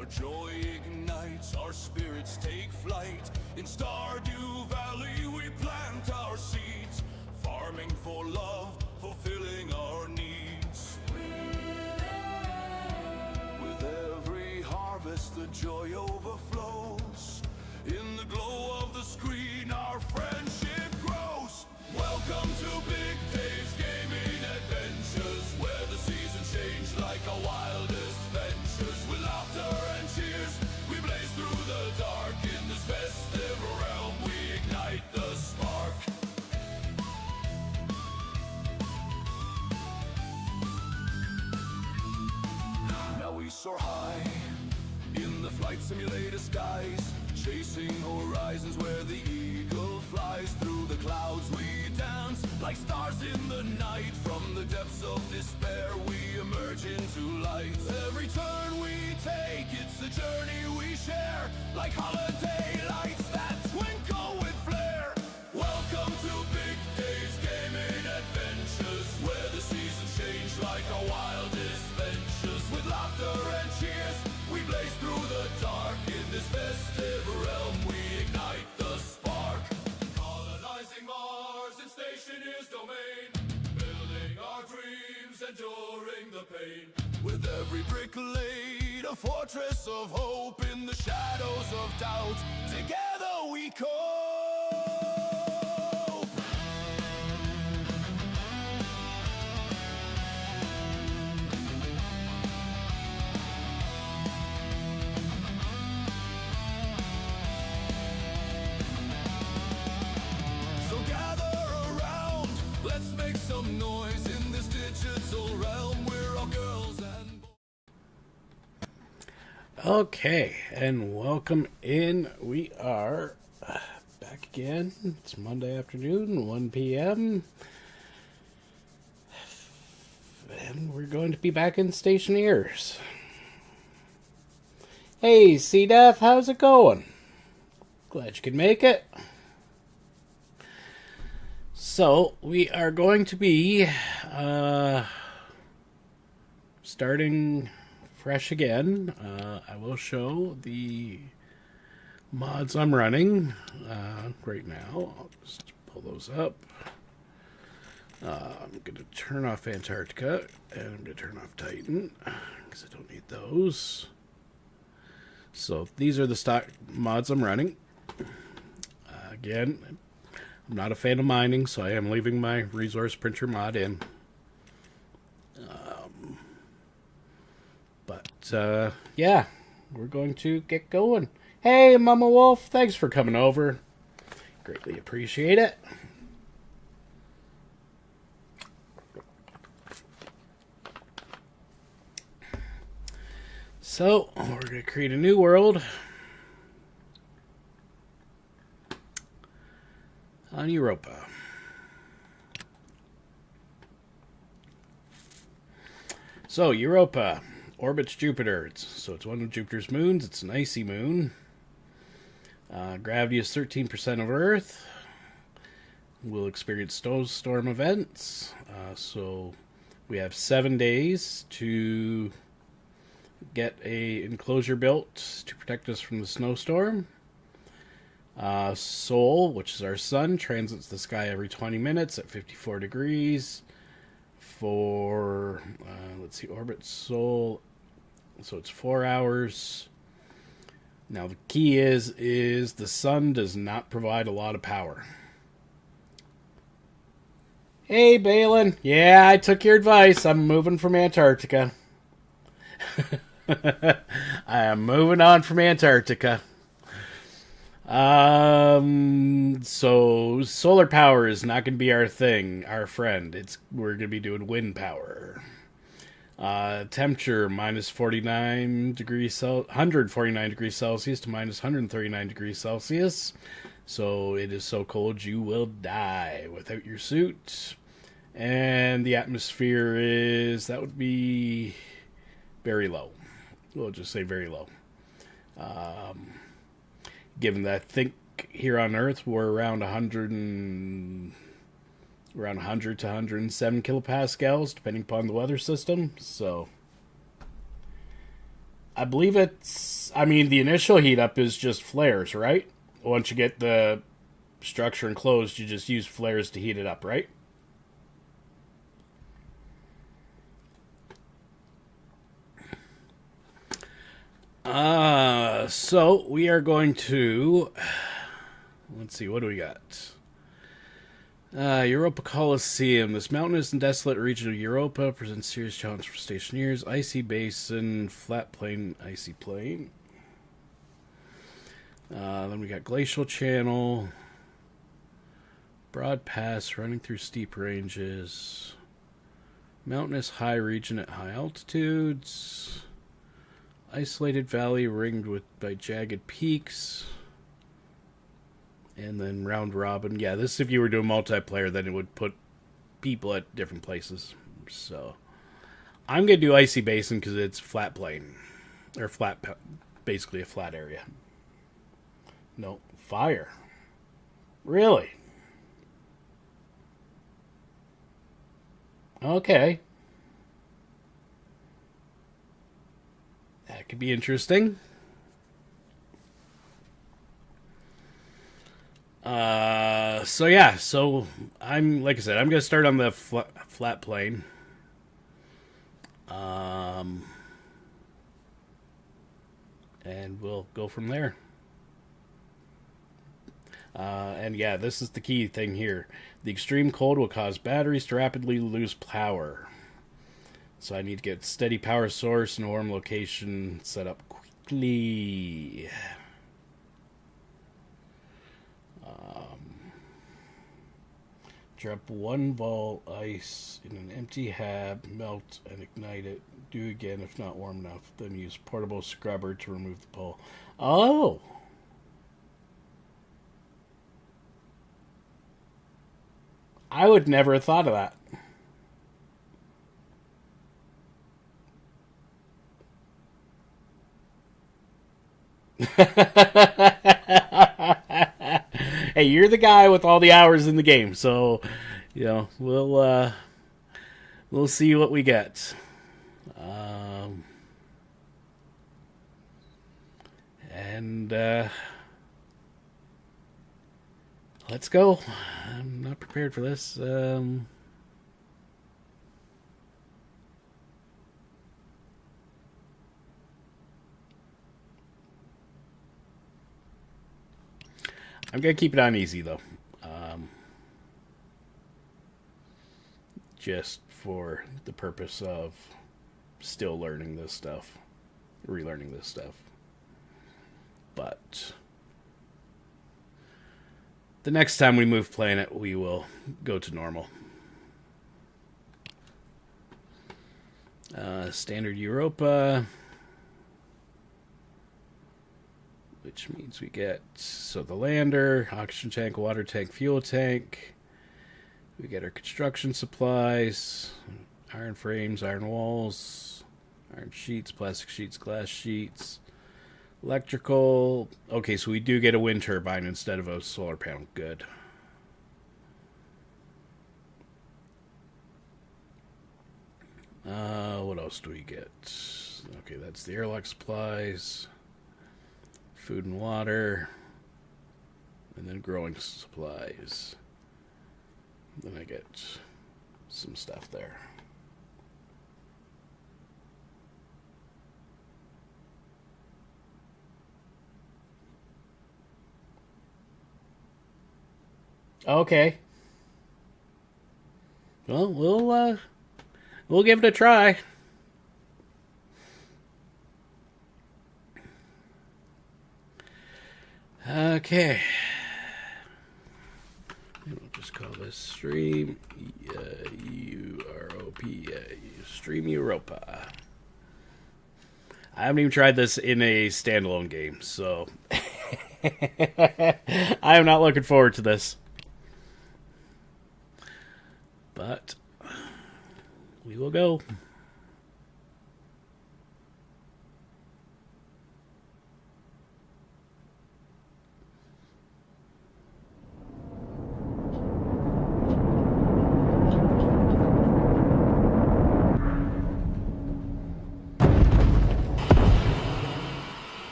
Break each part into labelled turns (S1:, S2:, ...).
S1: where joy ignites, our spirits take flight. In Stardew Valley we plant our seeds, farming for love, fulfilling our needs. With every harvest the joy overflows. In the glow of the screen our friendship grows. Welcome to Big Dave's Gaming Adventures, where the seasons change like our wildest ventures. With laughter and cheers we blaze through the dark. In this festive realm we ignite the spark. Now we soar high in the flight simulator skies, chasing horizons where the eagle flies. Through the clouds we dance like stars in the night. From the depths of despair we emerge into light. Every turn we take, it's a journey we share, like holiday lights that twinkle with flair. Welcome to Big Dave's Gaming Adventures, where the seasons change like our wildest ventures. With laughter and cheers we blaze through the dark. In this festive realm we ignite the spark. Colonizing Mars in Stationeers domain, building our dreams, enduring the pain. With every brick laid, a fortress of hope. In the shadows of doubt, together we cope. So gather around, let's make some noise in this digital realm. We're all girls and boys.
S2: Okay, and welcome in. We are back again. It's Monday afternoon, 1 p.m. And we're going to be back in Stationeers. Hey, C-Def, how's it going? Glad you could make it. So, we are going to be starting fresh again. I will show the mods I'm running right now. I'll just pull those up. I'm going to turn off Antarctica, and I'm going to turn off Titan, because I don't need those. So these are the stock mods I'm running. Again, I'm not a fan of mining, so I am leaving my ResourcePrinter mod in. Yeah, we're going to get going. Hey, Mama Wolf, thanks for coming over. Greatly appreciate it. So, we're going to create a new world on Europa. So, Europa orbits Jupiter. It's one of Jupiter's moons. It's an icy moon. Gravity is 13% of Earth. We'll experience snowstorm events. So we have 7 days to get a enclosure built to protect us from the snowstorm. Sol, which is our sun, transits the sky every 20 minutes at 54 degrees. For, orbit Sol, so it's 4 hours. Now the key is the sun does not provide a lot of power. Hey, Balin. Yeah, I took your advice. I'm moving from Antarctica. I am moving on from Antarctica. So solar power is not going to be our thing, our friend. We're going to be doing wind power. Temperature minus 149 degrees Celsius to minus 139 degrees Celsius. So it is so cold you will die without your suit. And the atmosphere that would be very low. We'll just say very low. Given that I think here on Earth we're around 100 to 107 kilopascals, depending upon the weather system. So I believe it's... I mean, the initial heat up is just flares, right? Once you get the structure enclosed, you just use flares to heat it up, right? So we are going to... Let's see, what do we got? Europa Coliseum. This mountainous and desolate region of Europa presents serious challenge for Stationeers. Icy basin, flat plain, icy plain. Then we got glacial channel, broad pass running through steep ranges, mountainous high region at high altitudes, isolated valley ringed by jagged peaks. And then round robin. Yeah, this if you were doing multiplayer, then it would put people at different places. So I'm going to do Icy Basin because it's flat plain. Or flat, basically a flat area. No, fire. Really? Okay. That could be interesting. So yeah, so I'm, like I said, I'm going to start on the flat plane. And we'll go from there. And yeah, this is the key thing here. The extreme cold will cause batteries to rapidly lose power. So I need to get steady power source and a warm location set up quickly. Drop 1 ball ice in an empty hab, melt and ignite it. Do again if not warm enough. Then use portable scrubber to remove the pole. Oh! I would never have thought of that. Hey, you're the guy with all the hours in the game, so you know we'll see what we get. Let's go. I'm not prepared for this. I'm going to keep it on easy, though. Just for the purpose of still learning this stuff. Relearning this stuff. But the next time we move planet, we will go to normal. Standard Europa... which means we get, so the lander, oxygen tank, water tank, fuel tank. We get our construction supplies, iron frames, iron walls, iron sheets, plastic sheets, glass sheets, electrical. Okay, so we do get a wind turbine instead of a solar panel. Good. What else do we get? Okay, that's the airlock supplies. Food and water, and then growing supplies. Then I get some stuff there. Okay. Well, we'll give it a try. Okay. We'll just call this Stream Europa. Stream Europa. I haven't even tried this in a standalone game, so I am not looking forward to this. But we will go.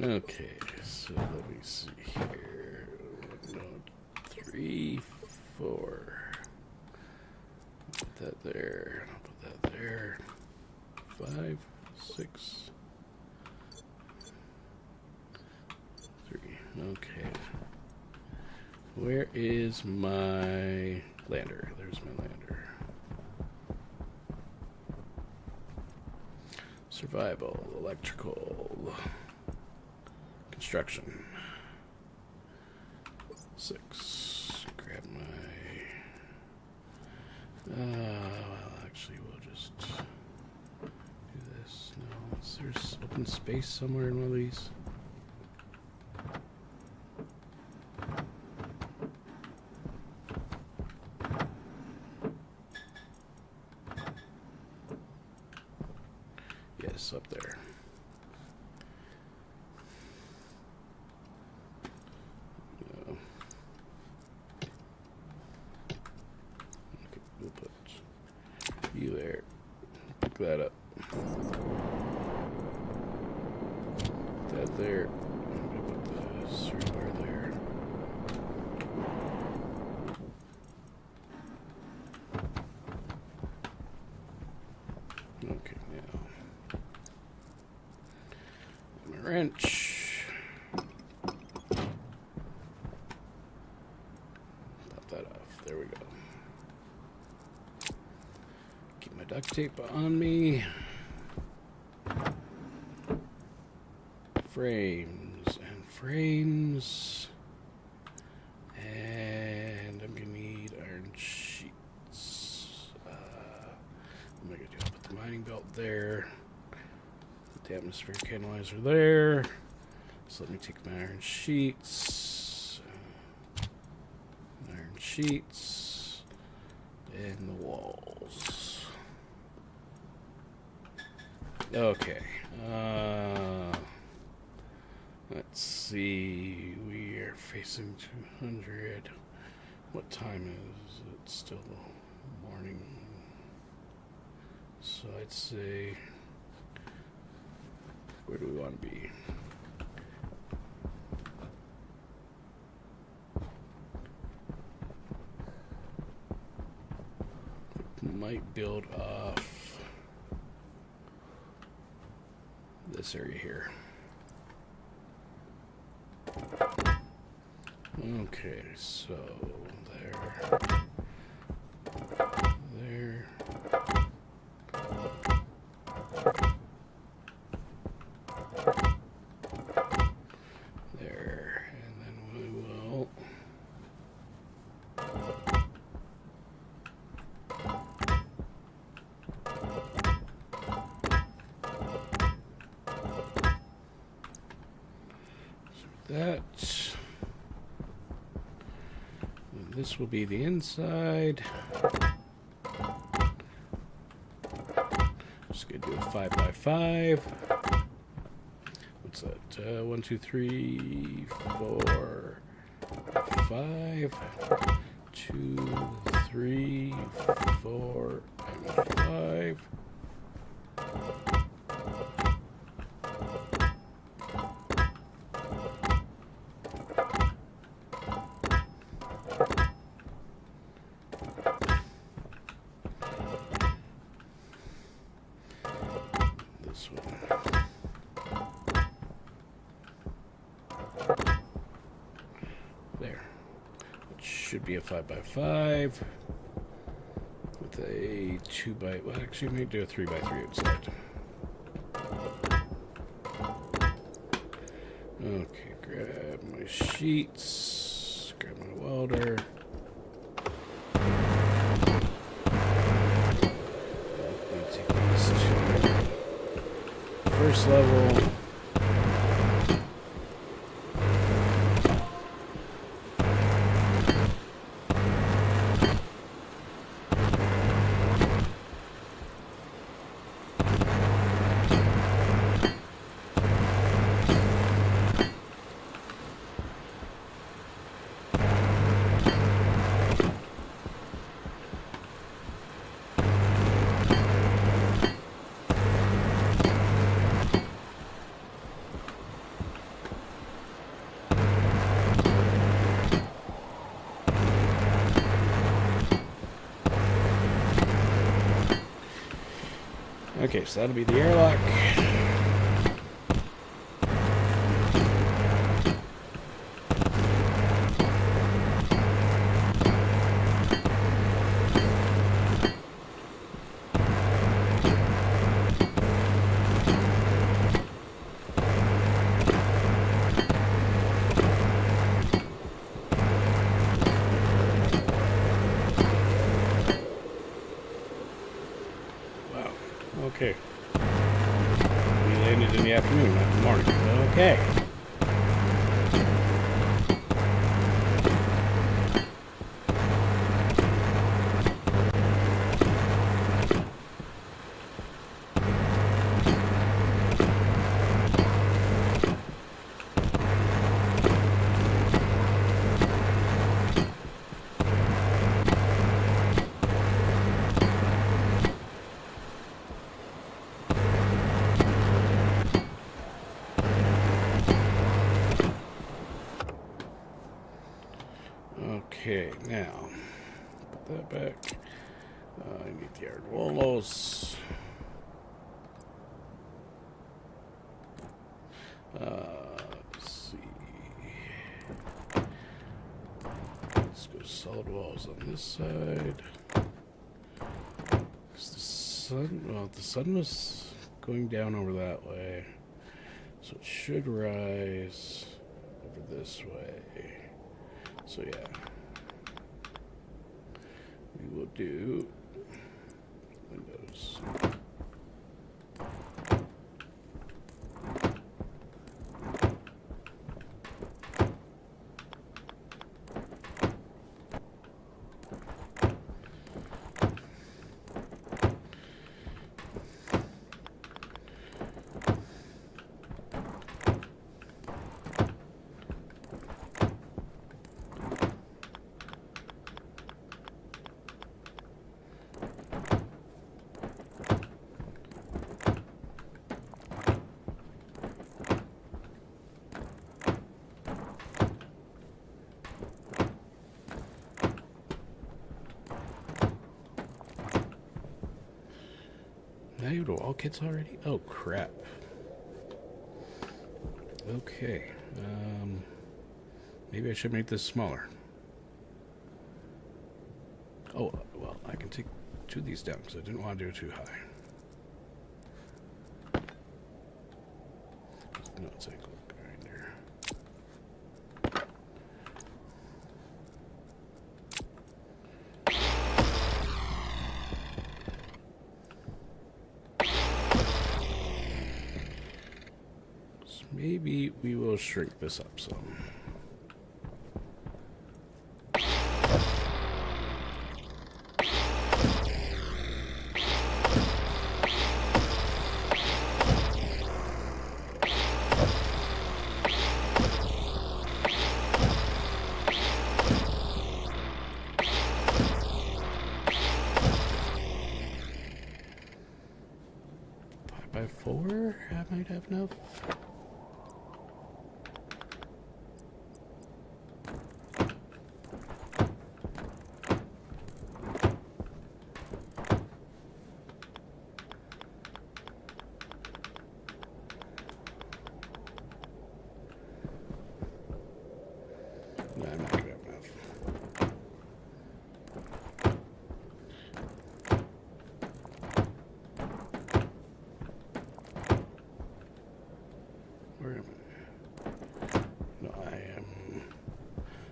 S2: Okay, so let me see here. 1, 2, 3, 4. Put that there. I'll put that there. 5, 6, 3. Okay. Where is my lander? There's my lander. Survival, electrical, construction. 6. Grab my. Actually, we'll just do this. No, is there open space somewhere in one of these? Yes, up there. No. Okay, we'll put you there. Pick that up. That there. I'm gonna put the search bar there. Okay, now. My wrench. Pop that off. There we go. Keep my duct tape on me. Frames and frames. And I'm gonna need iron sheets. What am I gonna do? I'll put the mining belt there. Put the atmospheric analyzer there. So let me take my iron sheets. Iron sheets. And the walls. Okay. Let's see. We are facing 200. What time is it? It's still morning. So I'd say, where do we want to be? Might build off this area here. Okay, so there, there, there, and then we will that. And this will be the inside. Just gonna do a 5x5. What's that? 1, 2, 3, 4, 5. 2, 3, 4, and 5. This one. There. It should be a 5x5 with a 2x. Well, actually, we may do a 3x3 outside. Okay, grab my sheets, grab my welder. Let me take these to first level. Okay, so that'll be the airlock. Okay. We landed in the afternoon, not the morning. Okay. Okay, now, put that back. I need the Arduolos. Let's see. Let's go solid walls on this side. Is the sun, well, the sun was going down over that way, so it should rise over this way. So yeah. We will do windows. Now you do all kits already? Oh crap. Okay. Maybe I should make this smaller. Oh, well, I can take two of these down because I didn't want to do it too high. No, it's ankle grinder. So maybe we will shrink this up some. By 4, I might have enough. No, I'm not gonna have enough. Where am I? No, I am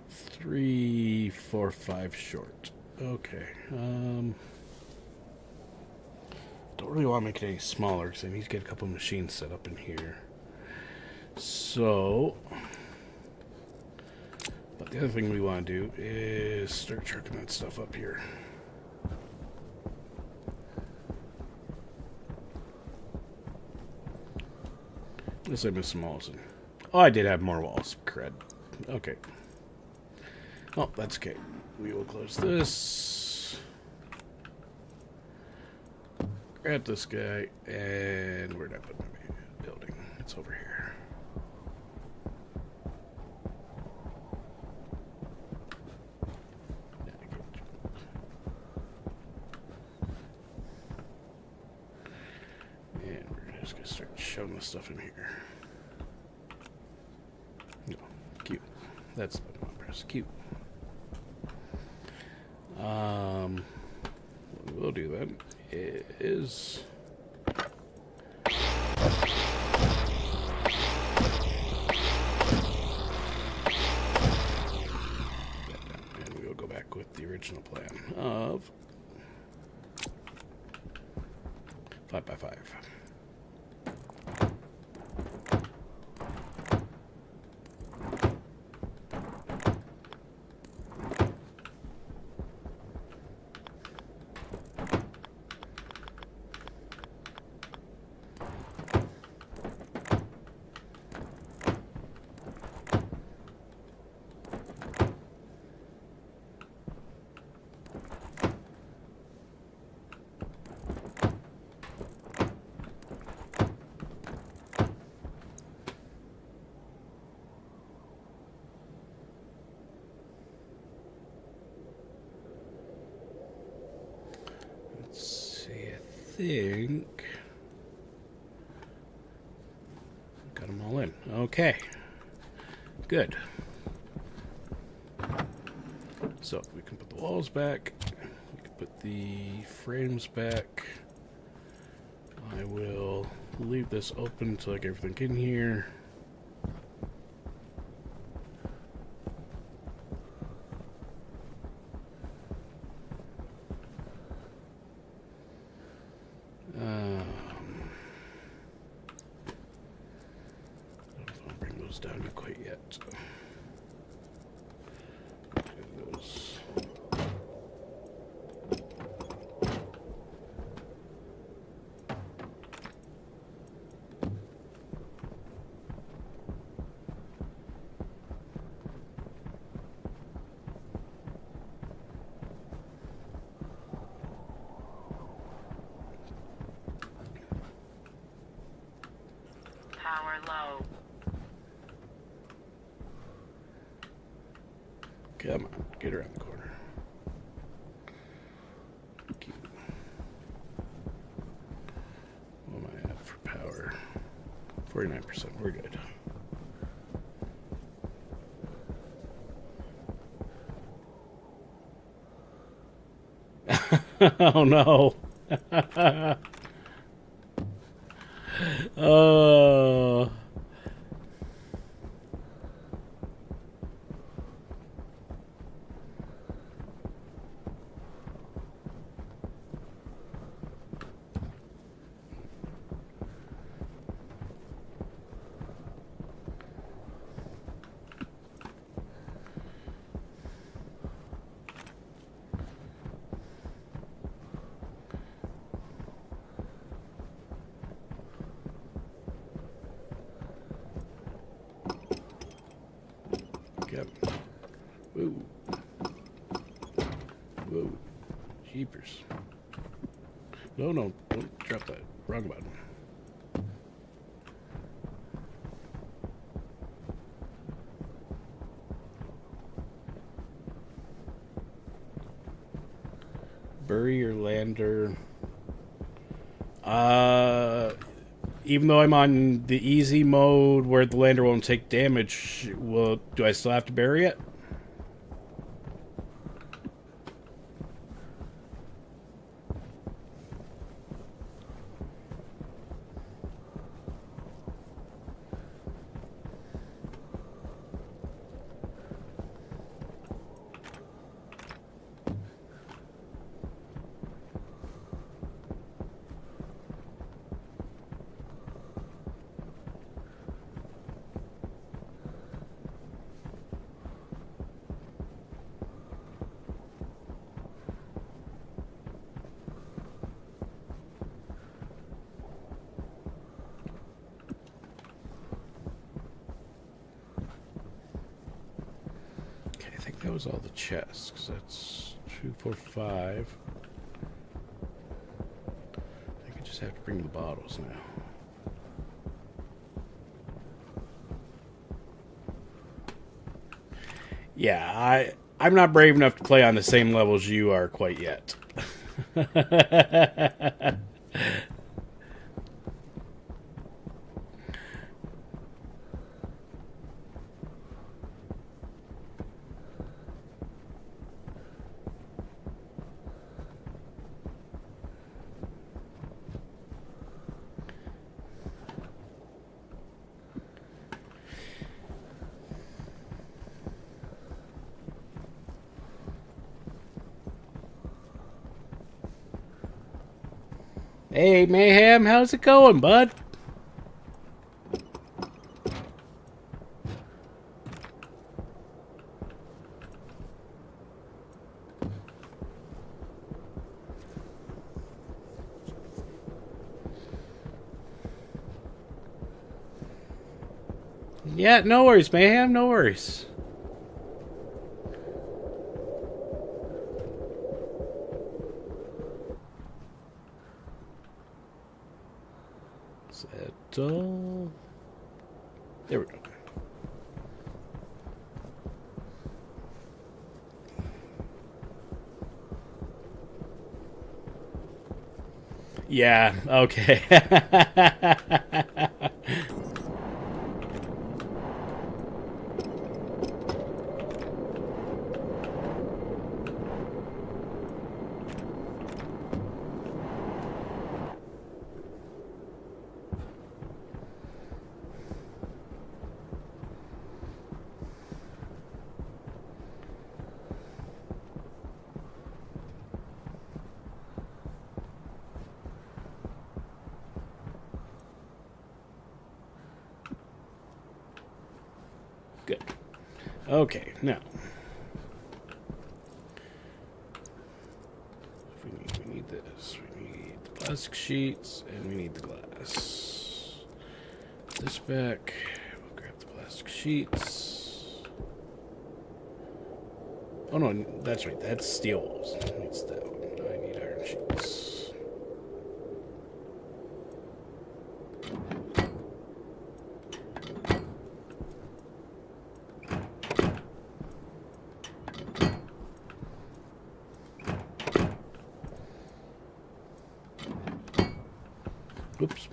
S2: 3, 4, 5 short. Okay. Don't really want to make it any smaller because I need to get a couple of machines set up in here. So, but the other thing we want to do is start trucking that stuff up here. Unless I missed some walls. Oh, I did have more walls. Cred. Okay. Oh, that's okay. We will close this. Grab this guy. And where'd I put my building? It's over here. just gonna start shoving this stuff in here. No, Q. That's the button I want to press. Q. What we'll do then is and we'll go back with the original plan of 5x5. Think got them all in. Okay, good. So we can put the walls back. We can put the frames back. I will leave this open so I get everything in here. Down quite yet. Those.
S3: Power low.
S2: Come on, get around the corner. Keep. What am I at for power? 49%, we're good. Oh no. Oh. Yep. Whoa. Whoa. Jeepers. No, don't drop that. Wrong button. Bury your lander. Even though I'm on the easy mode where the lander won't take damage, do I still have to bury it? I think that was all the chests, because that's 2, 4, 5. I think I just have to bring the bottles now. Yeah, I'm not brave enough to play on the same level as you are quite yet. Hey, Mayhem, how's it going, bud? Yeah, no worries, Mayhem, no worries. Settle. There we go. Yeah, okay. Good. Okay, now. We need this. We need the plastic sheets, and we need the glass. Put this back. We'll grab the plastic sheets. Oh no, that's right. That's steel walls. It's that one. I need iron sheets. Oops.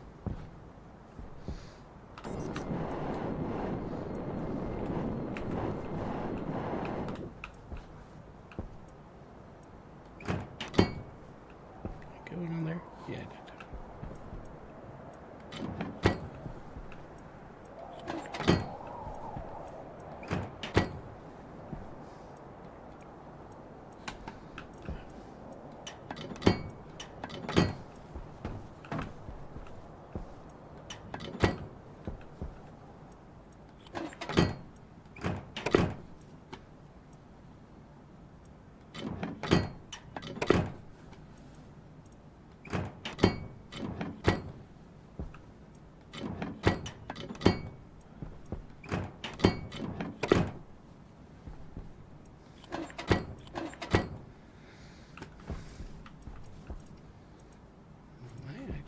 S2: Going on there? Yeah, I did.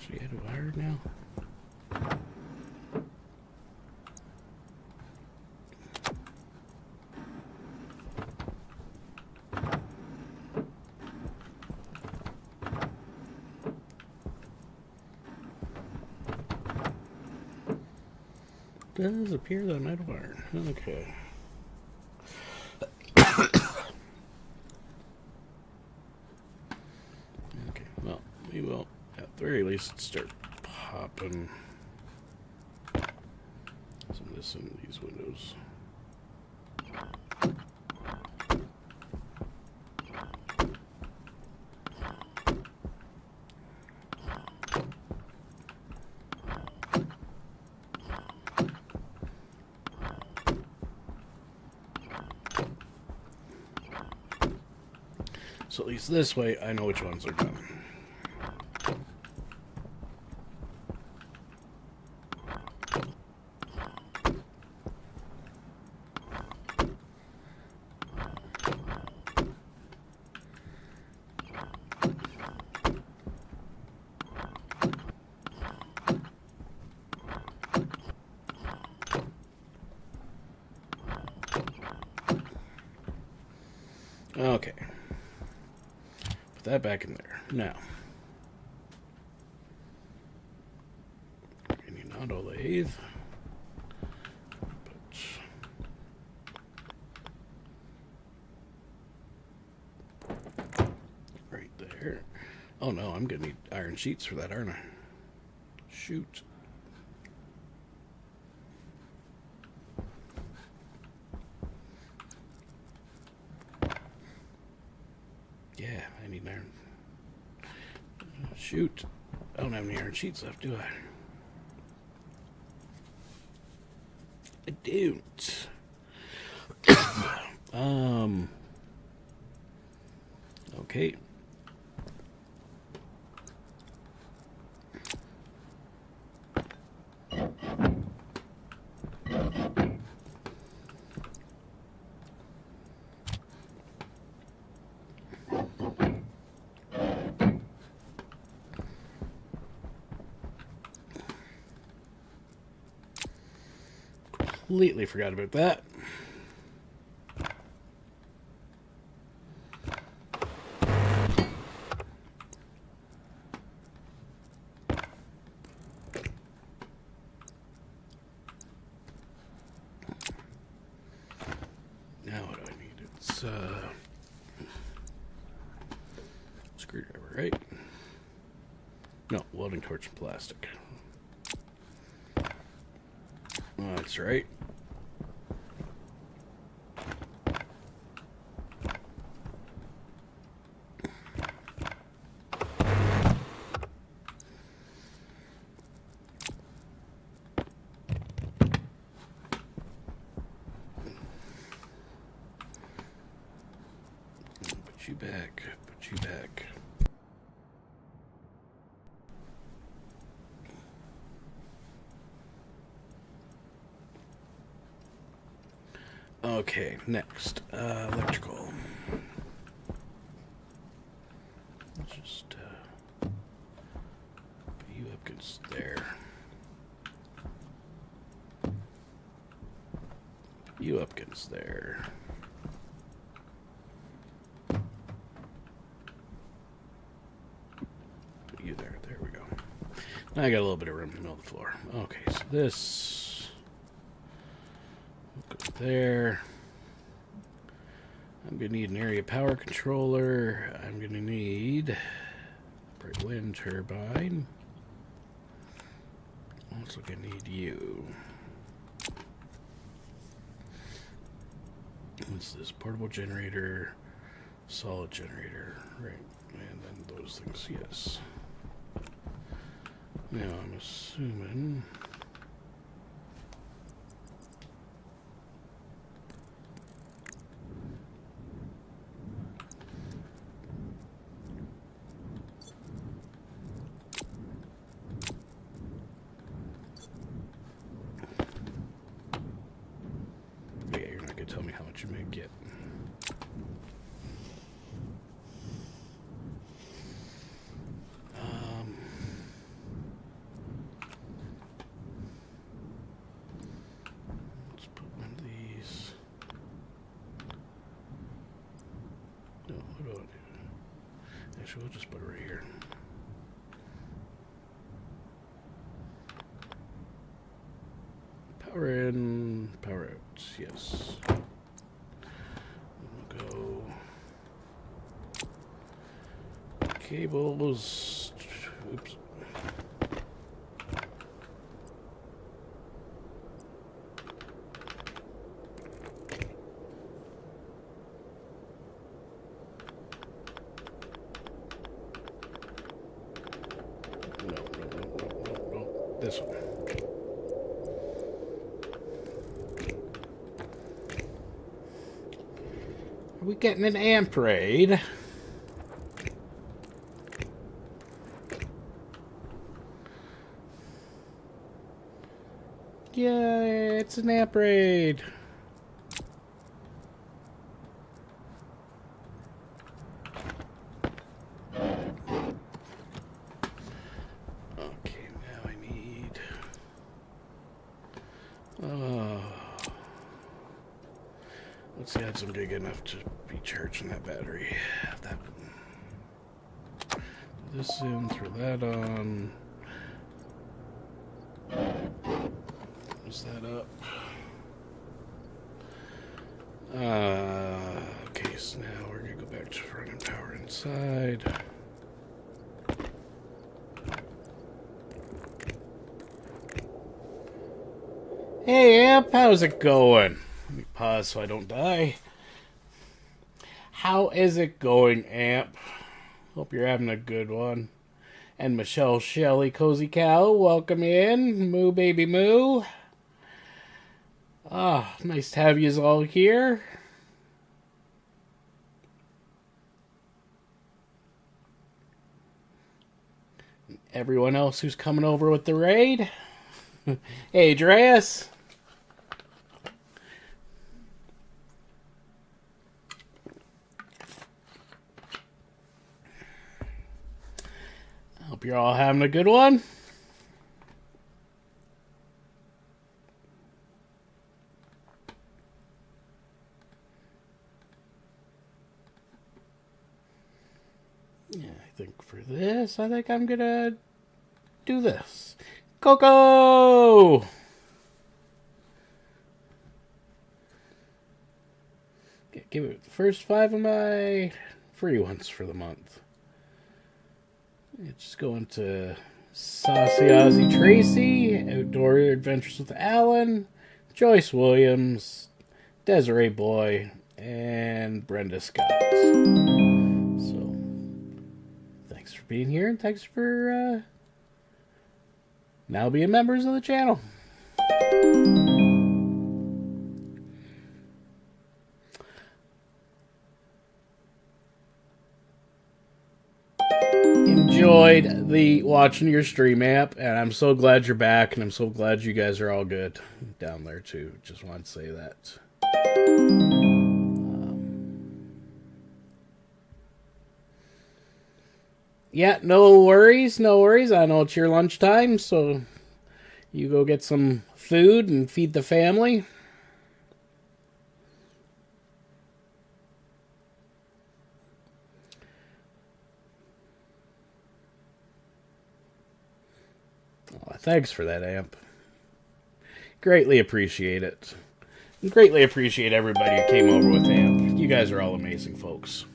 S2: Actually, out of iron now. Does appear that I'm out of iron. Okay. Okay, well, we will at the very least start popping some of this in these windows. So at least this way, I know which ones are done. Okay. Put that back in there. Now. Any auto lathe. Right there. Oh no, I'm gonna need iron sheets for that, aren't I? Shoot. Yeah, I need iron. Shoot. I don't have any iron sheets left, do I? I don't. Okay. Completely forgot about that. Now what do I need? It's screwdriver, right? No, welding torch and plastic. Oh, that's right. Put you back. Put you back. Okay, next, electrical. Let's just put you up against there. Put you up against there. Put you there. There we go. Now I got a little bit of room in the middle of the floor. Okay, so this. There. I'm going to need an area power controller. I'm going to need a bright wind turbine. Also going to need you. What's this? Portable generator, solid generator, right? And then those things, yes. Now I'm assuming... tell me how much you may get. Let's put one of these. No, what do I do? Actually, we'll just put it right here. Power in, power out, yes. We'll go cables. Oops. No. This one. Are we getting an amp raid? Yeah, it's an amp raid. Okay, now I need... let's see, that's big enough to be charging that battery. That one. This in, throw that on. Close that up. Okay, so now we're gonna go back to front and power inside. Hey, Amp, how's it going? Let me pause so I don't die. How is it going, Amp? Hope you're having a good one. And Michelle Shelley Cozy Cow, welcome in. Moo baby moo. Ah, nice to have you all here. Everyone else who's coming over with the raid. Hey, Dreas. Hope you're all having a good one. Yeah, I think for this, I think I'm gonna do this. Coco! Give it the first 5 of my free ones for the month. Just go into Saucy Ozzy Tracy, Outdoor Adventures with Alan, Joyce Williams, Desiree Boy, and Brenda Scott. So, thanks for being here, and thanks for now being members of the channel. Enjoyed the watching your stream app, and I'm so glad you're back, and I'm so glad you guys are all good down there too. Just want to say that. Yeah, no worries, no worries. I know it's your lunchtime, so you go get some food and feed the family. Oh, thanks for that, Amp. Greatly appreciate it. Greatly appreciate everybody who came over with Amp. You guys are all amazing folks.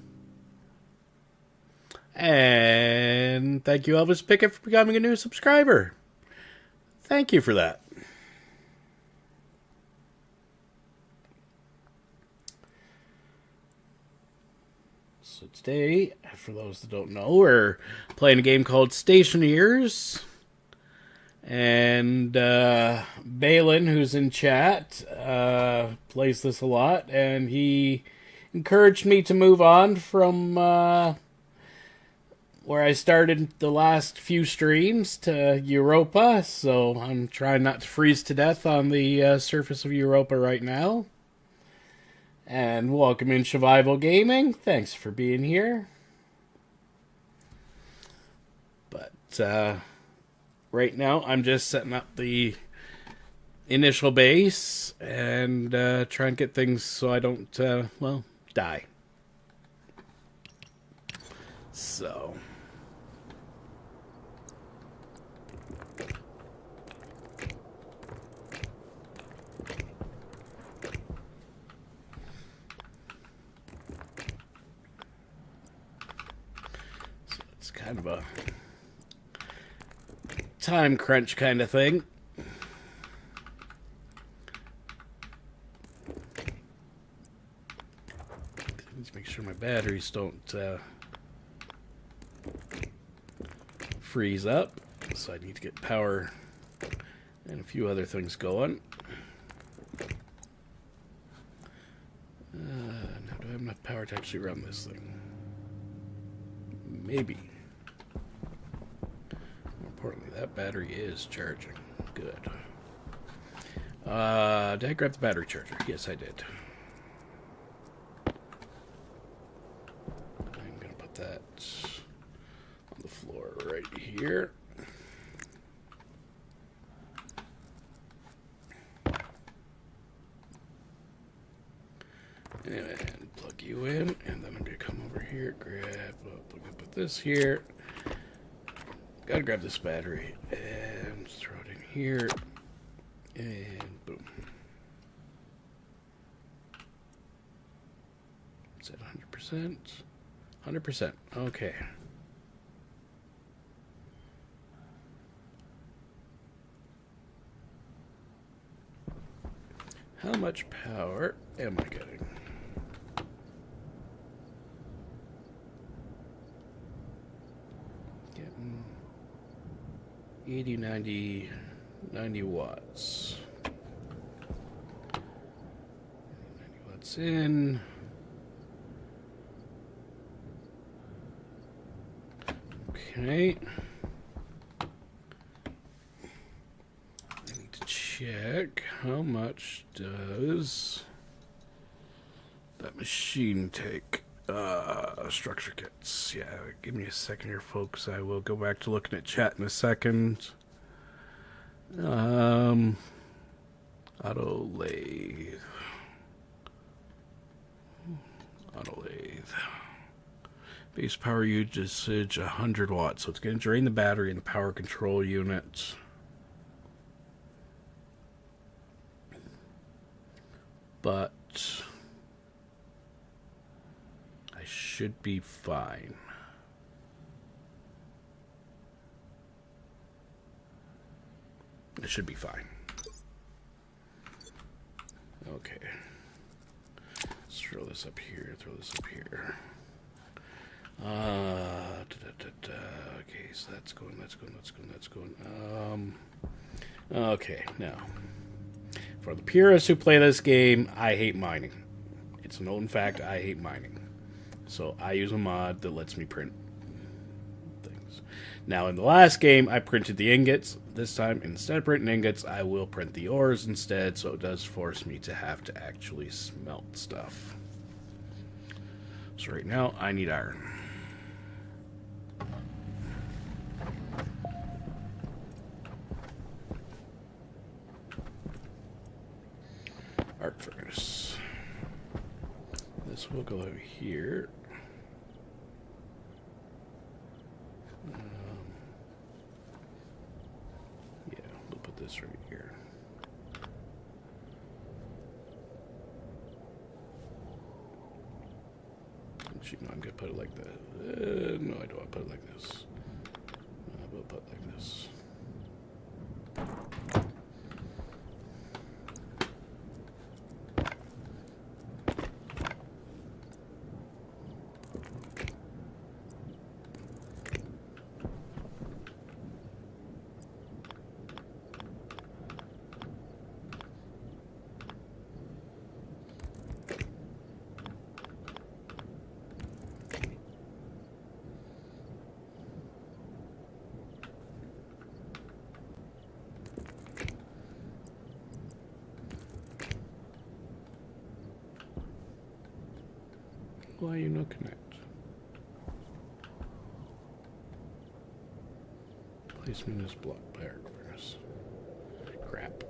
S2: And thank you, Elvis Pickett, for becoming a new subscriber. Thank you for that. So today, for those that don't know, we're playing a game called Stationeers. And Balin, who's in chat, plays this a lot, and he encouraged me to move on from where I started the last few streams to Europa, so I'm trying not to freeze to death on the surface of Europa right now. And welcome in Survival Gaming. Thanks for being here. But right now, I'm just setting up the initial base and try and get things so I don't, well, die. So it's kind of a time crunch kind of thing. I need to make sure my batteries don't freeze up, so I need to get power and a few other things going. Now, do I have enough power to actually run this thing? Maybe. More importantly, that battery is charging. Good. Did I grab the battery charger? Yes, I did. I'm going to put that on the floor right here. And plug you in, and then I'm going to come over here, put this here. Gotta grab this battery and throw it in here, and boom. Is that 100%? 100%. Okay. How much power am I getting? 80, 90, 90 watts. 90 watts in. Okay. I need to check how much does that machine take. Structure kits. Yeah, give me a second here, folks. I will go back to looking at chat in a second. Auto lathe. Auto lathe. Base power usage 100 watts. So it's going to drain the battery in the power control unit. But I should be fine. It should be fine. Okay. Let's throw this up here. Throw this up here. Okay, so that's going. Okay, now. For the purists who play this game, I hate mining. It's a known fact, I hate mining. So I use a mod that lets me print things. Now, in the last game, I printed the ingots. This time, instead of printing ingots, I will print the ores instead, so it does force me to have to actually smelt stuff. So right now, I need iron. Arc furnace. This will go over here. Yeah, we'll put this right here. Actually, no, I'm gonna put it like that. No, I don't want to put it like this. I will put it like this. Why you no connect? Placement is blocked by arc furnace. Crap.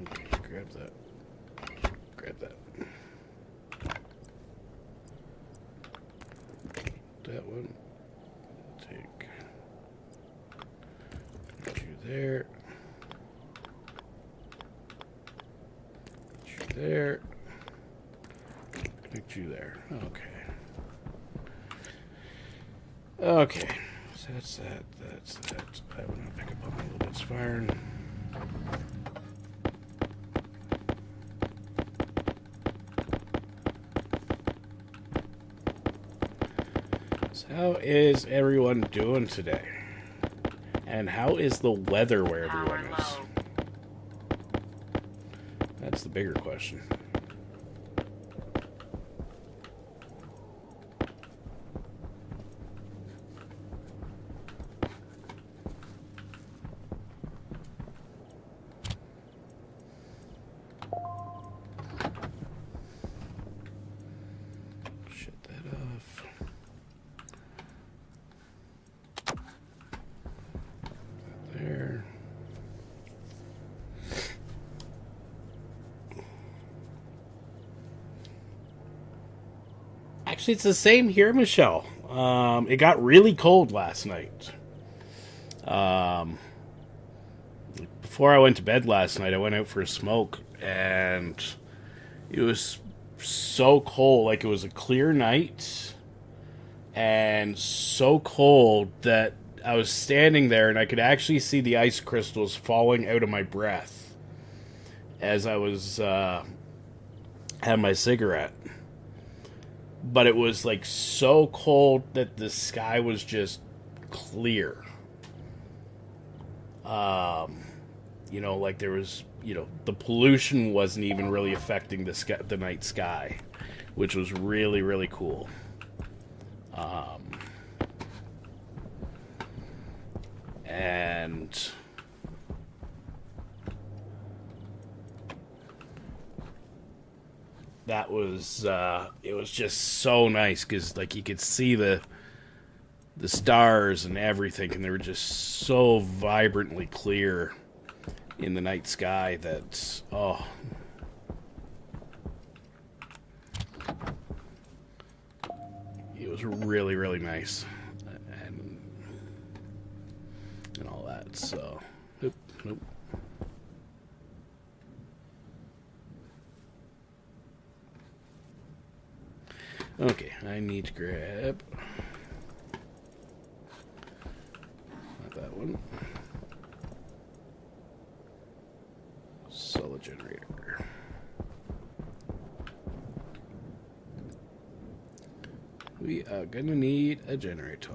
S2: Okay, grab that. Grab that. That one. Take. Put you there. There. Connect you there. Okay. Okay. So that's that. That's that. I want to pick up on my little bits of iron. So how is everyone doing today? And how is the weather where everyone is? That's the bigger question. Shut that off. There. Actually, it's the same here, Michelle. It got really cold last night. Before I went to bed last night, I went out for a smoke, and it was so cold. Like, it was a clear night, and so cold that I was standing there, and I could actually see the ice crystals falling out of my breath as I was having my cigarette. but it was like so cold that the sky was just clear. You know, like there was, you know, the pollution wasn't even really affecting the night sky, which was really, really cool. And that was it was just so nice because like you could see the stars and everything, and they were just so vibrantly clear in the night sky that it was really, really nice, and all that. So, nope. Okay, I need to grab not that one. Solar generator. We are gonna need a generator.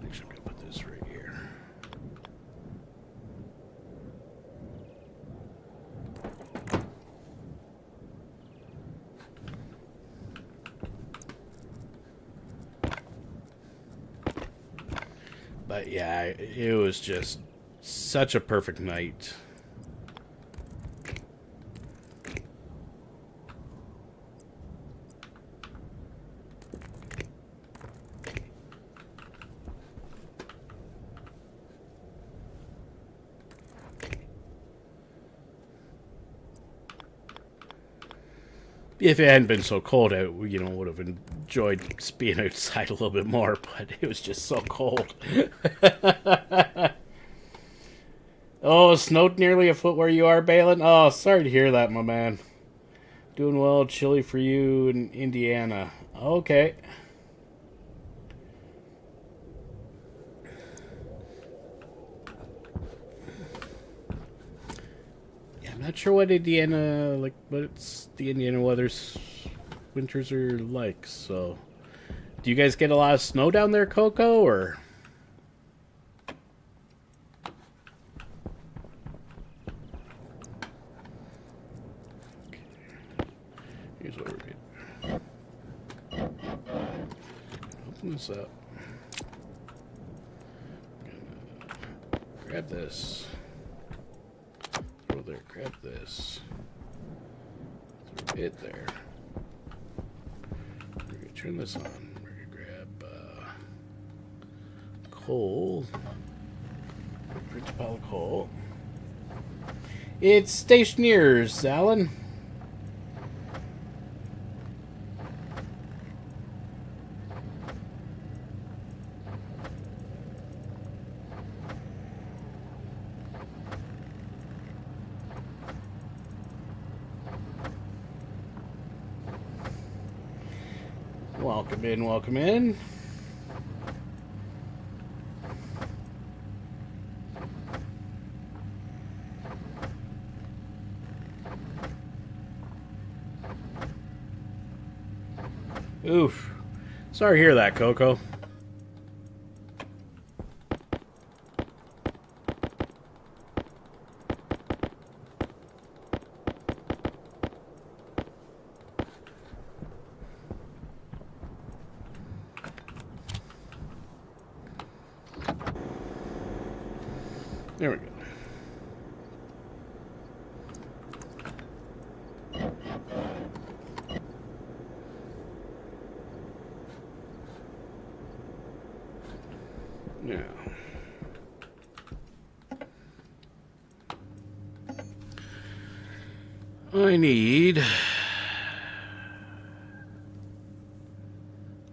S2: Actually, I'm gonna put this right here. But yeah, it was just such a perfect night. If it hadn't been so cold out, you know, would have enjoyed being outside a little bit more, but it was just so cold. Oh, it snowed nearly a foot where you are, Balin? Oh, sorry to hear that, my man. Doing well, chilly for you in Indiana. Okay. Yeah, I'm not sure what Indiana, like, what it's the Indiana winters are like, so. Do you guys get a lot of snow down there, Coco, or? Here's what we're doing. Open this up. Grab this. Throw there. Grab this. Throw it there. We're gonna turn this on. We're gonna grab coal. Print a pile of coal. It's Stationeers, Alan. Welcome in, welcome in. Oof. Sorry to hear that, Coco. There we go. Now, I need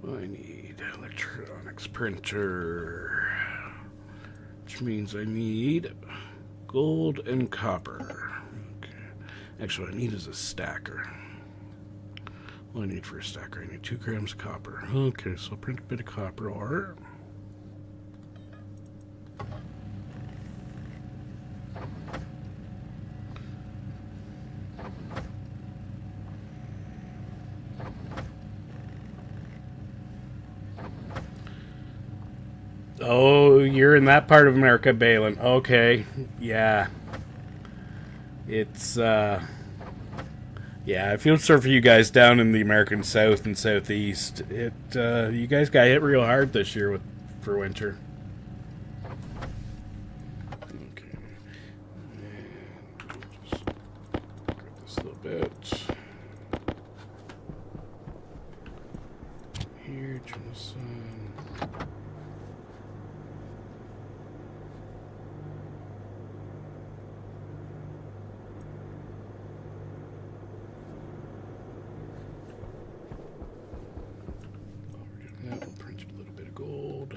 S2: electronics printer, which means I need gold and copper. Okay. Actually, what I need is a stacker. What do I need for a stacker? I need 2 grams of copper. Okay, so I'll print a bit of copper ore. Oh, you're in that part of America, Balin. Okay. Yeah. It's, yeah, I feel sorry for you guys down in the American South and Southeast. You guys got hit real hard this year for winter. Okay. Just grab this a little bit. Here, turn this on. That will print a little bit of gold.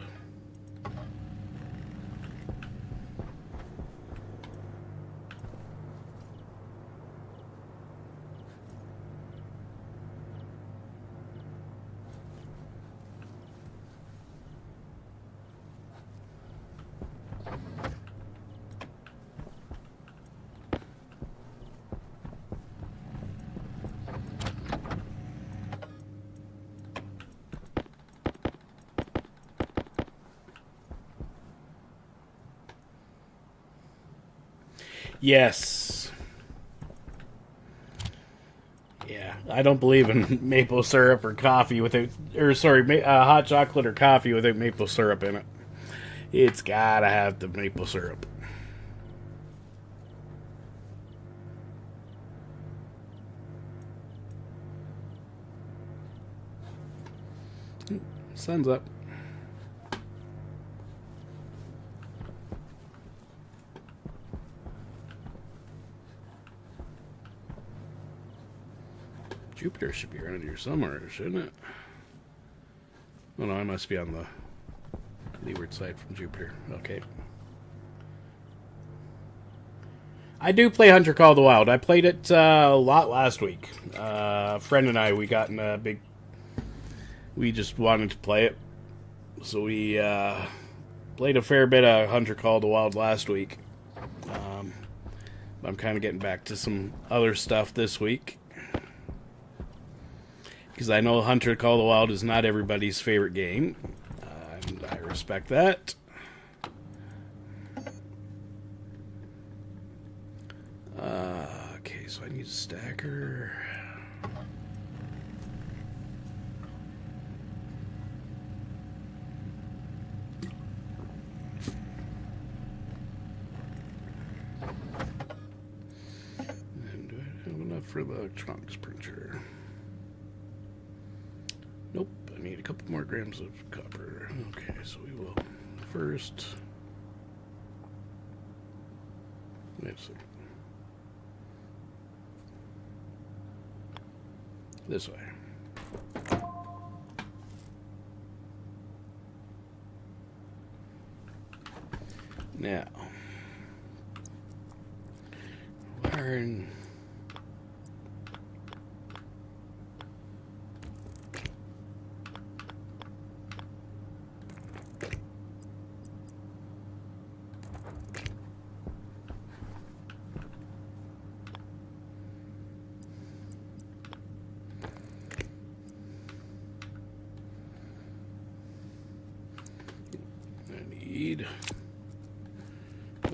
S2: Yes. Yeah, I don't believe in maple syrup or coffee without, hot chocolate or coffee without maple syrup in it. It's gotta have the maple syrup. Sun's up. Jupiter should be around here somewhere, shouldn't it? Oh no, I must be on the leeward side from Jupiter. Okay. I do play Hunter Call of the Wild. I played it a lot last week. A friend and I, we got in a big... We just wanted to play it. So we played a fair bit of Hunter Call of the Wild last week. I'm kind of getting back to some other stuff this week. Because I know Hunter Call of the Wild is not everybody's favorite game. And I respect that. Okay, so I need a stacker. And do I have enough for the electronics printer? Nope, I need a couple more grams of copper. Okay, so we will first... Wait a second. This way. Now, learn...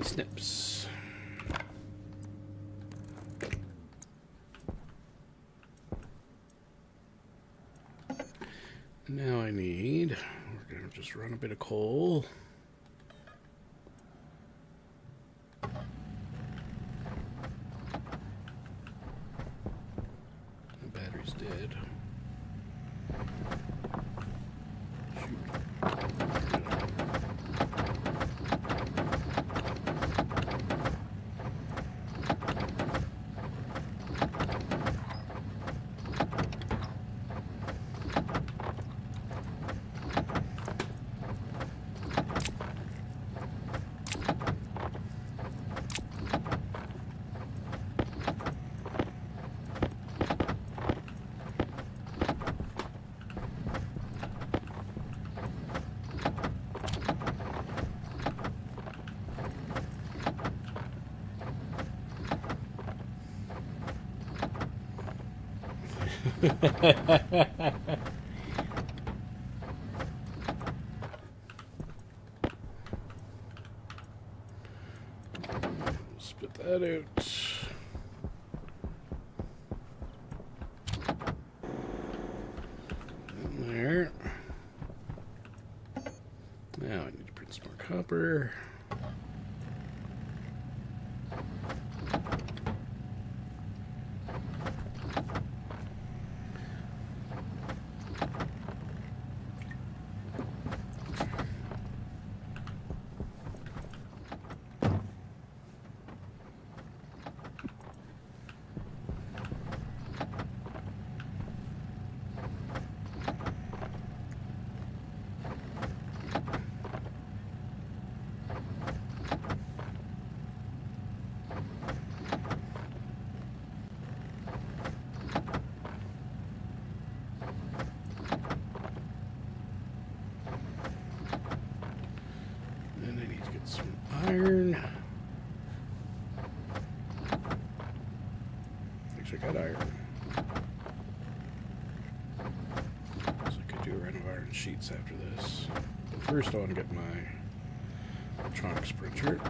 S2: Snips. Now I need, we're going to just run a bit of coal. The battery's dead. Spit that out. In there. Now I need to print some more copper. Some iron. Actually, I got iron. So I could do a run of iron sheets after this. But first, I want to get my electronics printer.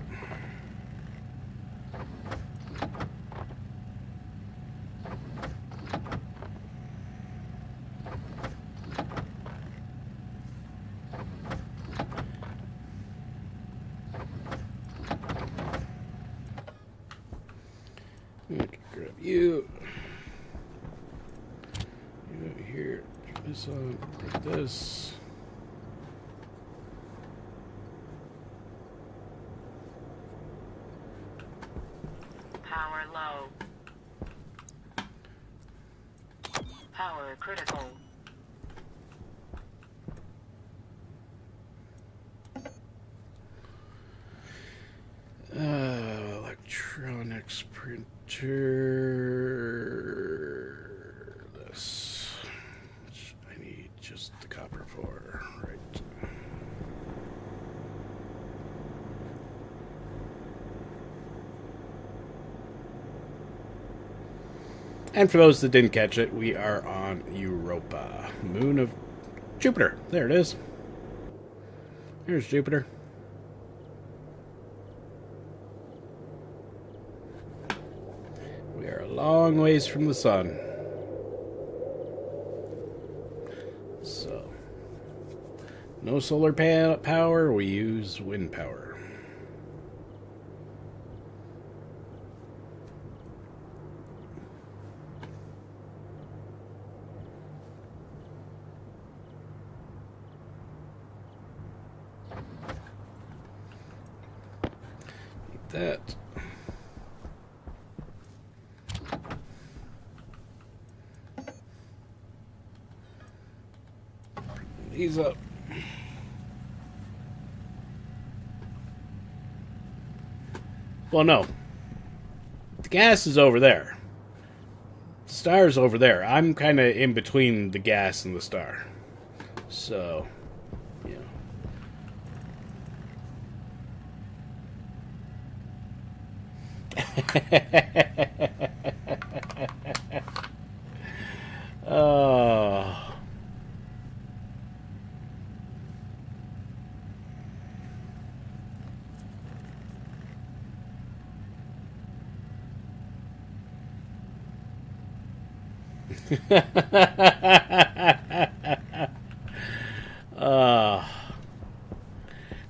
S2: I can grab you. You over here. Turn this on. Grab this.
S3: Power low. Power critical.
S2: Electronics printer. This. Which I need just the copper for. Right. And for those that didn't catch it, we are on Europa, moon of Jupiter. There it is. There's Jupiter. We are a long ways from the sun. So, no solar power, we use wind power. That. Bring these up. Well, no. The gas is over there. The star's over there. I'm kind of in between the gas and the star. So, yeah. Oh.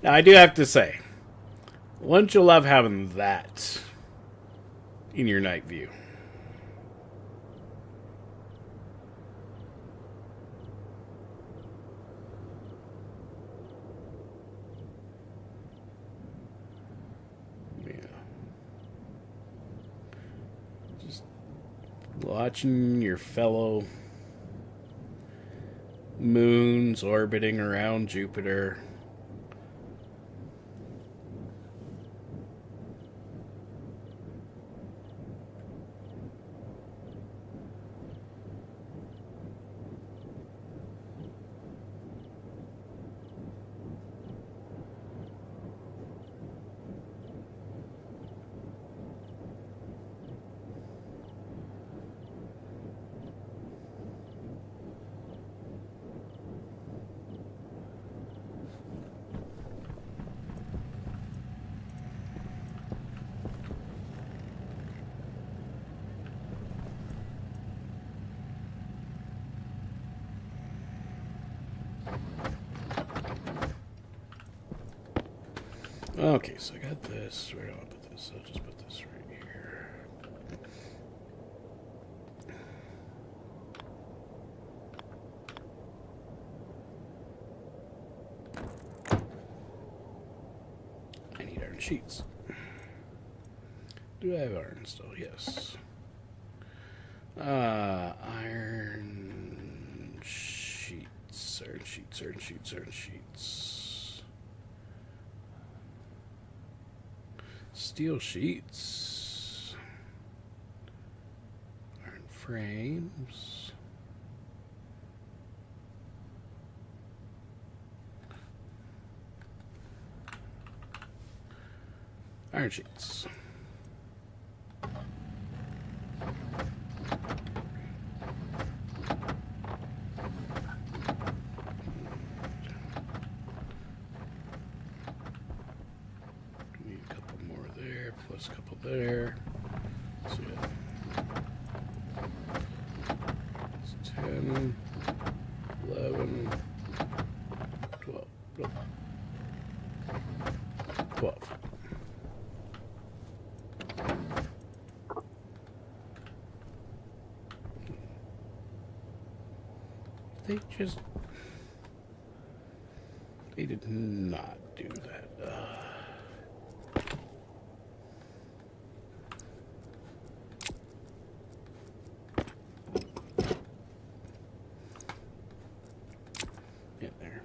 S2: Now, I do have to say, wouldn't you love having that in your night view? Yeah. Just watching your fellow moons orbiting around Jupiter. Okay, so I got this. Where do I put this? I'll just put this right here. I need iron sheets. Do I have iron still? Yes. Iron sheets. Iron sheets, iron sheets, iron sheets. Steel sheets. Iron frames. Iron sheets. Need a couple more there, plus a couple there. So yeah. It's 10, 11, 12. Nope. 12. They did not do that. Yeah, there.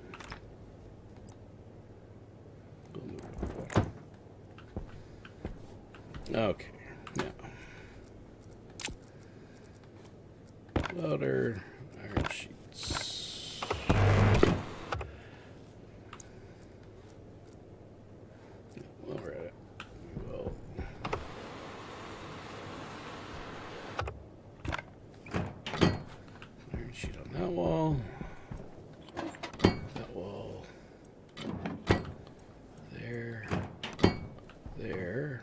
S2: Okay, now. Loader, iron sheets. While we're at it, we will iron sheet on that wall. That wall. There. There.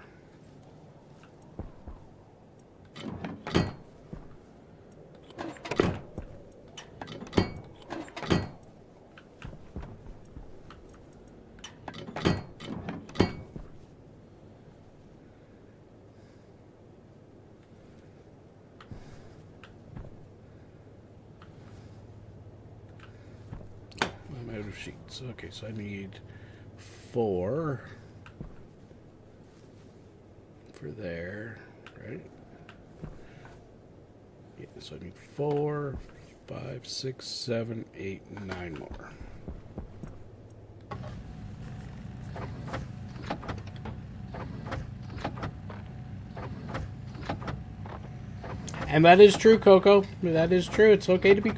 S2: I'm out of sheets. Okay, so I need 4 for there, right? Yeah, so I need 4, 5, 6, 7, 8, 9 more. And that is true, Coco. That is true. It's okay to be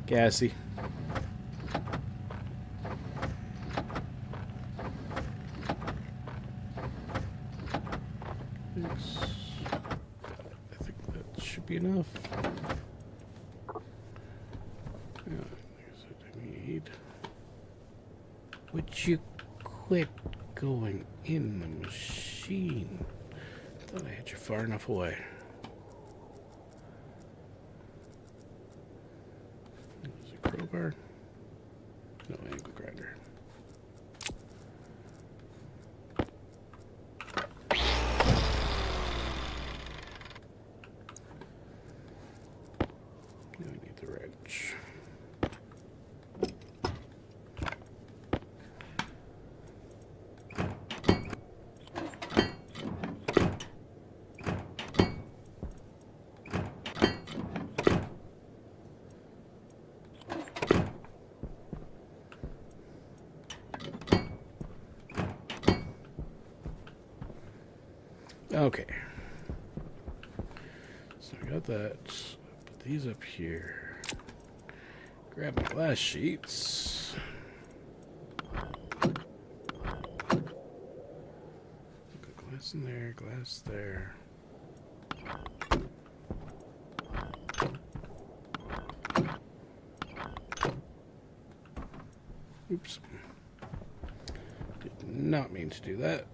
S2: gassy. I think that should be enough. Yeah, there's what I need. Would you quit going in the machine? I thought I had you far enough away. There's a crowbar. No, angle grinder. Now we need the wrench. Okay. So I got that. Put these up here. Grab my glass sheets. Got glass in there, glass there. Oops. Did not mean to do that.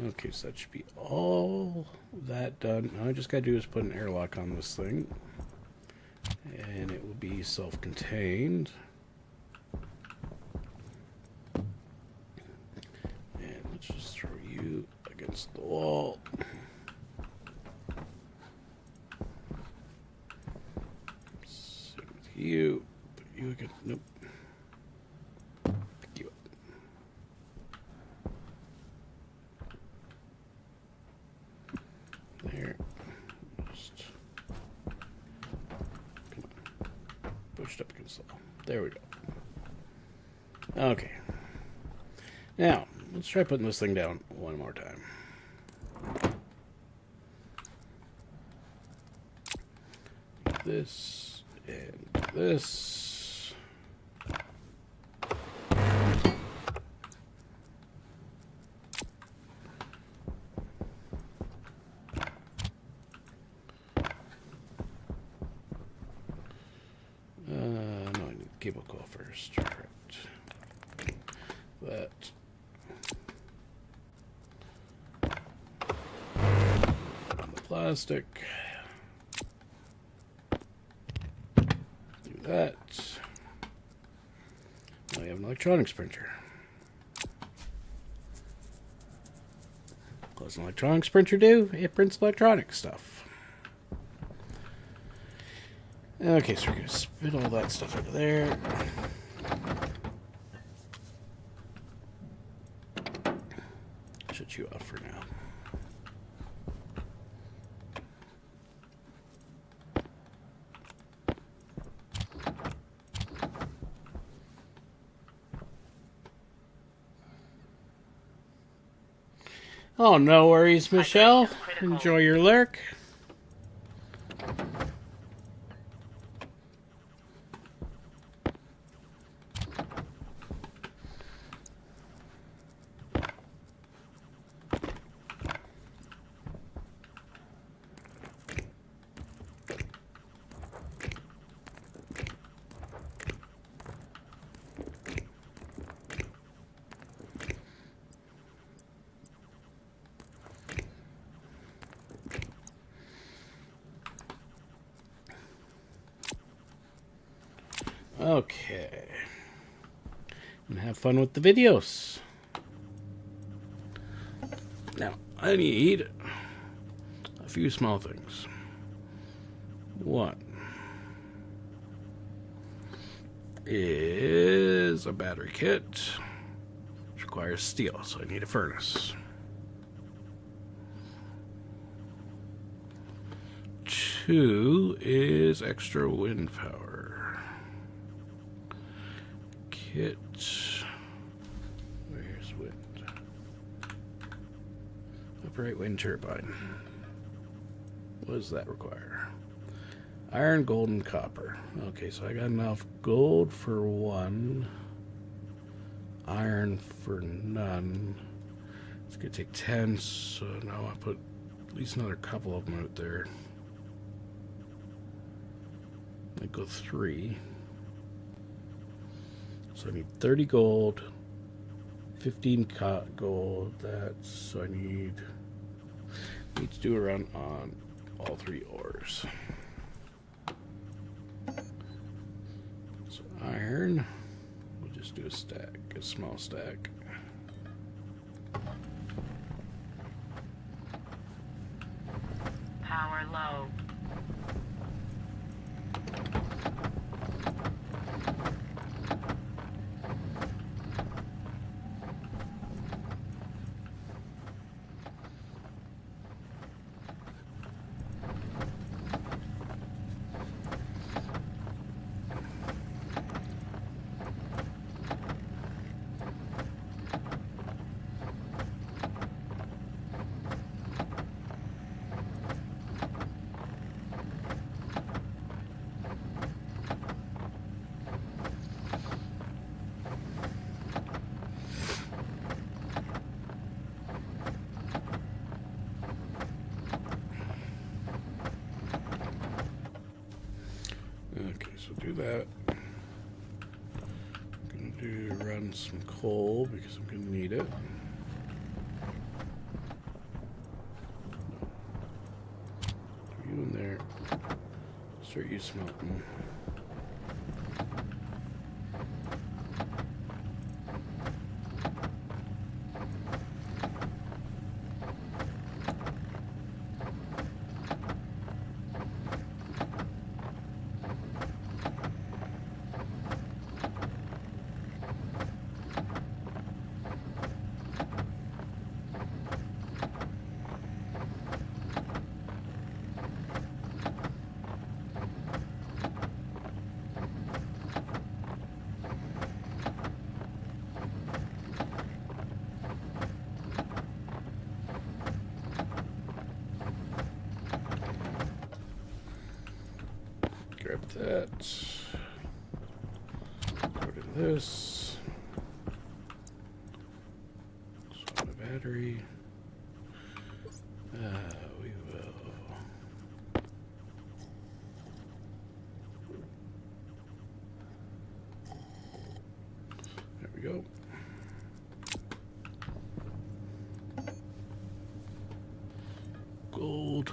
S2: Okay, so that should be all that done. All I just gotta do is put an airlock on this thing, and it will be self-contained. And let's just throw you against the wall. Same with you. Put you against. Nope. Pick you up. There. Just come on. Pushed up against the wall. There we go. Okay. Now, let's try putting this thing down one more time. This and this. No, I need cable coil first. Right. That. On the plastic. Do that. Now we have an electronics printer. What does an electronics printer do? It prints electronic stuff. Okay, so we're going to spit all that stuff out of there. Shut you off for now. Oh, no worries, Michelle. Enjoy your lurk. Okay. And have fun with the videos. Now, I need a few small things. One is a battery kit, which requires steel, so I need a furnace. Two is extra wind power. Kit. Where's wind? Upright wind turbine. What does that require? Iron, gold, and copper. Okay, so I got enough gold for one. Iron for none. It's gonna take 10, so now I put at least another couple of them out there. I go 3. So I need 30 gold, 15 gold. That's so I need to do a run on all 3 ores. So iron, we'll just do a stack, a small stack.
S3: Power low.
S2: Okay, so do that. I'm gonna run some coal because I'm gonna need it. are you smelting? Grab that. Put in this. Swap the battery. We will. There we go. Gold.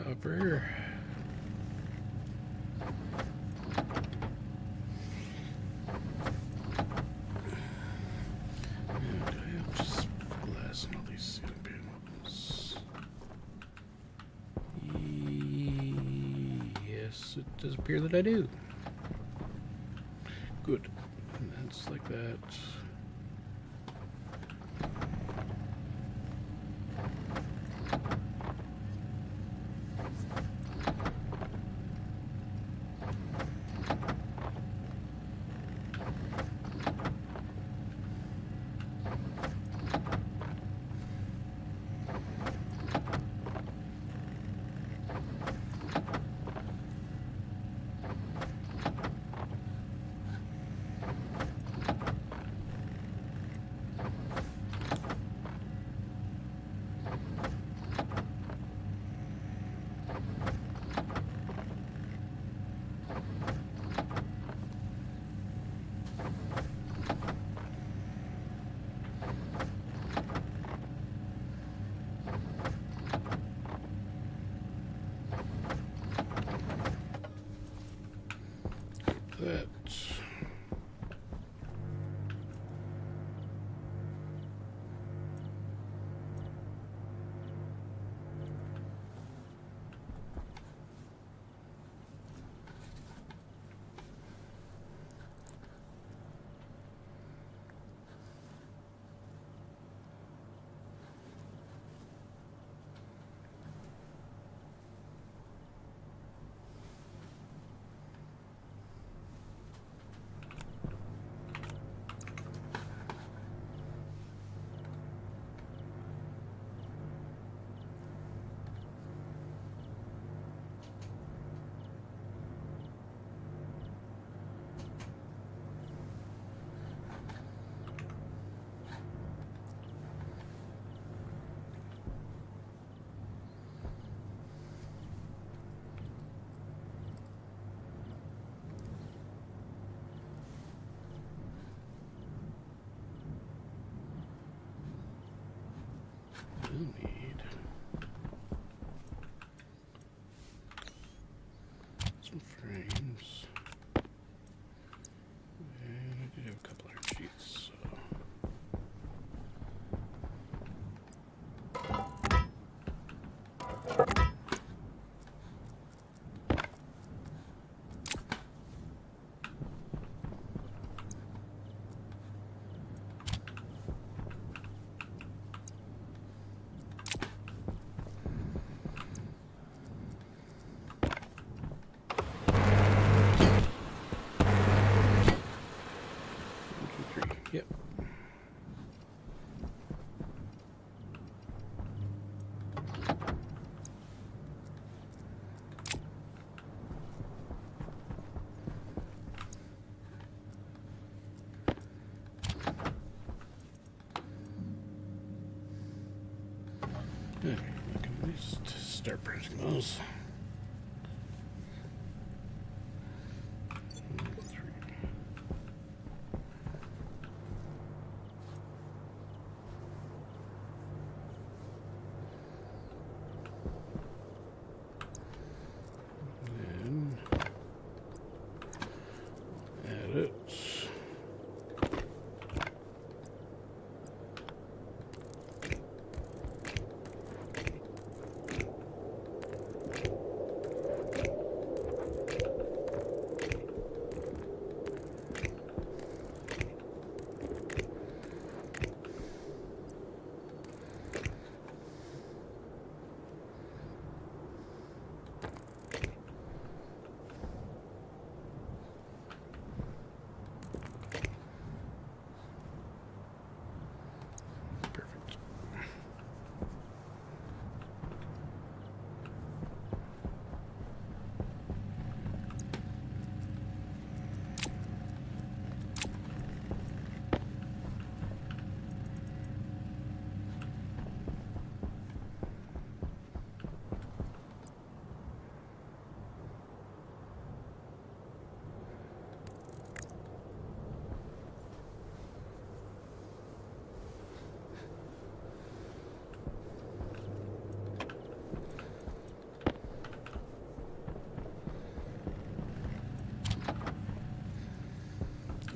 S2: Copper. And I have just glass in all these ceiling panels. Yes, it does appear that I do. Good. And that's like that. That. still need some frames. And I do have a couple iron sheets, so. Yep. Okay, I can at least start printing those.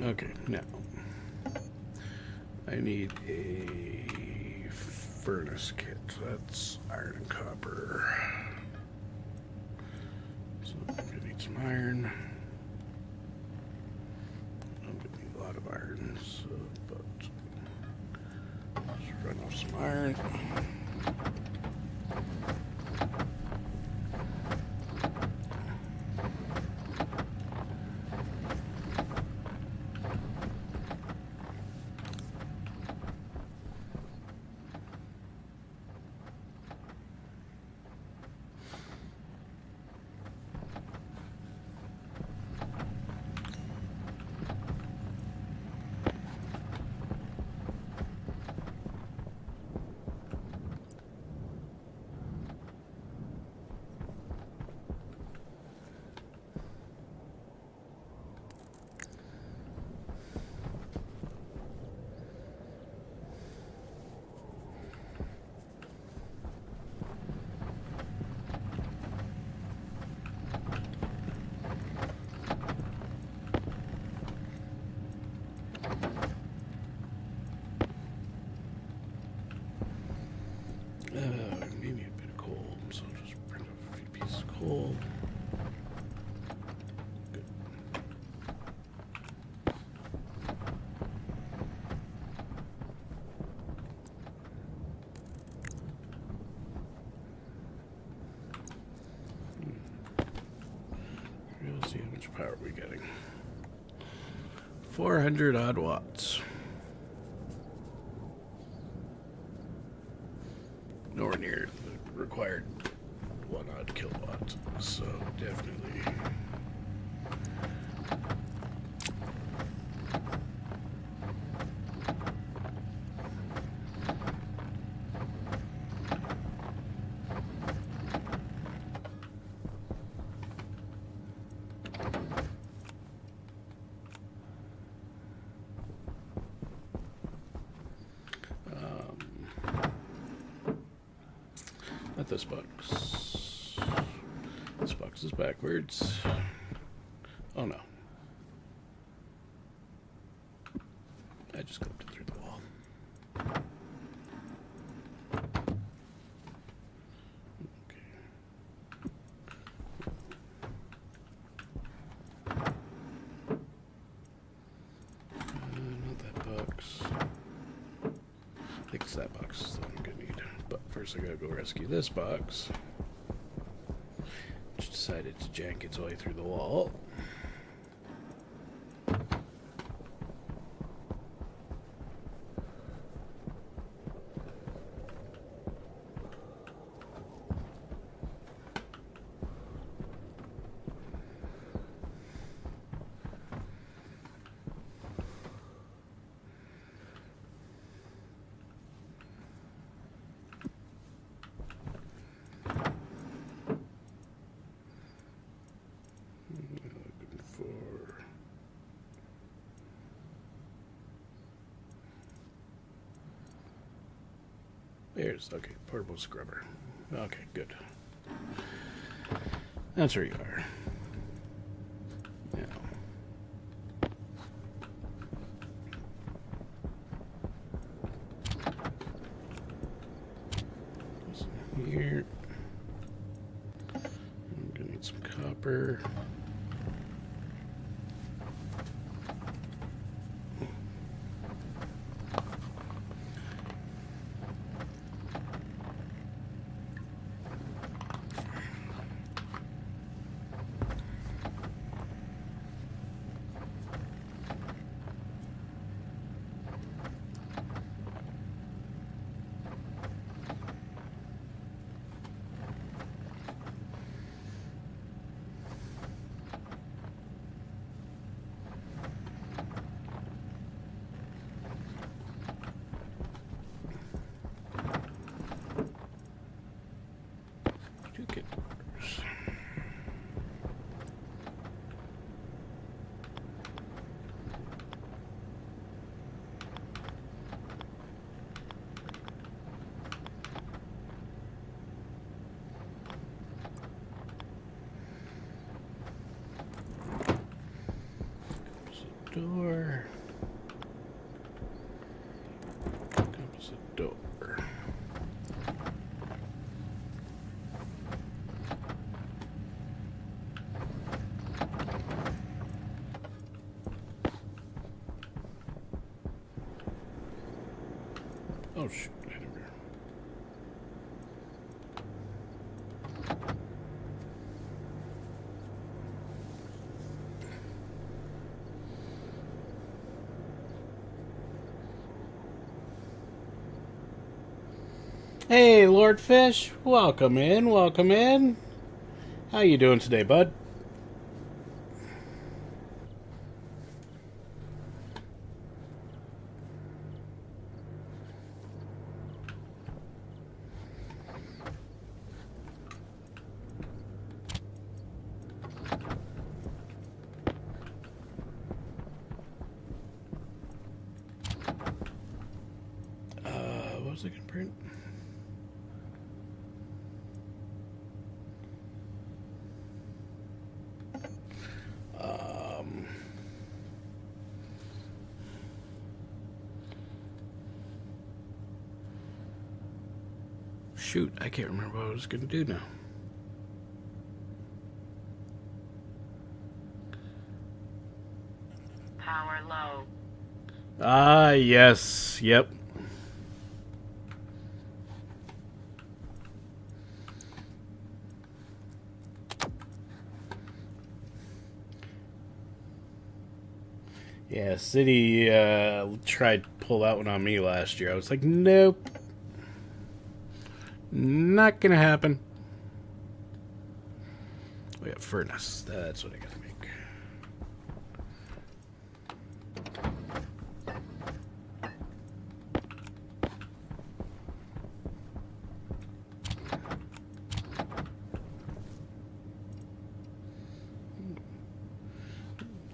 S2: Okay, now I need a furnace kit. That's iron and copper. So I'm gonna need some iron. I'm gonna need a lot of iron, so, but let's run off some iron. Maybe a bit of coal, so I'll just print up a few pieces of coal. Good. We'll see how much power we're getting. 400 odd watts. Nowhere near the required 1 odd kilowatt, so definitely. this box? This box is backwards. Oh no. I just clipped it through the wall. Okay. Not that box. I think it's that box is the one I'm gonna need. But first I gotta go rescue this box, which decided to jank its way through the wall. There's, okay, portable scrubber. Okay, good. That's where you are. Yeah. Here. I'm gonna need some copper. Door. Composite door. Oh shoot, I never. Hey, Lord Fish, welcome in, welcome in. How you doing today, bud? What was I gonna print? Shoot, I can't remember what I was going to do now.
S3: Power low.
S2: Ah, yes, yep. Yeah, City tried to pull that one on me last year. I was like, nope. Not gonna happen. Oh yeah, furnace. That's what I gotta make.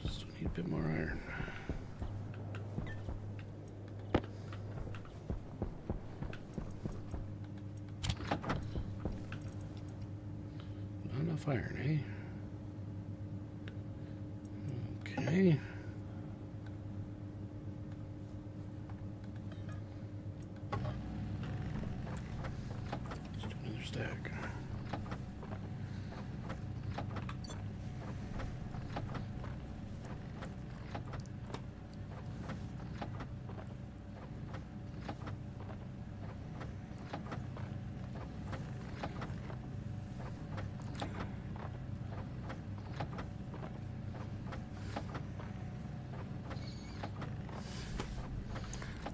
S2: Still need a bit more iron. firing, eh? Okay. Let's do another stack.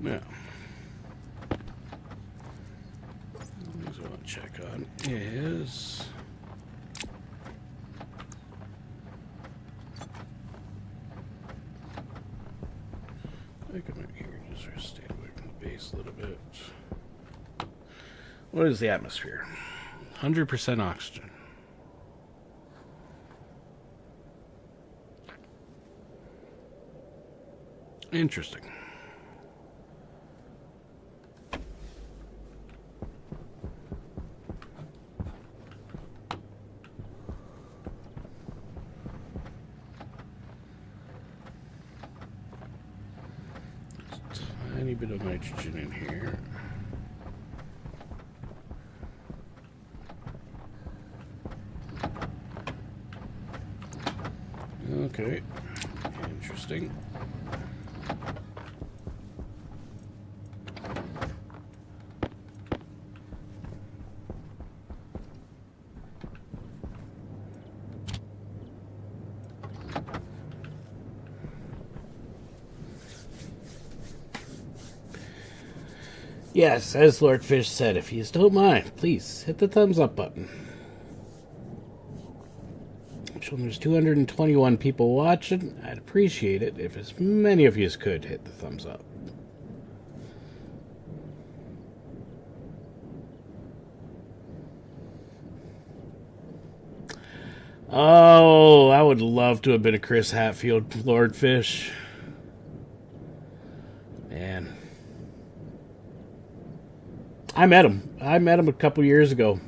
S2: Now, things I want to check on is I come in here and just sort of stay away from the base a little bit. What is the atmosphere? 100% oxygen. Interesting. Tiny bit of nitrogen in here. Okay, interesting. Yes, as Lord Fish said, if you don't mind, please hit the thumbs up button. So there's 221 people watching. I'd appreciate it if as many of you as could hit the thumbs up. Oh, I would love to have been a Chris Hatfield Lord Fish. Man. I met him. I met him a couple years ago.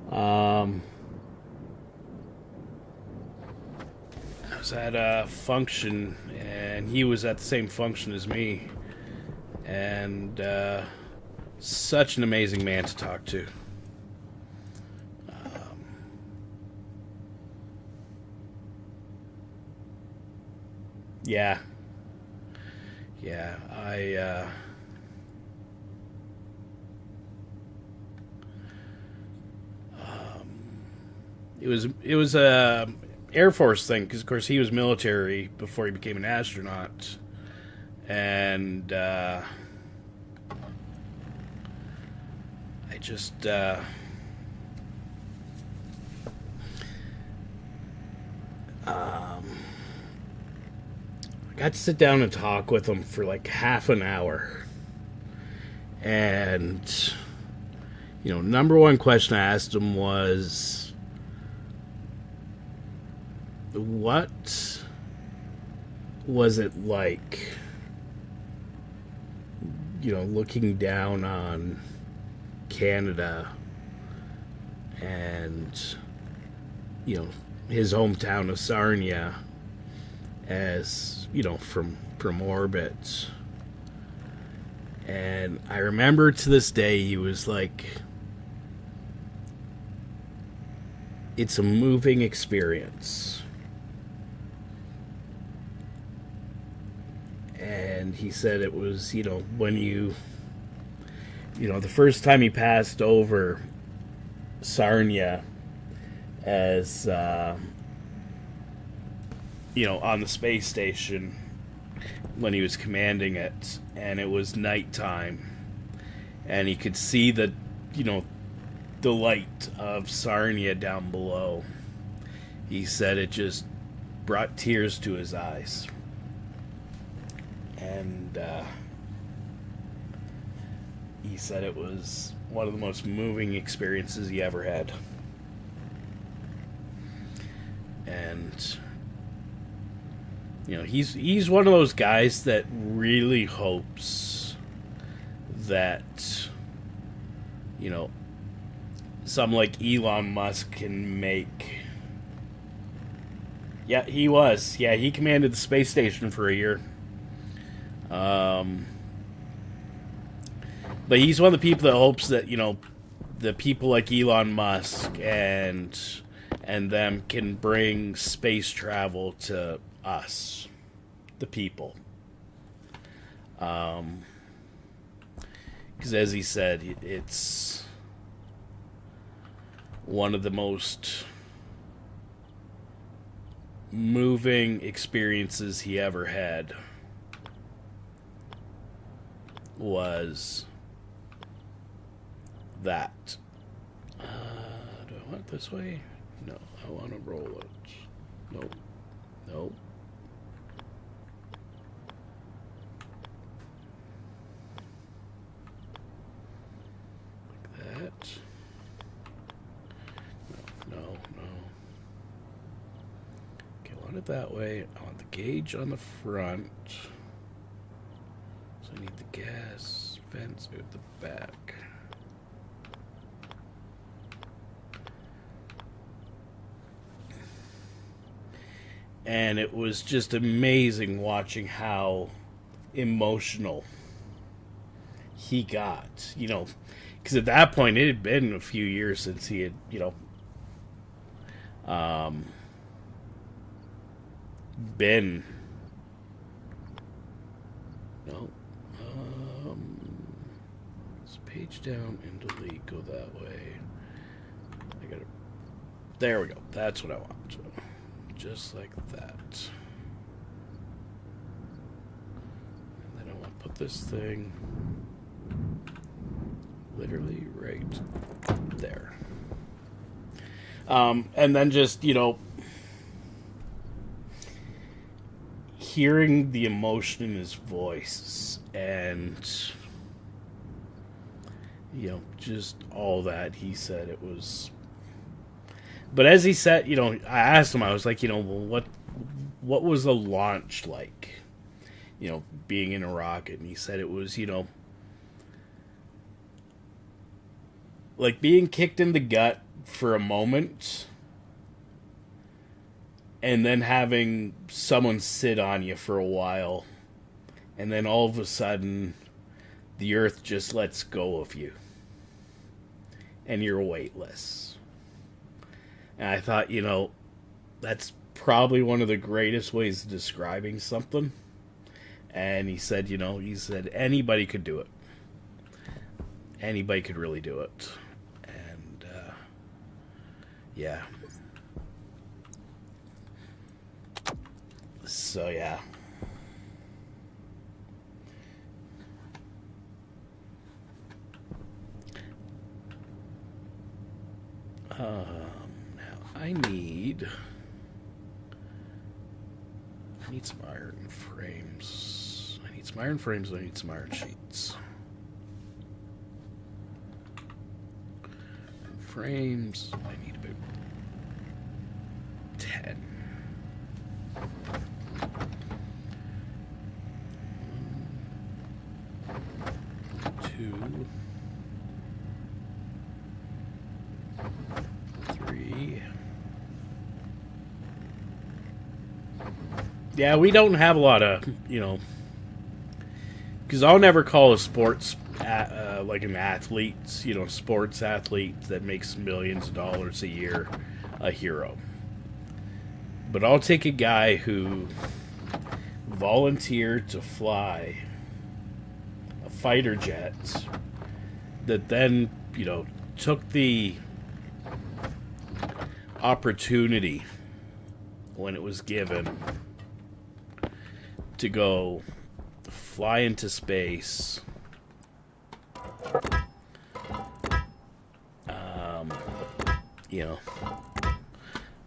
S2: I was at a function, and he was at the same function as me. And such an amazing man to talk to. Yeah. Yeah, It was a Air Force thing, because of course he was military before he became an astronaut, and I just I got to sit down and talk with him for like half an hour, and number one question I asked him was, what was it like, looking down on Canada and, his hometown of Sarnia as, from orbit. And I remember to this day, he was like, it's a moving experience. And he said it was, when the first time he passed over Sarnia as, on the space station when he was commanding it, and it was nighttime, and he could see the light of Sarnia down below. He said it just brought tears to his eyes. And he said it was one of the most moving experiences he ever had. And he's one of those guys that really hopes that some like Elon Musk can make Yeah, he was. Yeah, he commanded the space station for a year. But he's one of the people that hopes that, you know, the people like Elon Musk and them can bring space travel to us, the people. Because as he said, it's one of the most moving experiences he ever had was that. Do I want it this way? No, I want to roll it. Nope. Nope. Like that. No, no, no. Okay, I want it that way. I want the gauge on the front. So I need the gas vents at the back. And it was just amazing watching how emotional he got, you know, because at that point it had been a few years since he had, you know, been, no, let's page down and delete, go that way. I gotta, there we go, that's what I want. Just like that. And then I want to put this thing literally right there. And then just, you know, hearing the emotion in his voice and, you know, just all that he said, it was... But as he said, you know, I asked him, I was like, you know, well, what was the launch like? You know, being in a rocket. And he said it was, you know, like being kicked in the gut for a moment and then having someone sit on you for a while. And then all of a sudden, the earth just lets go of you. And you're weightless. And I thought, you know, that's probably one of the greatest ways of describing something. And he said, you know, he said anybody could do it. Anybody could really do it. And, yeah. So, yeah. I need some iron frames. I need some iron frames, I need some iron sheets. Frames, I need about 10. 2, 3. Yeah, we don't have a lot of, you know, because I'll never call a sports, like an athlete, you know, sports athlete that makes millions of dollars a year, a hero. But I'll take a guy who volunteered to fly a fighter jet that then, you know, took the opportunity when it was given to go fly into space, you know,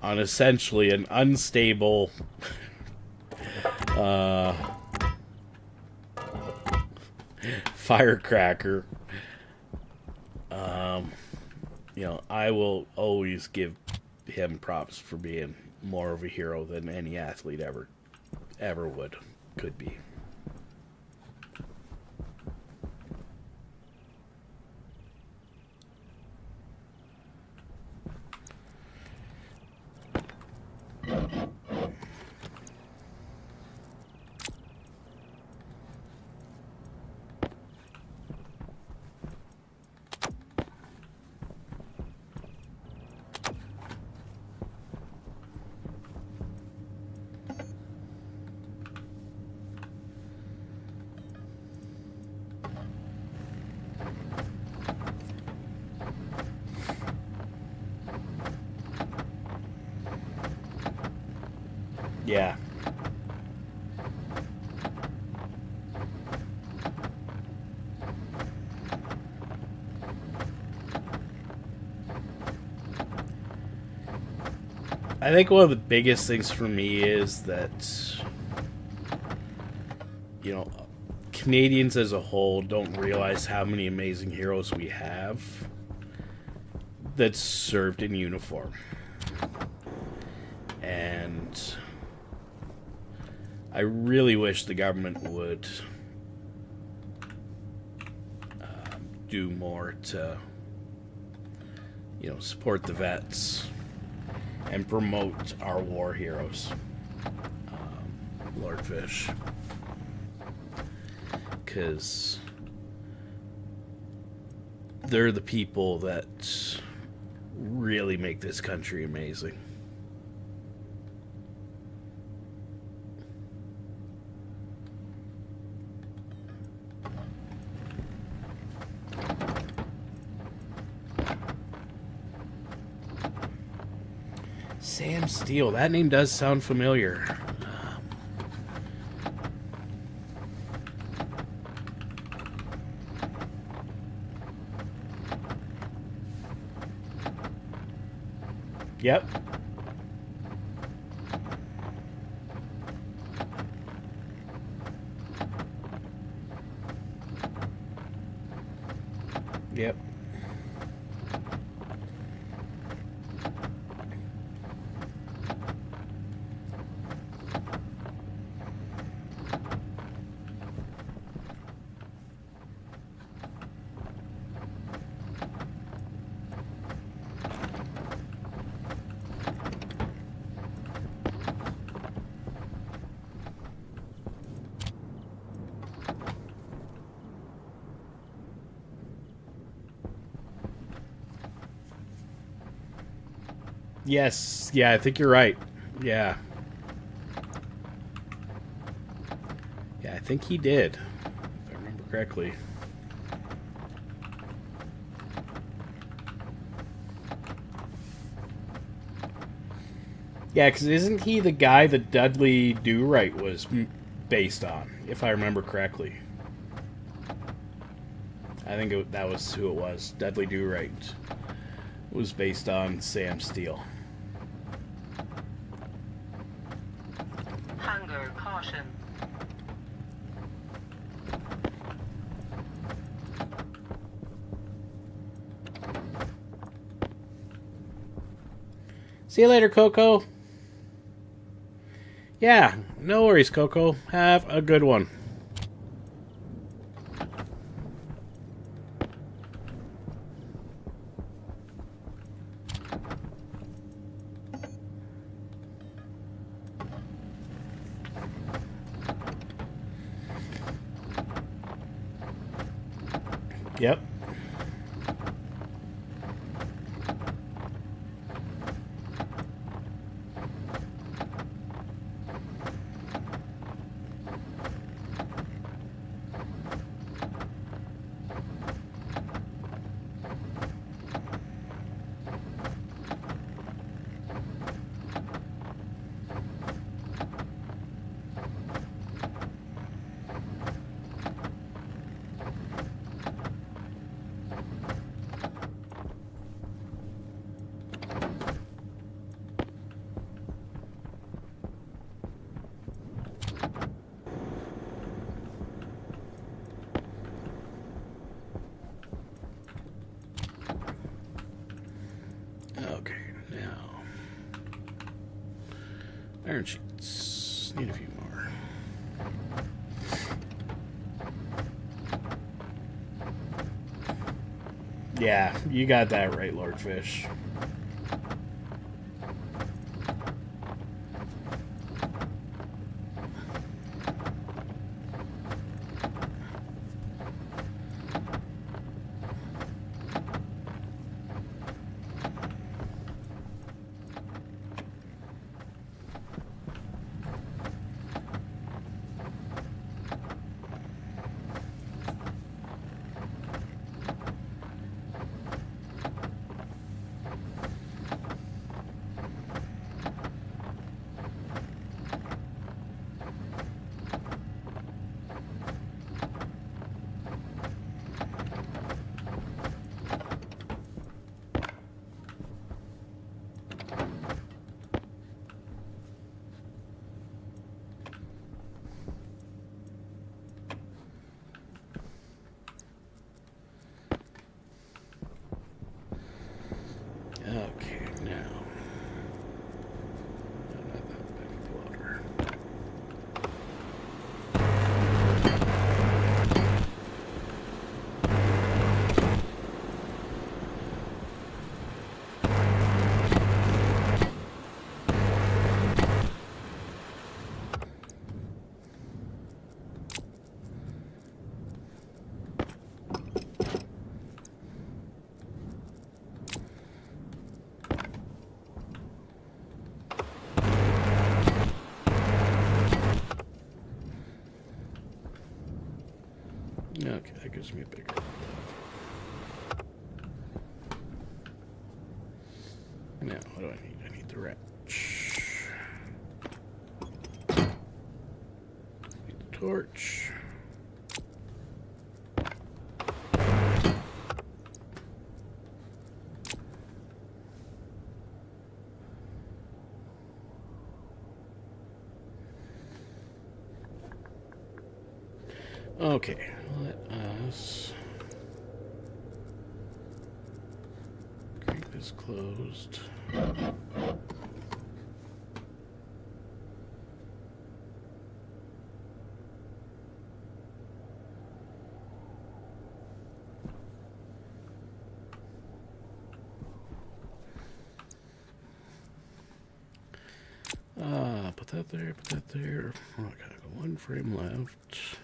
S2: on essentially an unstable firecracker. You know, I will always give him props for being more of a hero than any athlete ever could be. Yeah. I think one of the biggest things for me is that, you know, Canadians as a whole don't realize how many amazing heroes we have that served in uniform. And I really wish the government would do more to, you know, support the vets and promote our war heroes. Lord Fish. Because they're the people that really make this country amazing. Sam Steele. That name does sound familiar. Yep. Yep. Yes. Yeah, I think you're right. Yeah. Yeah, I think he did, if I remember correctly. Yeah, because isn't he the guy that Dudley Do-Right was based on, if I remember correctly? I think that was who it was. Dudley Do-Right was based on Sam Steele.
S3: Hunger caution.
S2: See you later, Coco. Yeah, no worries, Coco. Have a good one. Yep. Okay, now iron sheets. Need a few more. Yeah, you got that right, Lord Fish. Okay, that gives me a bigger. Now, what do I need? I need the wrench. Need the torch. Okay, let us keep this closed. Put that there, put that there. Oh, I got one frame left.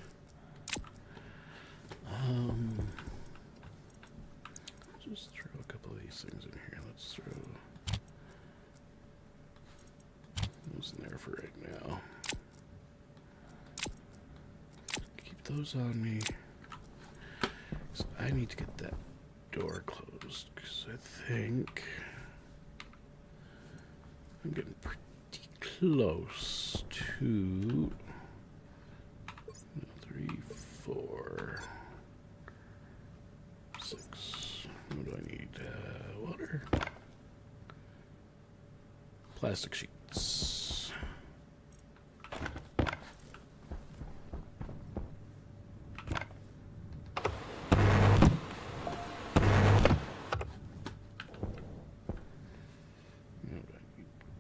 S2: Just throw a couple of these things in here. Let's throw those in there for right now. Keep those on me. So I need to get that door closed because I think I'm getting pretty close to 3, 4, 6. What do I need? Water. Plastic sheets.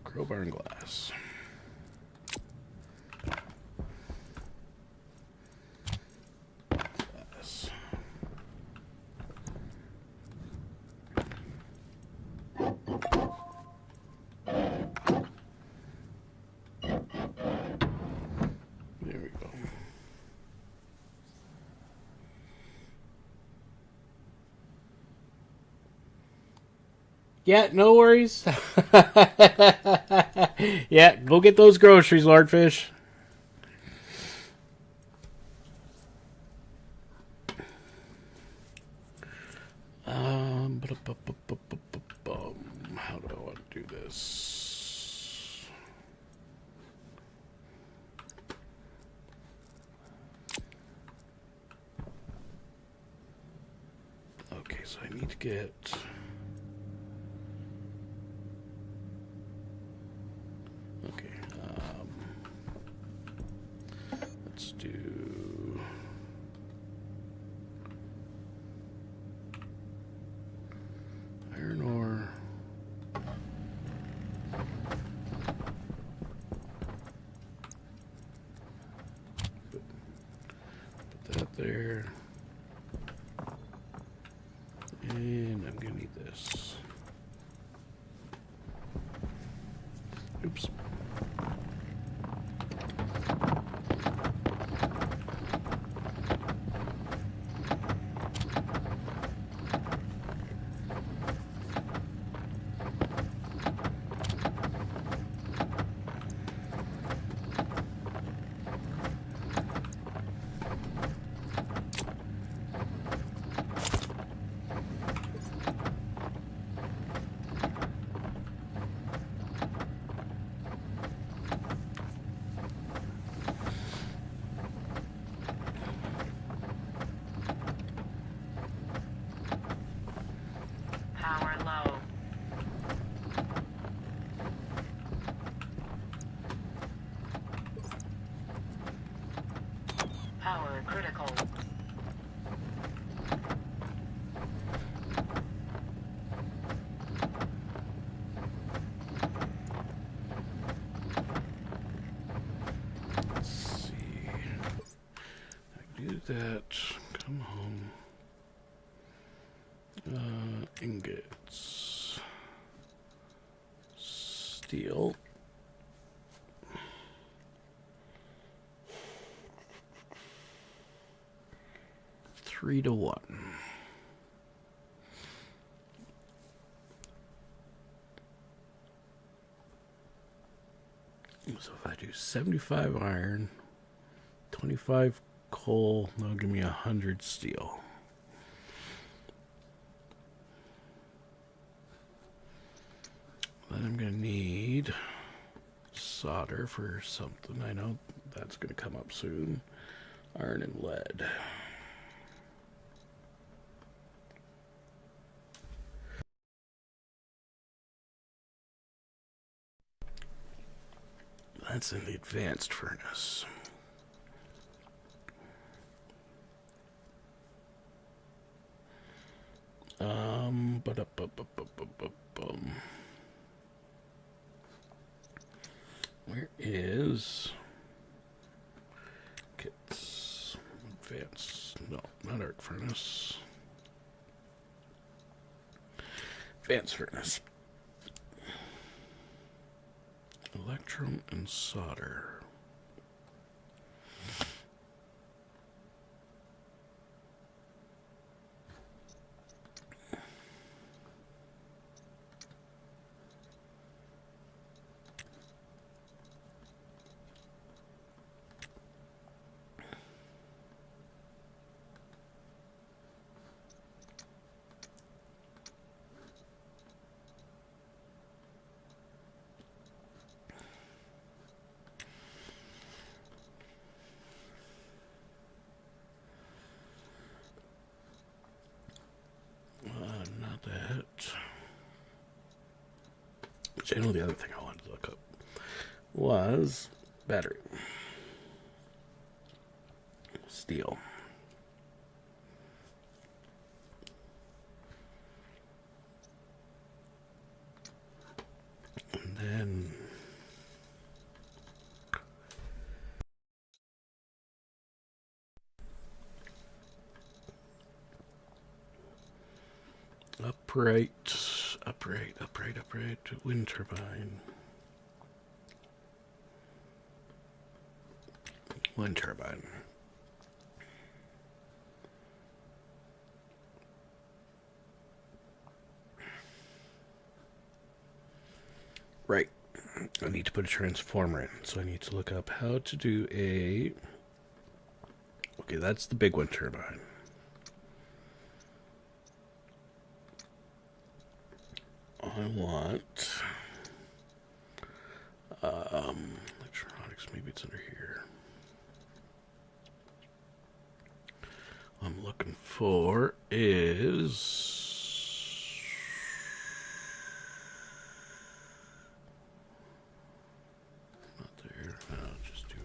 S2: Crowbar and glass. Glass. There we go. Yeah, no worries. Yeah, go get those groceries, Lordfish. How do I want to do this? Okay, so I need to get... Okay, let's do iron ore. Put that there. And I'm gonna need this. Oops.
S3: Power low. Power critical.
S2: Let's see. I can do that. Come home. Ingots. Steel. Three to 1. So if I do 75 iron, 25 coal. No, give me 100 steel. Then I'm going to need solder for something. I know that's going to come up soon. Iron and lead. That's in the advanced furnace. Where is kits? Advanced? No, not arc furnace. Advanced furnace. Electrum and solder. Not that. Which I know the other thing I wanted to look up was battery. Steel. And then upright, wind turbine. Wind turbine. Right. I need to put a transformer in, so I need to look up how to do a... Okay, that's the big wind turbine. I want electronics. Maybe it's under here. What I'm looking for is not there. I'll just do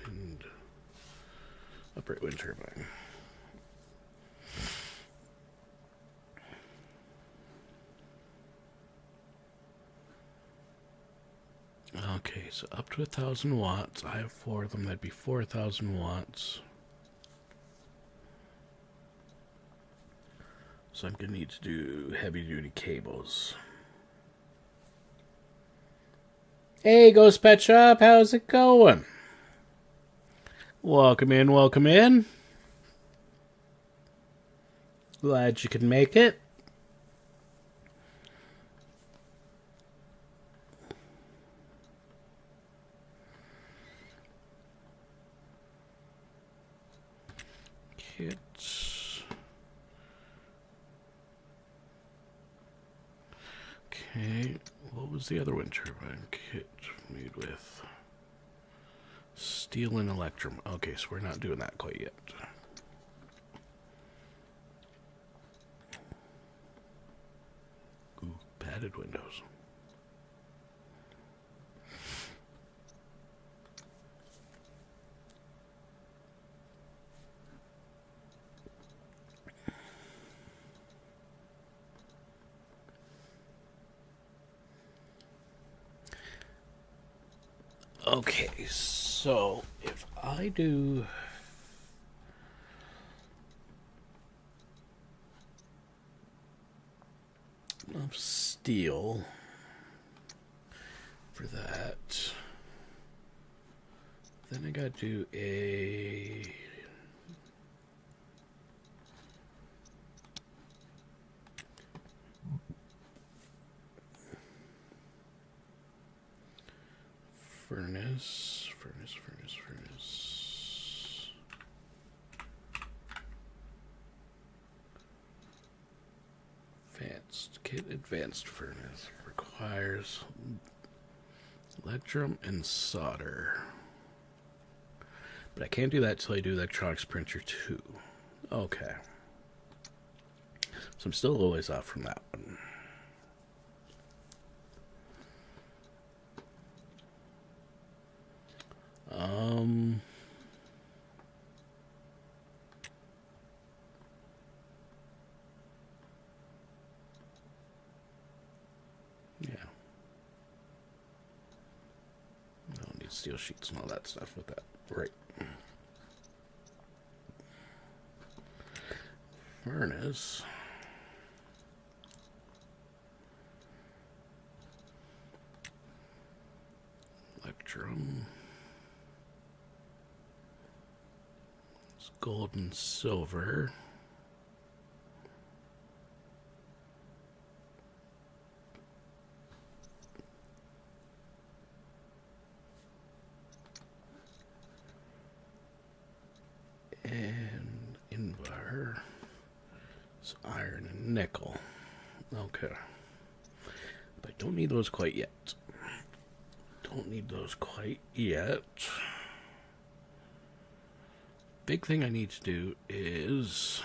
S2: wind, upright wind turbine. Okay, so up to 1,000 watts. I have 4 of them. That'd be 4,000 watts. So I'm going to need to do heavy-duty cables. Hey, Ghost Pet Shop. How's it going? Welcome in, welcome in. Glad you could make it. Kits. Okay, what was the other wind turbine kit made with? Steel and electrum. Okay, so we're not doing that quite yet. Ooh, padded windows. Okay, so if I do enough steel for that, then I gotta do a furnace. Kit advanced furnace requires electrum and solder. But I can't do that till I do electronics printer 2. Okay. So I'm still always off from that one. Yeah. I don't need steel sheets and all that stuff with that. Right. Furnace. Electrum. It's gold and silver. And Invar. It's iron and nickel. Okay. But I don't need those quite yet. Don't need those quite yet. Big thing I need to do is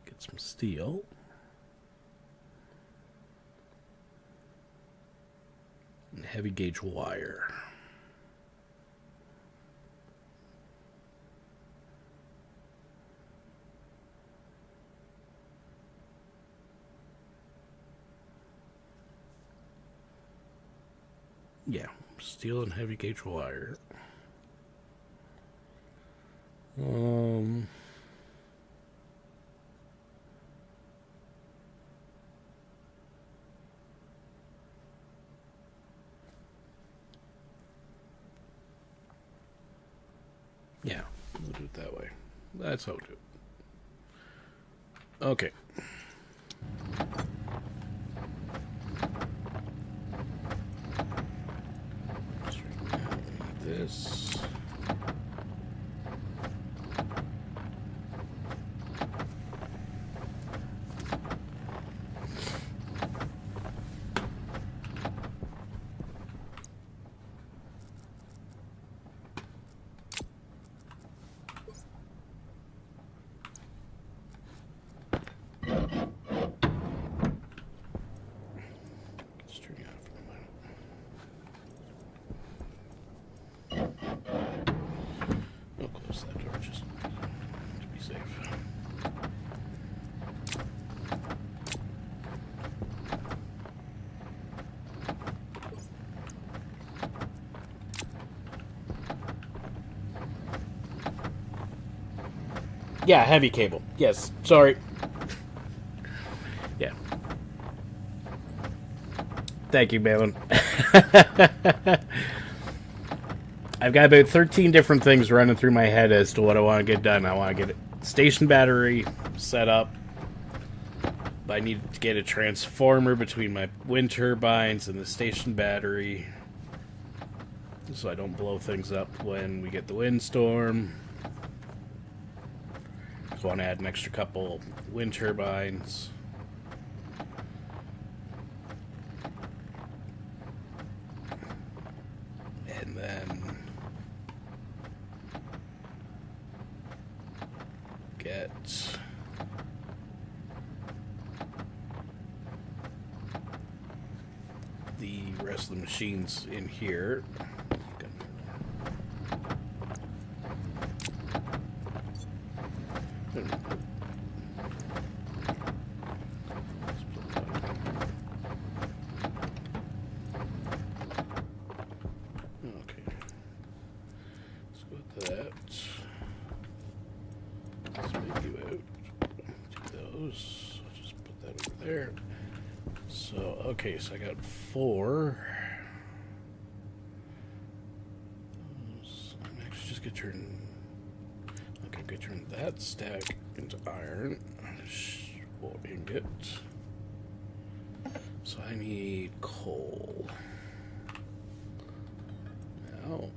S2: get some steel. And heavy gauge wire. Yeah, steel and heavy gauge wire. Yeah, we'll do it that way. That's how we do it. Okay. This. Let's turn it off for a minute. I'll close that door just to be safe. Yeah, heavy cable. Yes, sorry. Yeah. Thank you, Balin. I've got about 13 different things running through my head as to what I want to get done. I want to get a station battery set up. I need to get a transformer between my wind turbines and the station battery so I don't blow things up when we get the windstorm. Just want to add an extra couple wind turbines. And then get the rest of the machines in here. Okay, so I got 4. So I'm actually just gonna turn. Okay, I'm gonna turn that stack into iron. Or ingot. So I need coal. Now.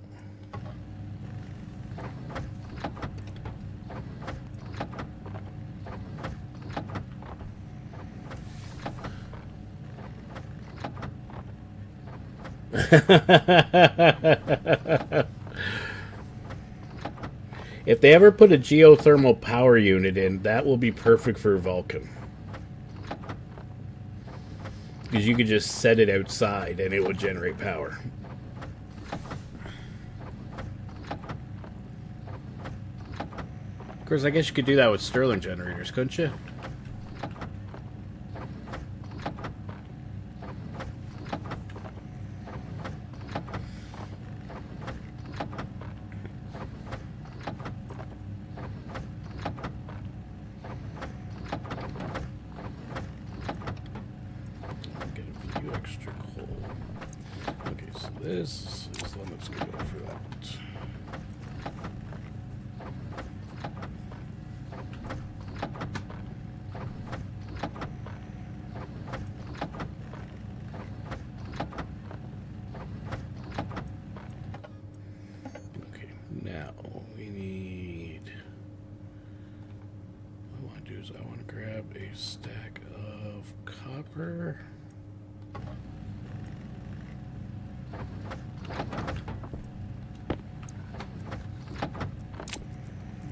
S2: If they ever put a geothermal power unit in, that will be perfect for Vulcan. Because you could just set it outside and it would generate power. Of course, I guess you could do that with Stirling generators, couldn't you? Get a few extra coal. Okay, so this is the one that's going to go for that. Now, we need... What I want to do is I want to grab a stack of copper.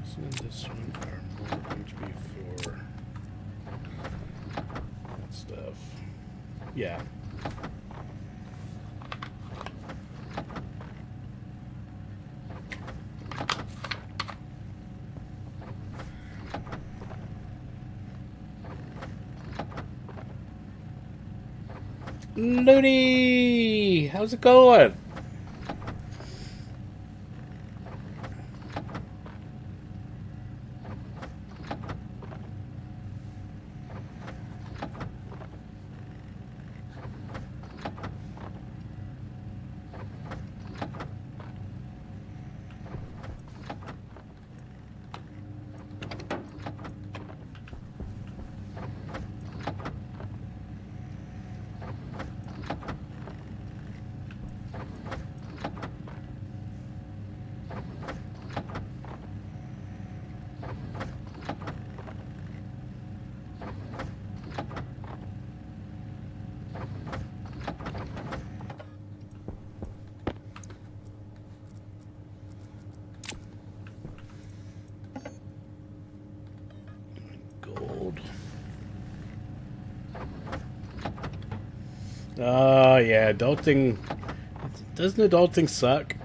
S2: This and this one are more going to be for that stuff. Yeah. Looney! How's it going? Gold. Oh, yeah, adulting. Doesn't adulting suck?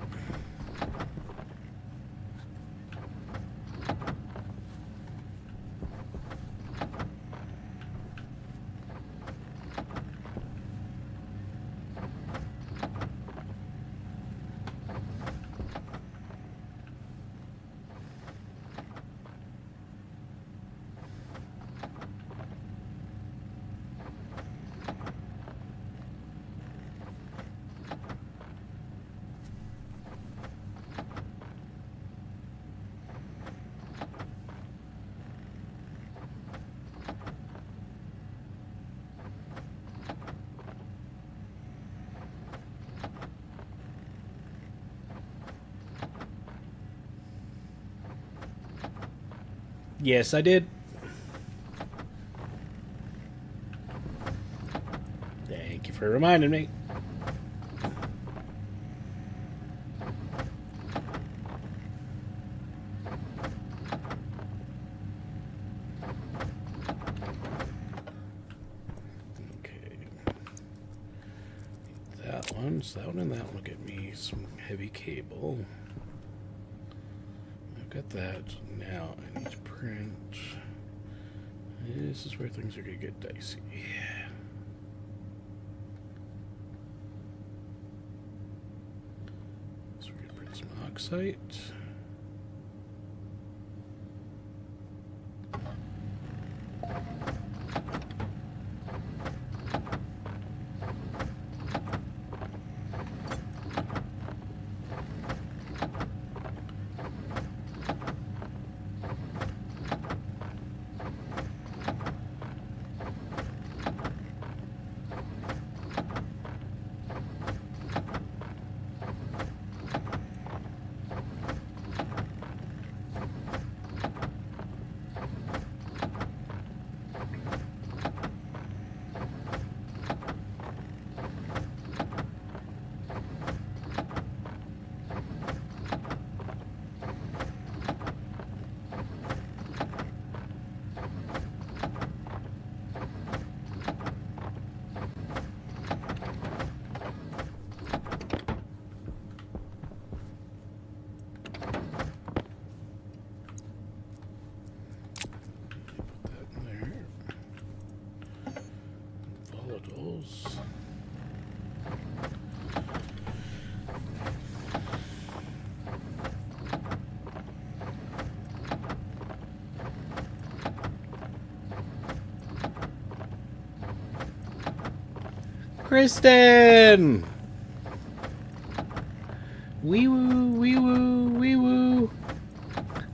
S2: Yes, I did. Thank you for reminding me. Okay. That one, so that one and that one will get me some heavy cable. I've got that. Now I need to print. This is where things are going to get dicey. So we're going to print some oxide. Kristen! Wee woo, wee woo, wee woo.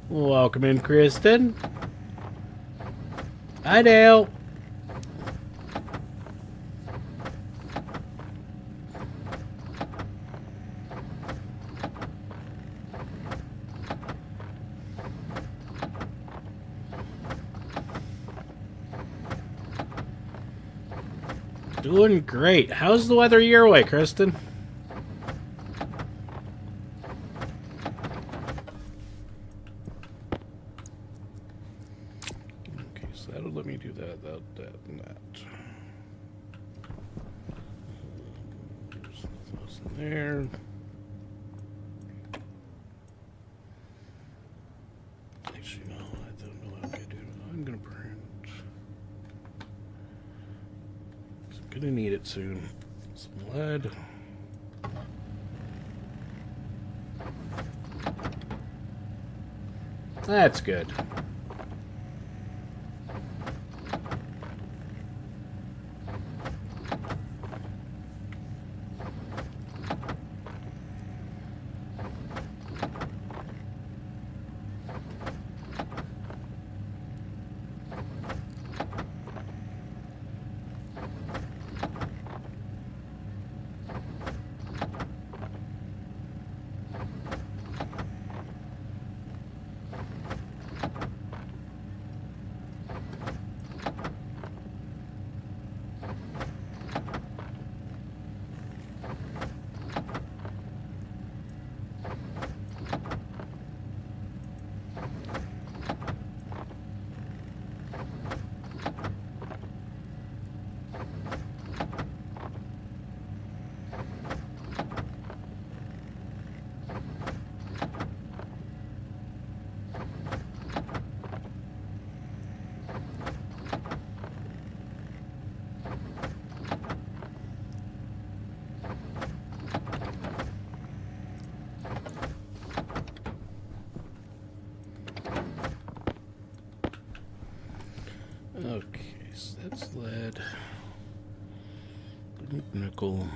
S2: Welcome in, Kristen. Hi, Dale. Doing great. How's the weather your way, Kristen? Okay, so that'll let me do that, that, and that. There's nothing else in there. Actually, no, I don't know what I'm gonna do. I'm gonna print. Gonna need it soon. Some lead. That's good. Okay, so that's lead. Nickel.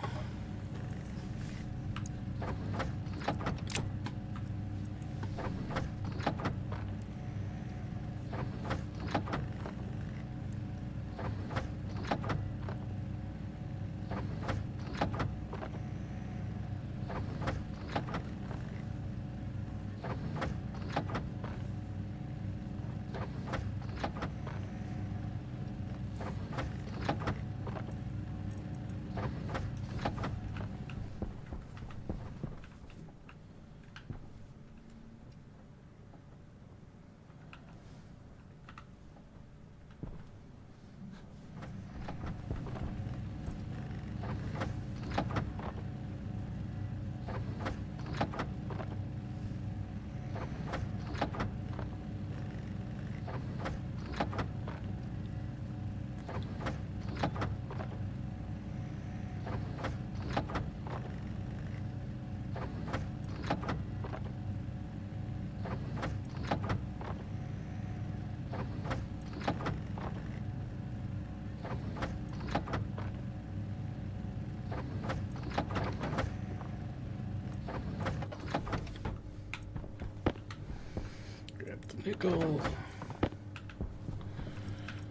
S2: Nickel.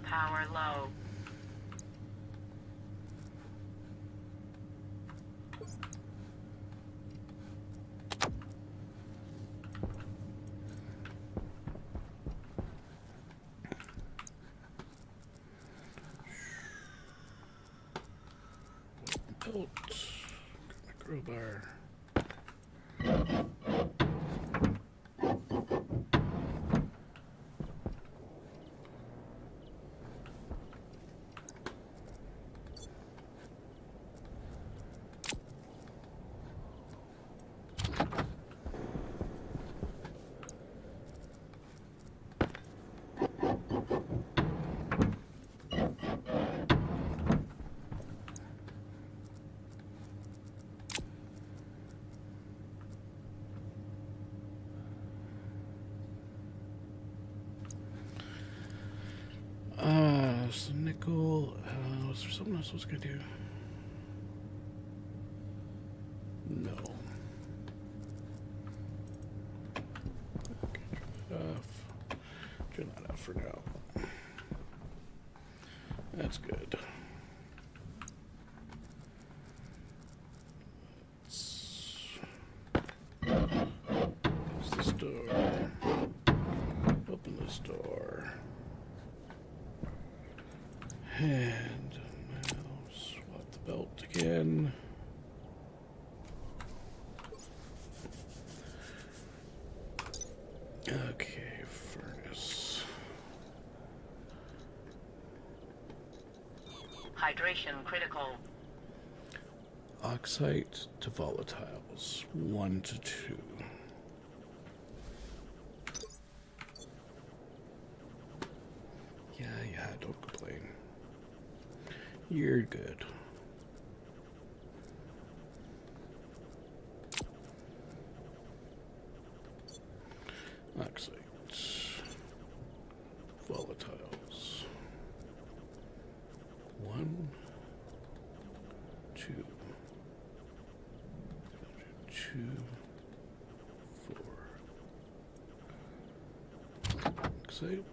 S3: Power low.
S2: Belt. Crowbar. So nickel. Was there something else I was gonna do? for now. That's good. Close this door. Open this door. And now swap the belt again. Okay, furnace.
S3: Hydration critical.
S2: Oxide to volatiles, 1 to 2. Yeah, don't complain. You're good. Oxide. Volatiles. 1, 2. 2, 4. Oxide.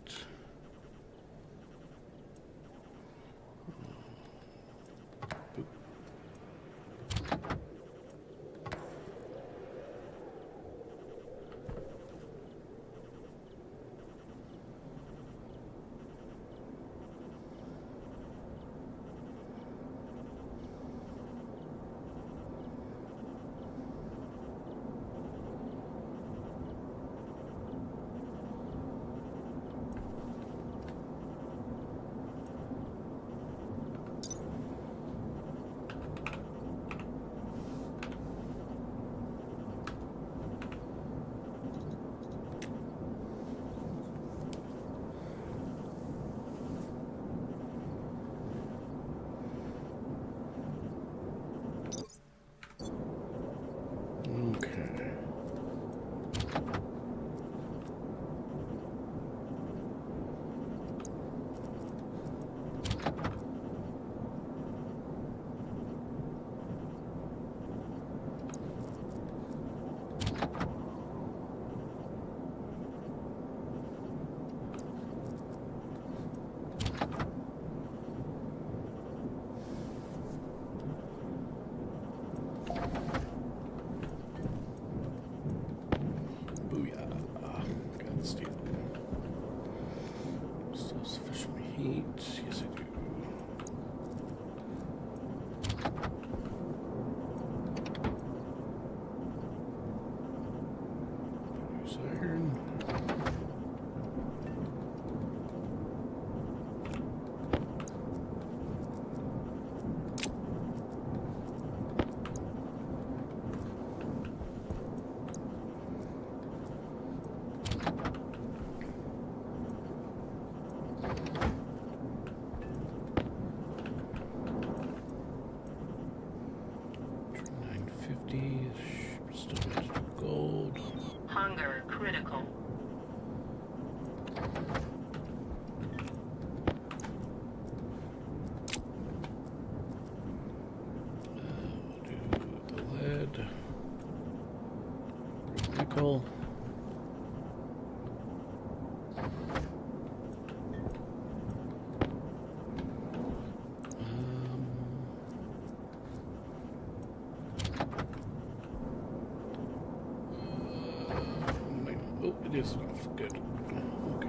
S2: Okay. Yes, I do. Use iron. Still got to do gold.
S3: Hunger critical.
S2: We'll do the lead. Nickel. Oh, it is enough. Good. Okay.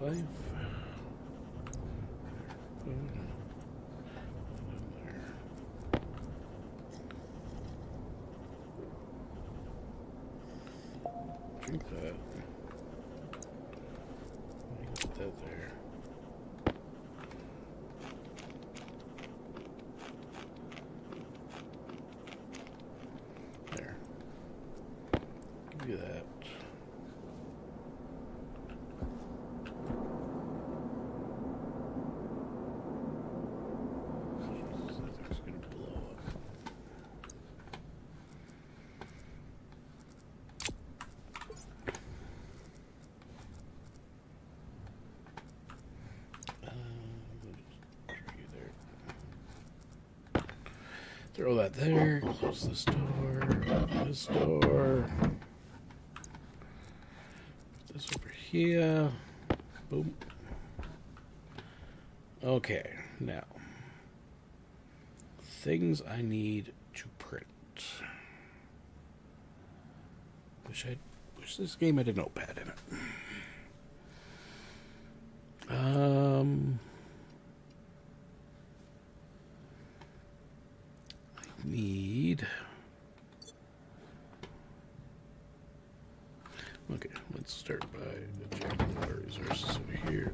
S2: Five. Drink that. Put that there. There. Give you that. That thing's gonna blow up. Throw that there. Close this door. Open this door. Put this over here. Boom. Okay, now. Things I need to print. Wish this game had a notepad in it. I need. Okay, let's start by checking our resources over here.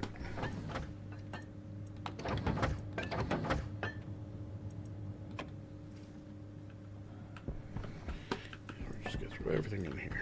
S2: We're just gonna throw everything in here.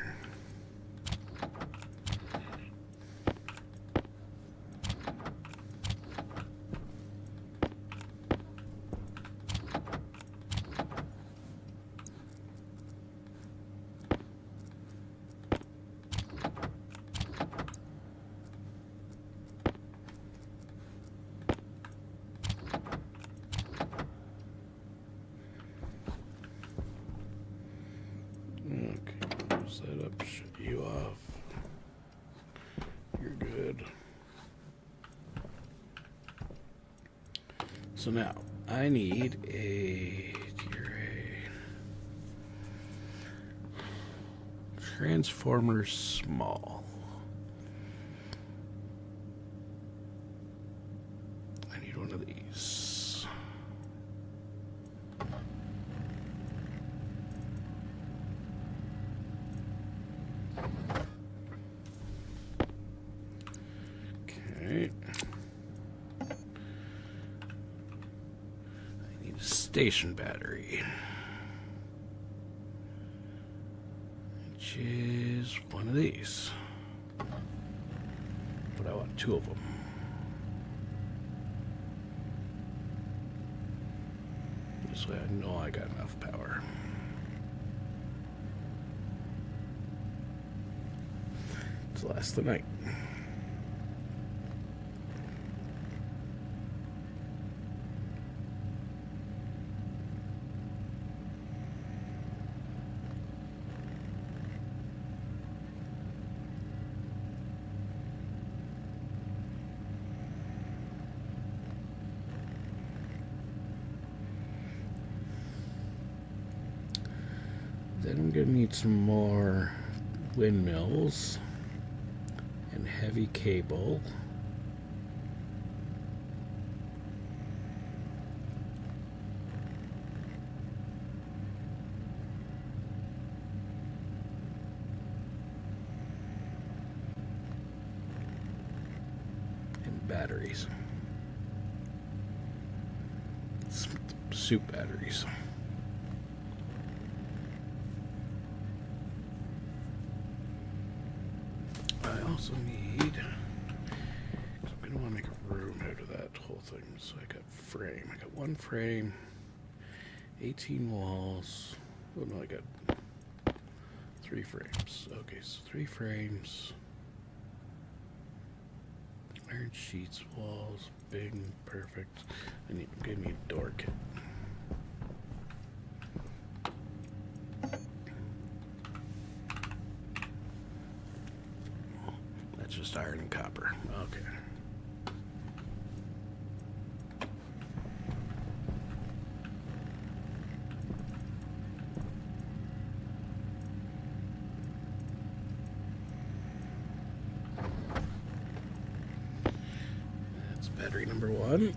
S2: Set up, shut you off. You're good. So now, I need a transformer small. I need one of these. Station battery, which is one of these, but I want two of them. This way I know I got enough power. To last the night. Then I'm going to need some more windmills and heavy cable. And batteries. Soup batteries. I also need, I'm going to want to make a room out of that whole thing. So I got frame. I got one frame, 18 walls. Oh no, I got 3 frames. Okay, so 3 frames. Iron sheets, walls, big, perfect. Give me a door kit. That's just iron and copper. Okay. That's battery number 1.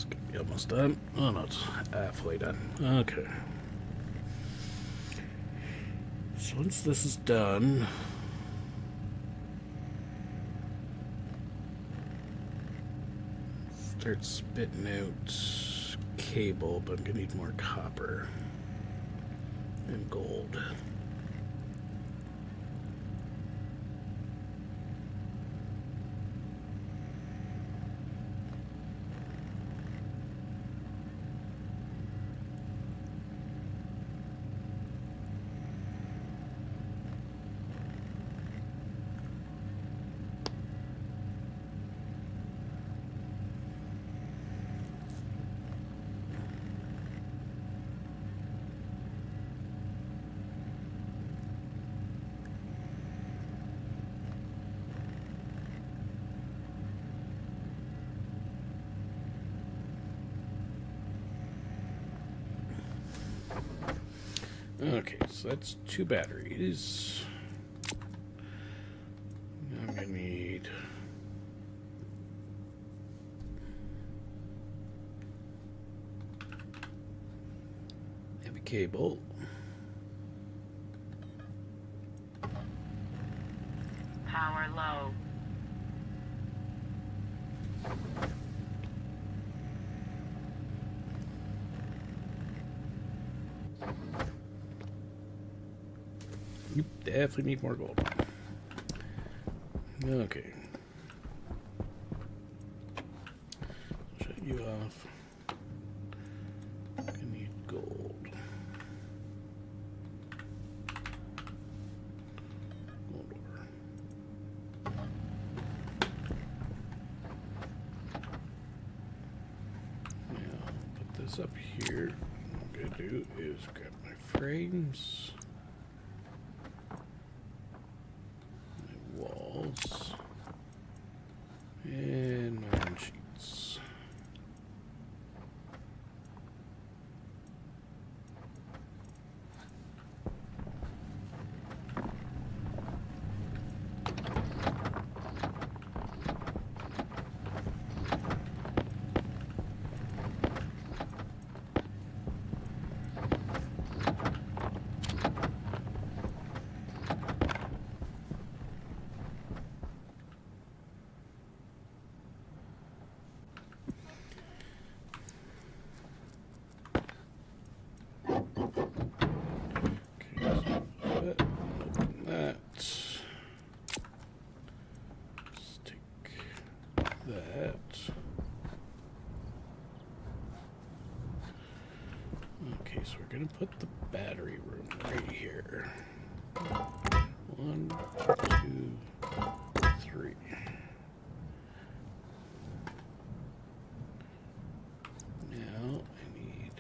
S2: It's gonna be almost done. Oh no, it's halfway done. Okay. So once this is done, start spitting out cable, but I'm gonna need more copper and gold. Okay, so that's 2 batteries. Now I'm gonna need heavy cable.
S3: Power low.
S2: You definitely need more gold. Okay. Shut you off. I need gold. Gold ore. Now, put this up here. What I'm gonna do is grab my frames. Walls and iron sheets. So we're gonna put the battery room right here. 1, 2, 3. Now I need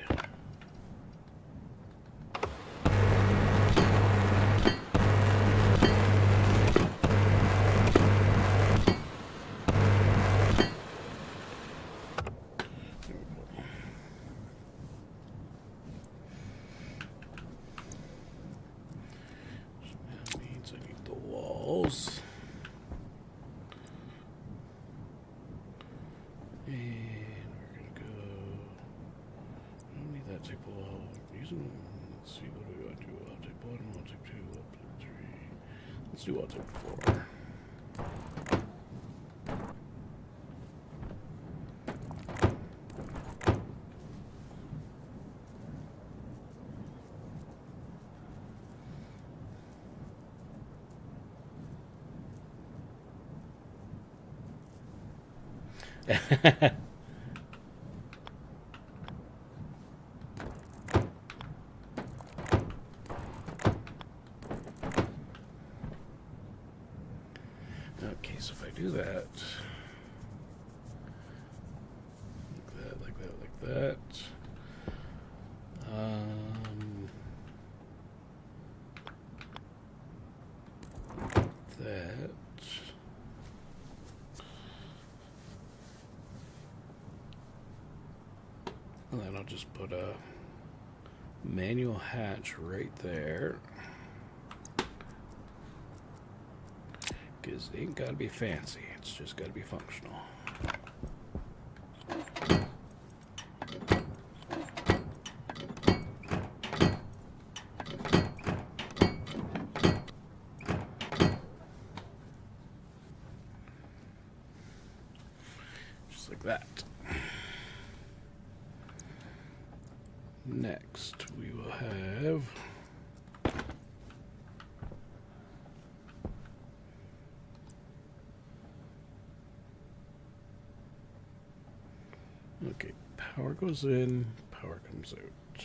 S2: walls. And we're gonna go. I don't need that type of wall. Using, let's see, what do we want to do? Wall type 1, wall type 2, wall type 3. Let's do wall type 4. Okay, so if I do that, like that, that. And then I'll just put a manual hatch right there. Because it ain't got to be fancy. It's just got to be functional. that. Next, we will have okay, power goes in, power comes out.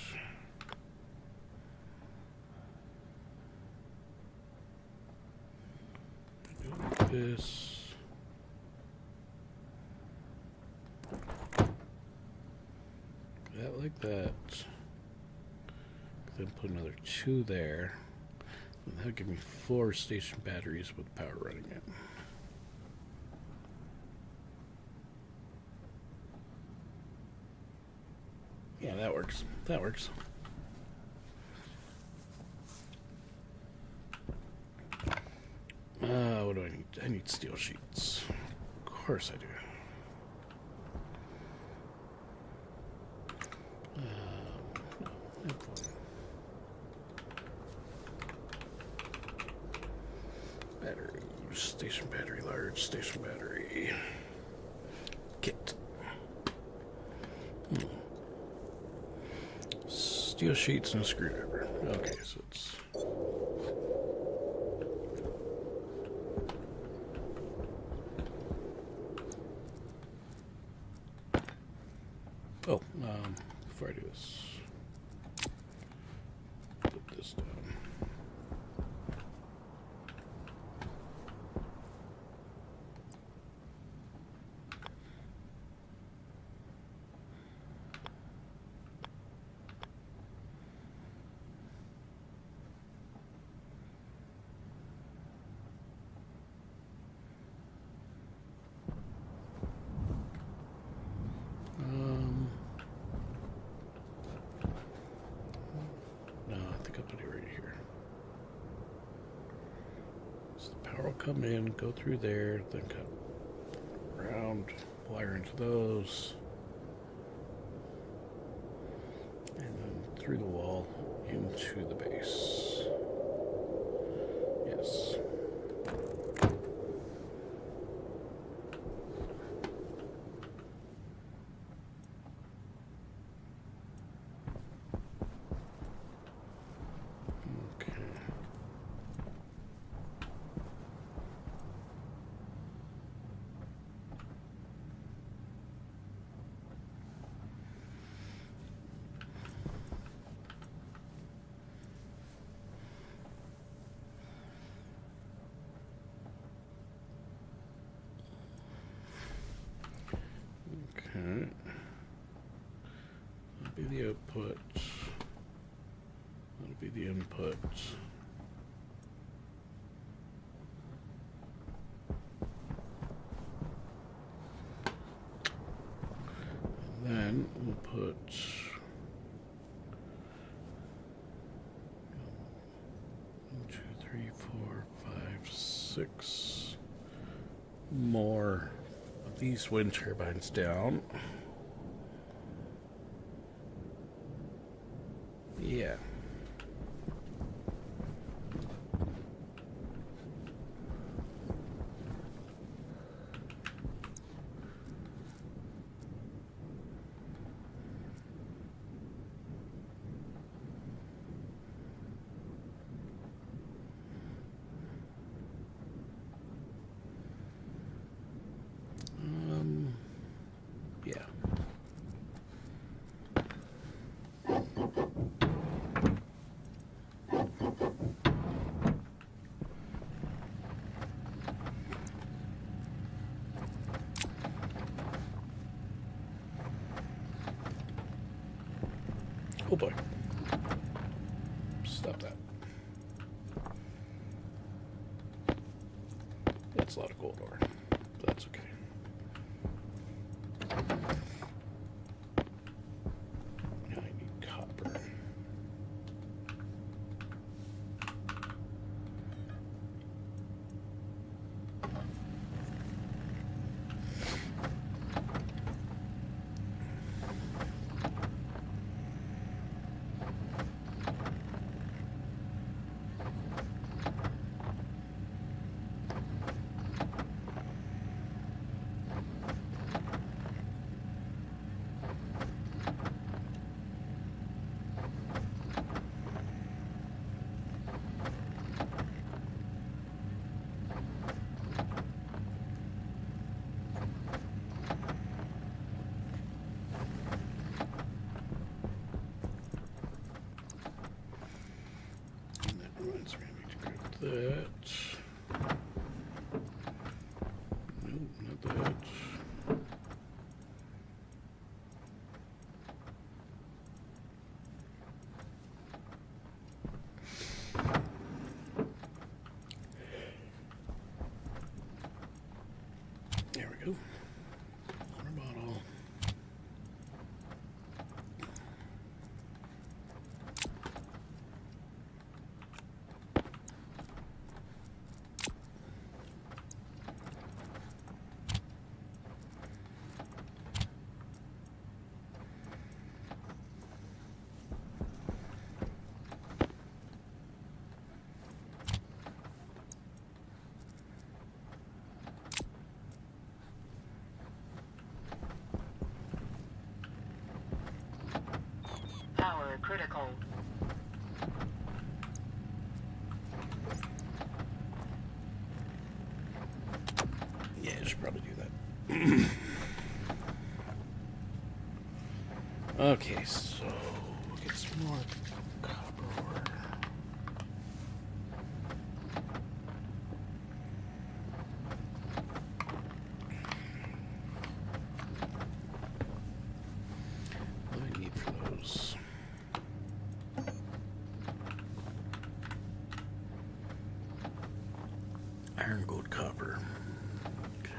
S2: Do this. That like that. Then put another 2 there. And that'll give me 4 station batteries with power running it. Yeah, that works. That works. What do I need? I need steel sheets. Of course I do. Battery, station battery, large station battery. Kit. Steel sheets and a screwdriver. Okay, so it's... Oh, before I do this, put this down. No, I think I'll put it right here. So the power will come in, go through there, then cut around, wire into those, and then through the wall into the base. Yes. Okay. That'll be the output. That'll be the input. And then we'll put 1, 2, 3, 4, 5, 6 more of these wind turbines down. Yeah. Yeah. Oh boy. Stop that. That's a lot of gold ore, but that's okay. Now I need copper.
S3: critical.
S2: Yeah, I should probably do that. Okay, so we'll get some more copper ore. What do I need for those? Iron, gold, copper. Okay.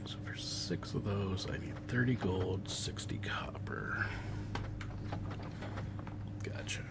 S2: So for 6 of those, I need 30 gold, 60 copper. Gotcha.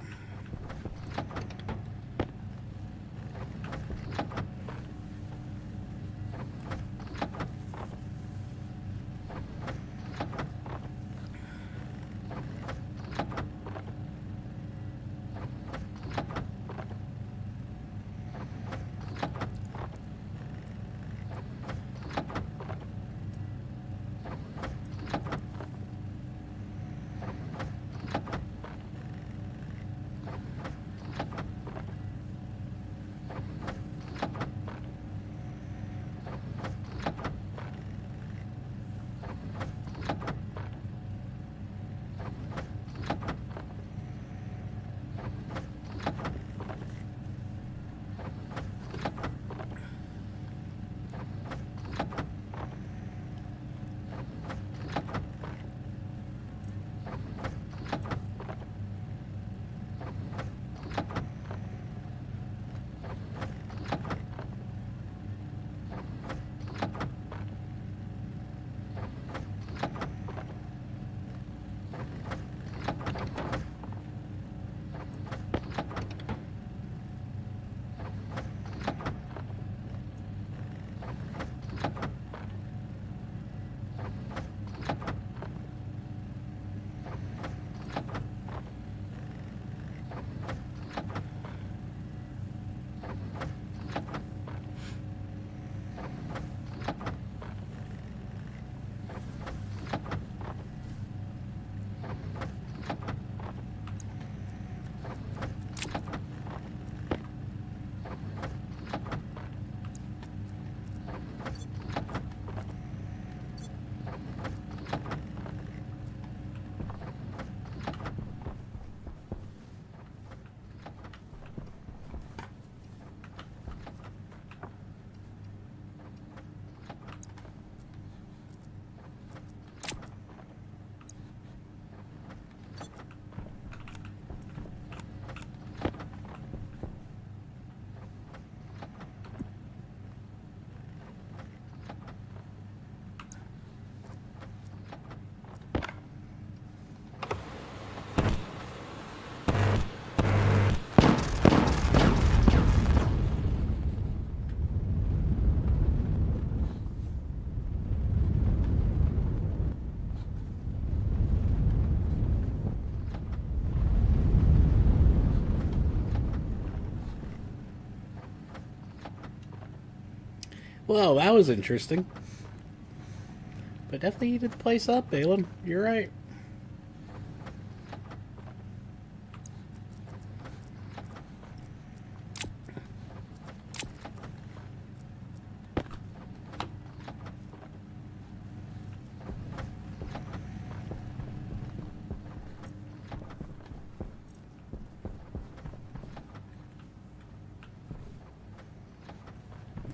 S2: Well, that was interesting. But definitely heated the place up, Balin. You're right.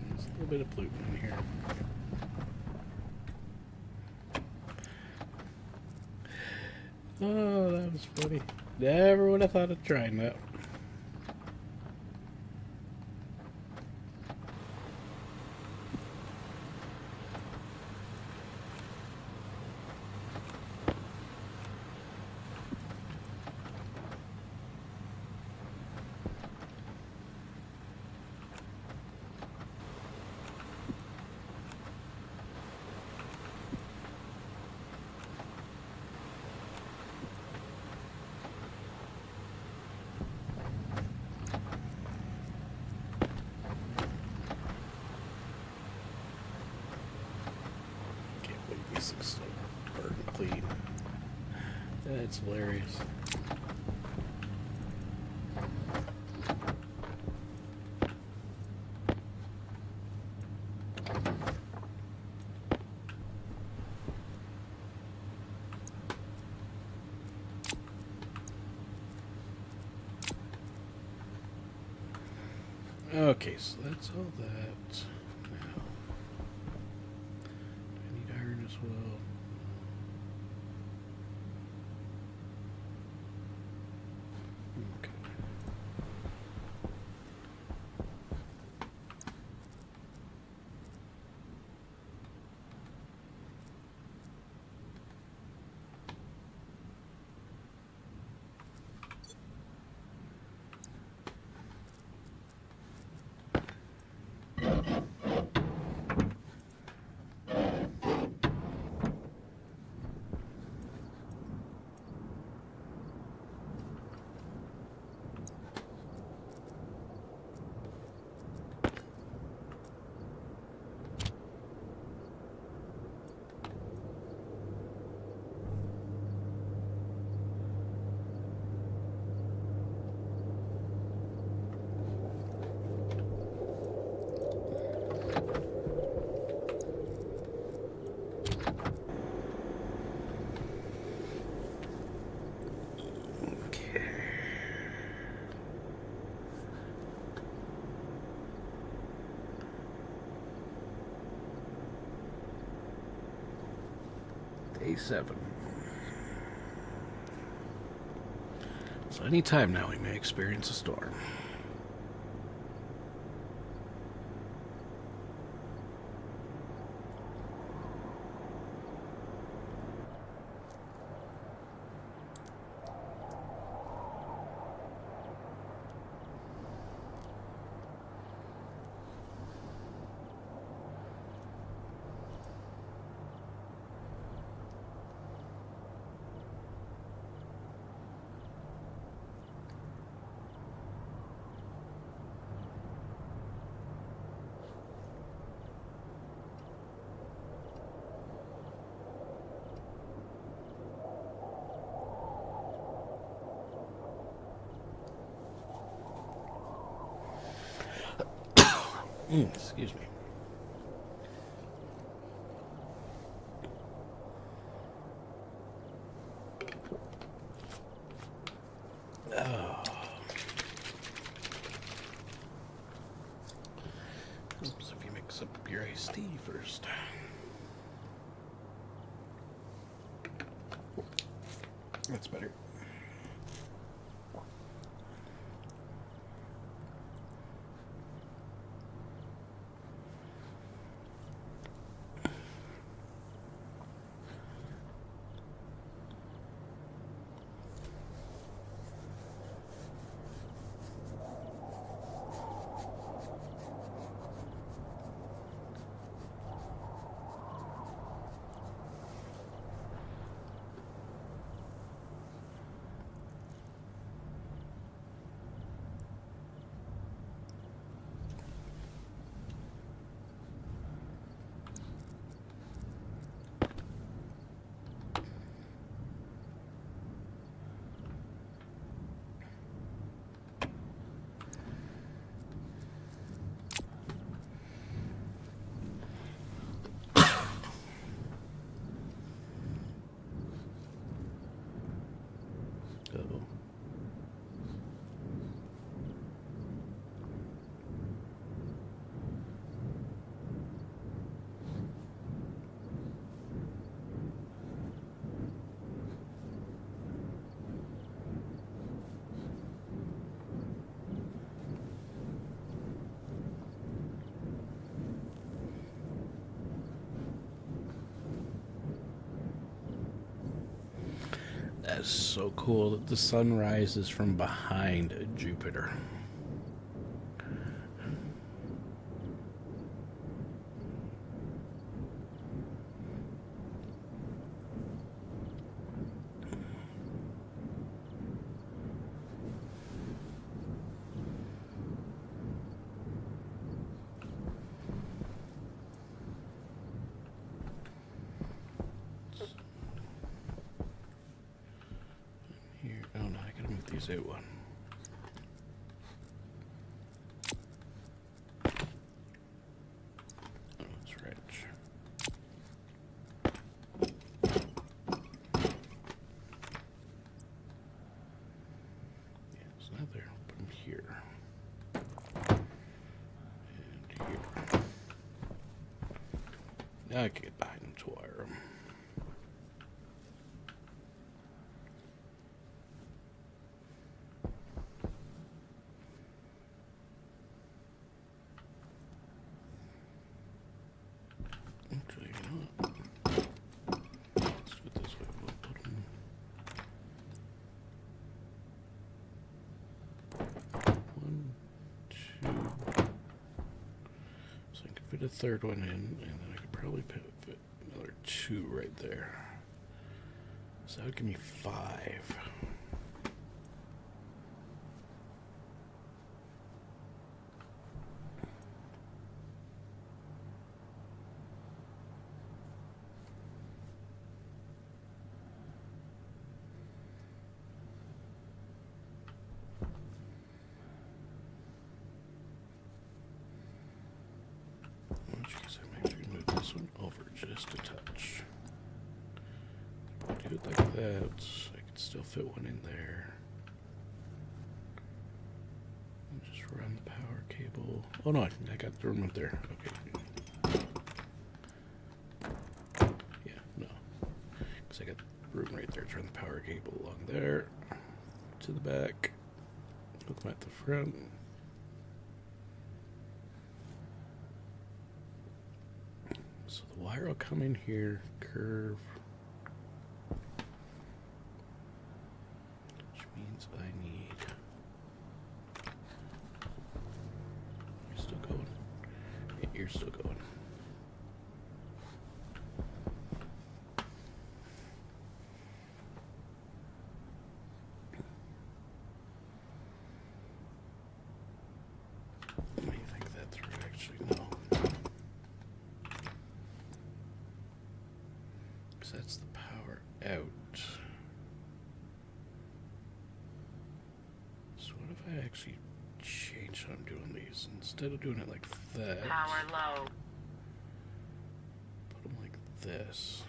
S2: There's a little bit of Pluton in here. Oh, that was funny. Never would have thought of trying that. This looks so burnt clean. That's hilarious. Okay, so that's all that. Now, do I need iron as well? Okay. Day 7. So any time now we may experience a storm. Excuse me. Oh. Oops, if you mix up your iced tea first. That's better. Uh-oh. That's so cool that the sun rises from behind Jupiter. S2E1. Oh, it's rich. Yeah, it's not there. Put them here. And here. Now I can get behind them to wire them. Actually, you know what? Let's do it this way. We'll put them. One, two. So I can fit a third one in, and then I could probably fit another two right there. So that would give me 5. Oh, geez, I'm actually going to move this one over just a touch. Do it like that. I could still fit one in there. And just run the power cable. Oh no, I got the room up there. Okay. Yeah, no. Because I got room right there to run the power cable along there. To the back. Hook them at the front. So the wire will come in here, curve. Which means I need. You're still going. Yeah, you're still going. Let me think that through. Actually, no. Because that's the power out. So what if I actually change how I'm doing these? Instead of doing it like that,
S3: Power low.
S2: put them like this.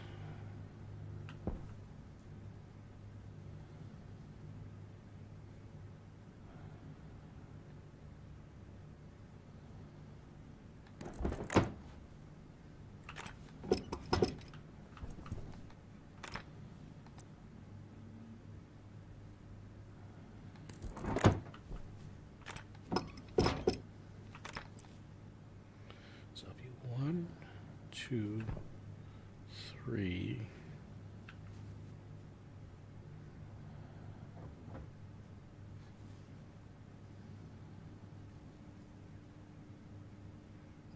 S2: So it'll be 1, 2, 3.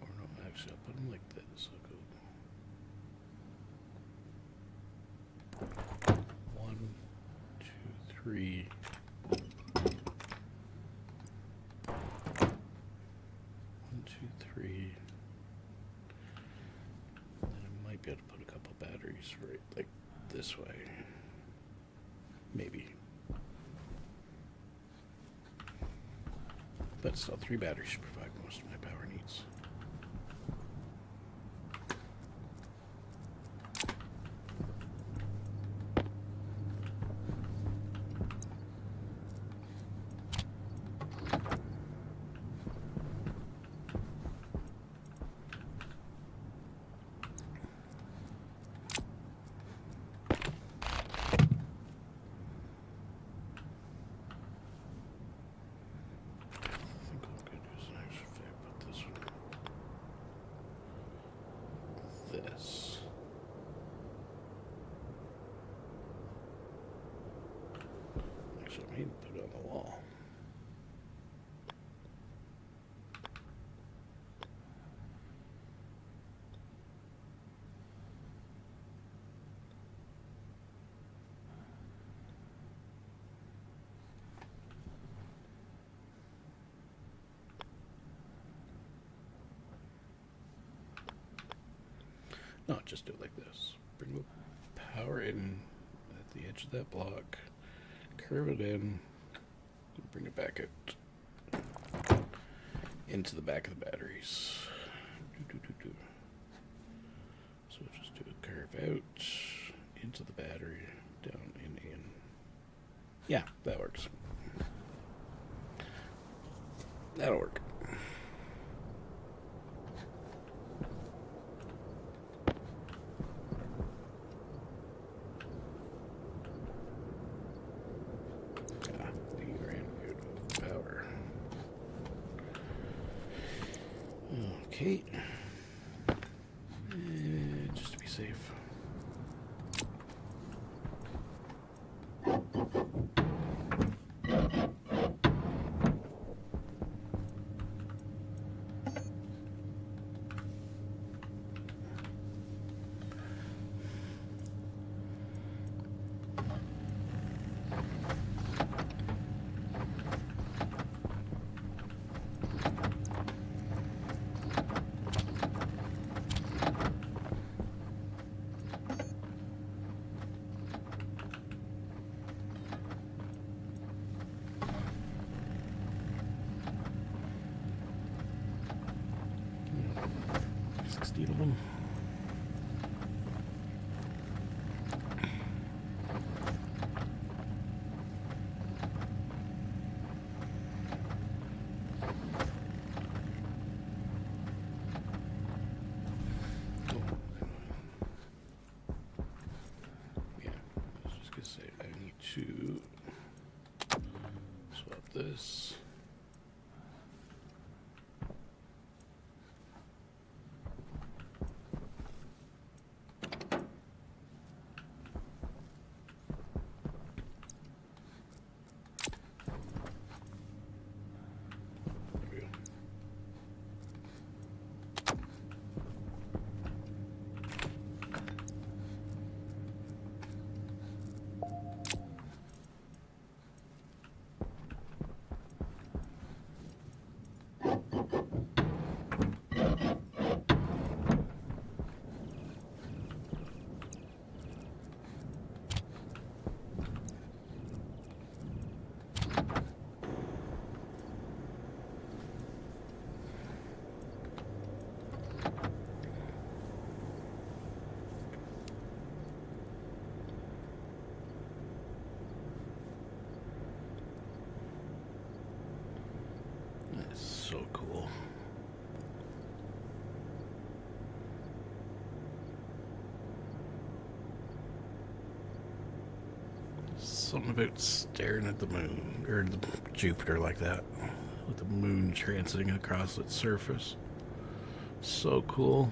S2: Or no, actually, I'll put them like this. I'll go 1, 2, 3. 1, 2, 3. Then I might be able to put a couple batteries right like this way. Maybe. But still, 3 batteries should provide most of my power needs. I think what I'm going to do is actually put this one. This. Actually, I need to put it on the wall. No, just do it like this. Bring the power in at the edge of that block, curve it in, Bring it back out into the back of the batteries. So we'll just do a carve out into the battery, down and in. Yeah, that works. That'll work. Power. Okay. Just to be safe. Of them. Yeah, I was just gonna say I need to swap this. So cool. Something about staring at the moon, or the Jupiter like that, with the moon transiting across its surface. So cool.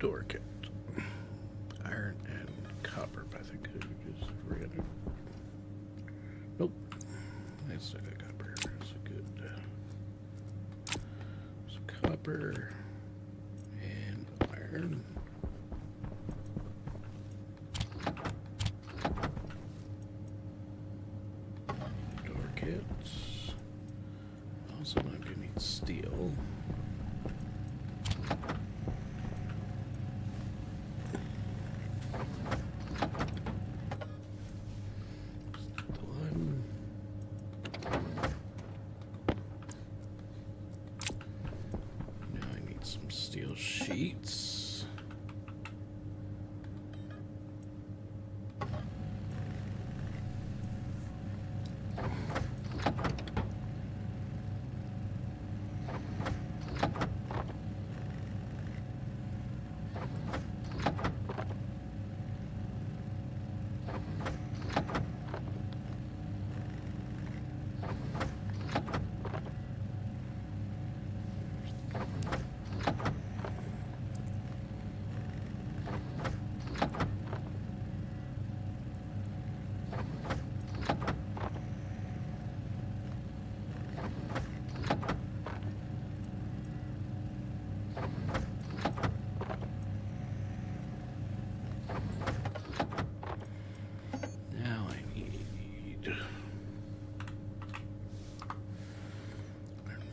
S2: door kit. Iron and copper, I think I just ran it. Nope. That's not good copper. That's a good. Some copper and iron. Door kits. Also, I'm gonna need steel. Steel sheets.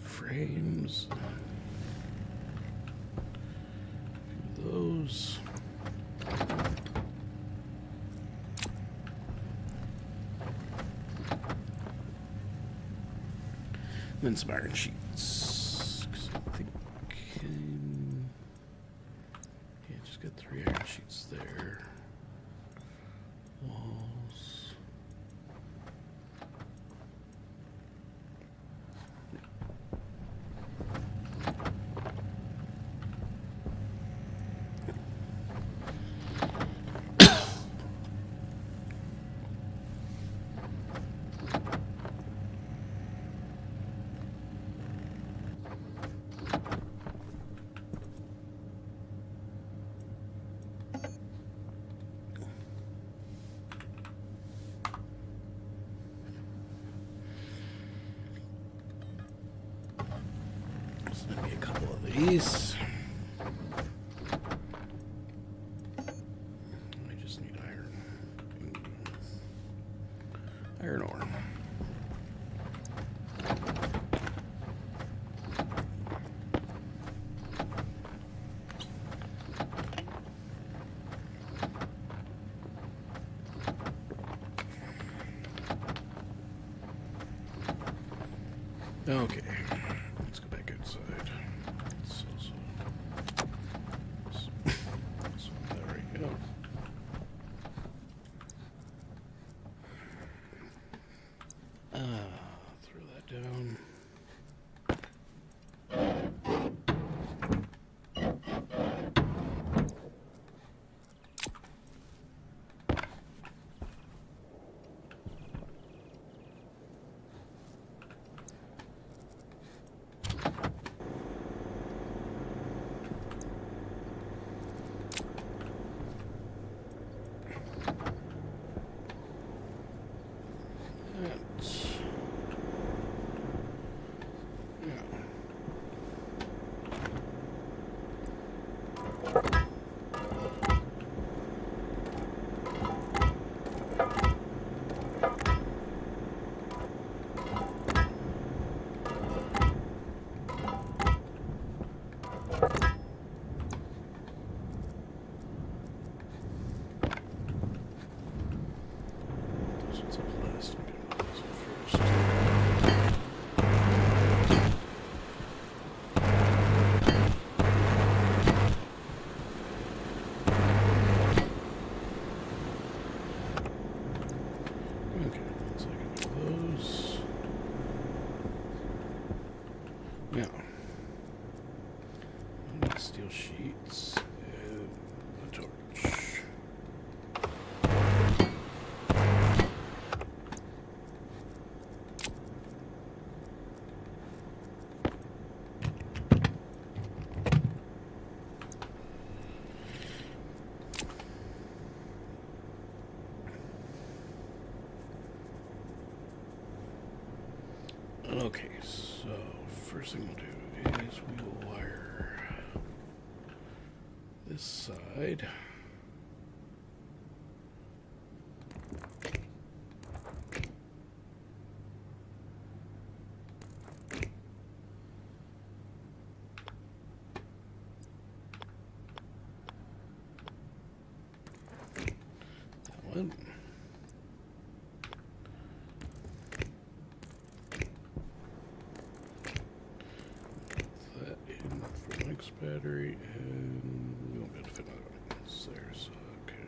S2: Frames. Those. Then some iron sheets. 'Cause I think, yeah, just got 3 iron sheets there. Walls. Maybe a couple of these. I just need iron. Iron ore. Okay. Let's go back outside. So there we go. Throw that down. Yeah. Steel sheets and a torch. Okay, so first thing we'll do is we will wire this side. That one. Battery, and we won't be able to fit another one there, so okay.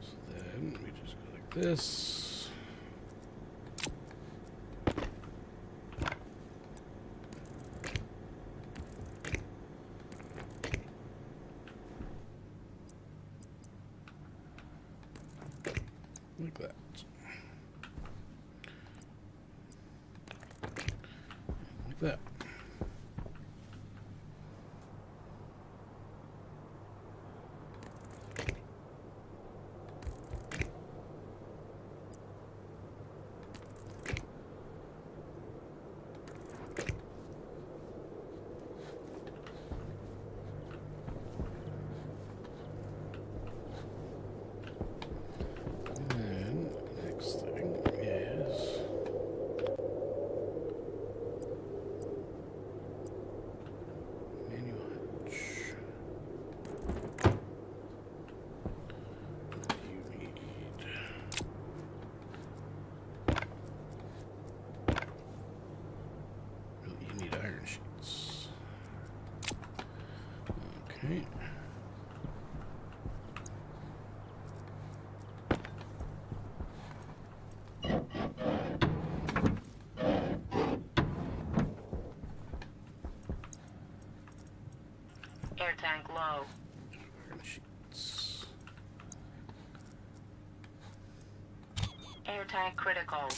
S2: So then we just go like this. Like that. Like that. Okay.
S3: Air tank low.
S2: Iron sheets.
S3: Air tank critical.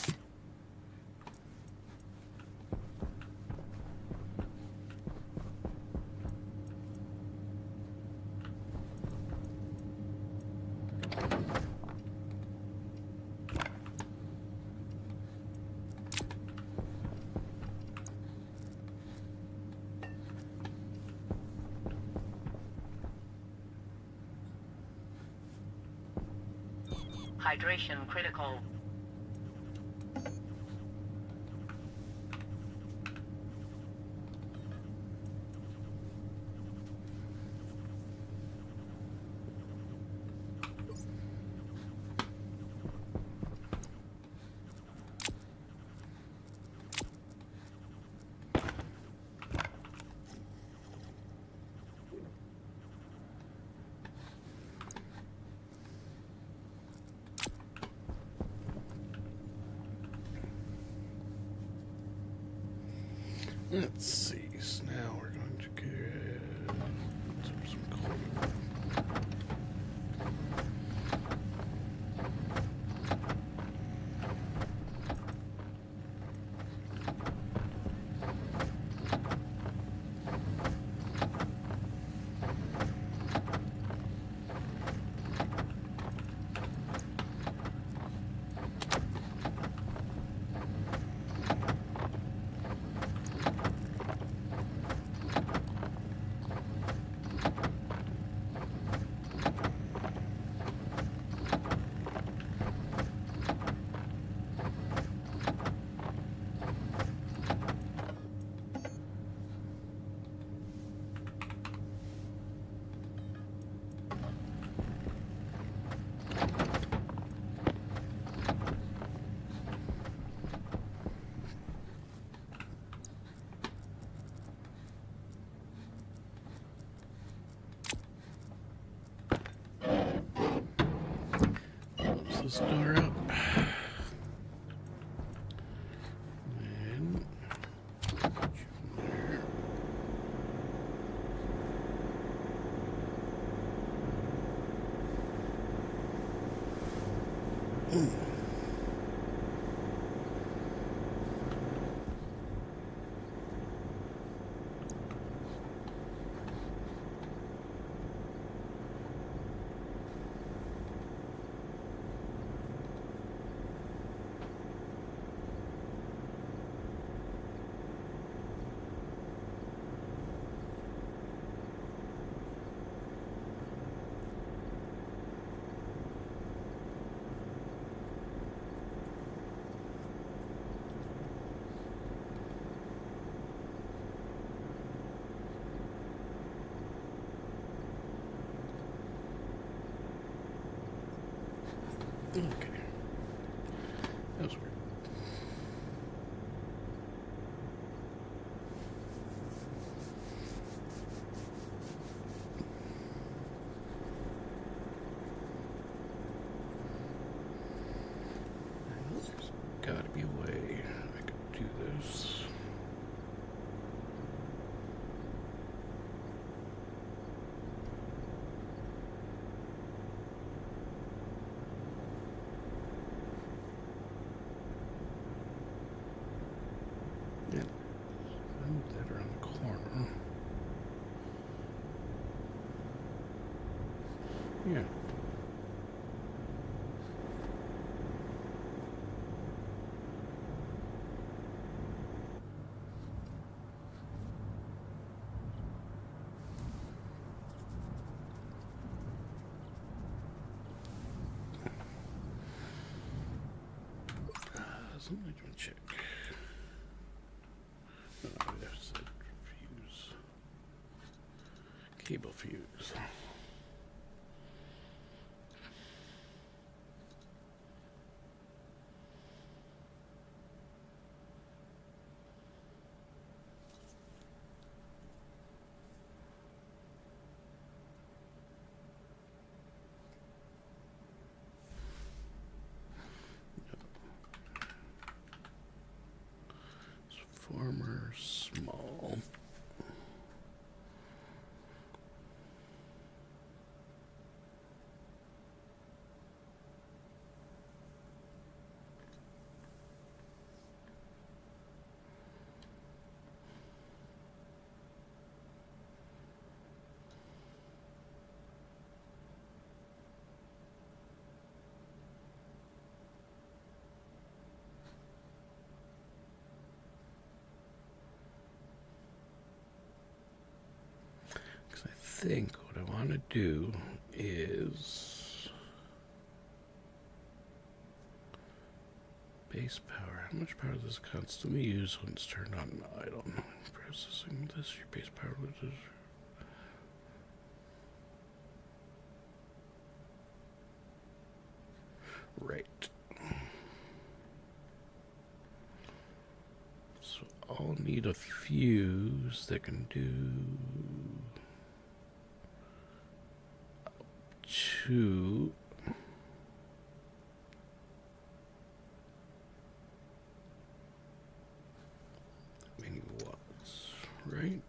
S3: Hydration critical.
S2: Let's see. So now we're going to get some coal. Close this door up. And put you in there. That was weird. There's gotta be a way I could do this. Yeah, I move that around the corner. Yeah. Something I want to check. Oh, there's a fuse. Cable fuse. Former small. I think what I want to do is base power. How much power does this constantly use when it's turned on? I don't know. Processing this, your base power is. Right. So I'll need a fuse that can do two. Many watts, right?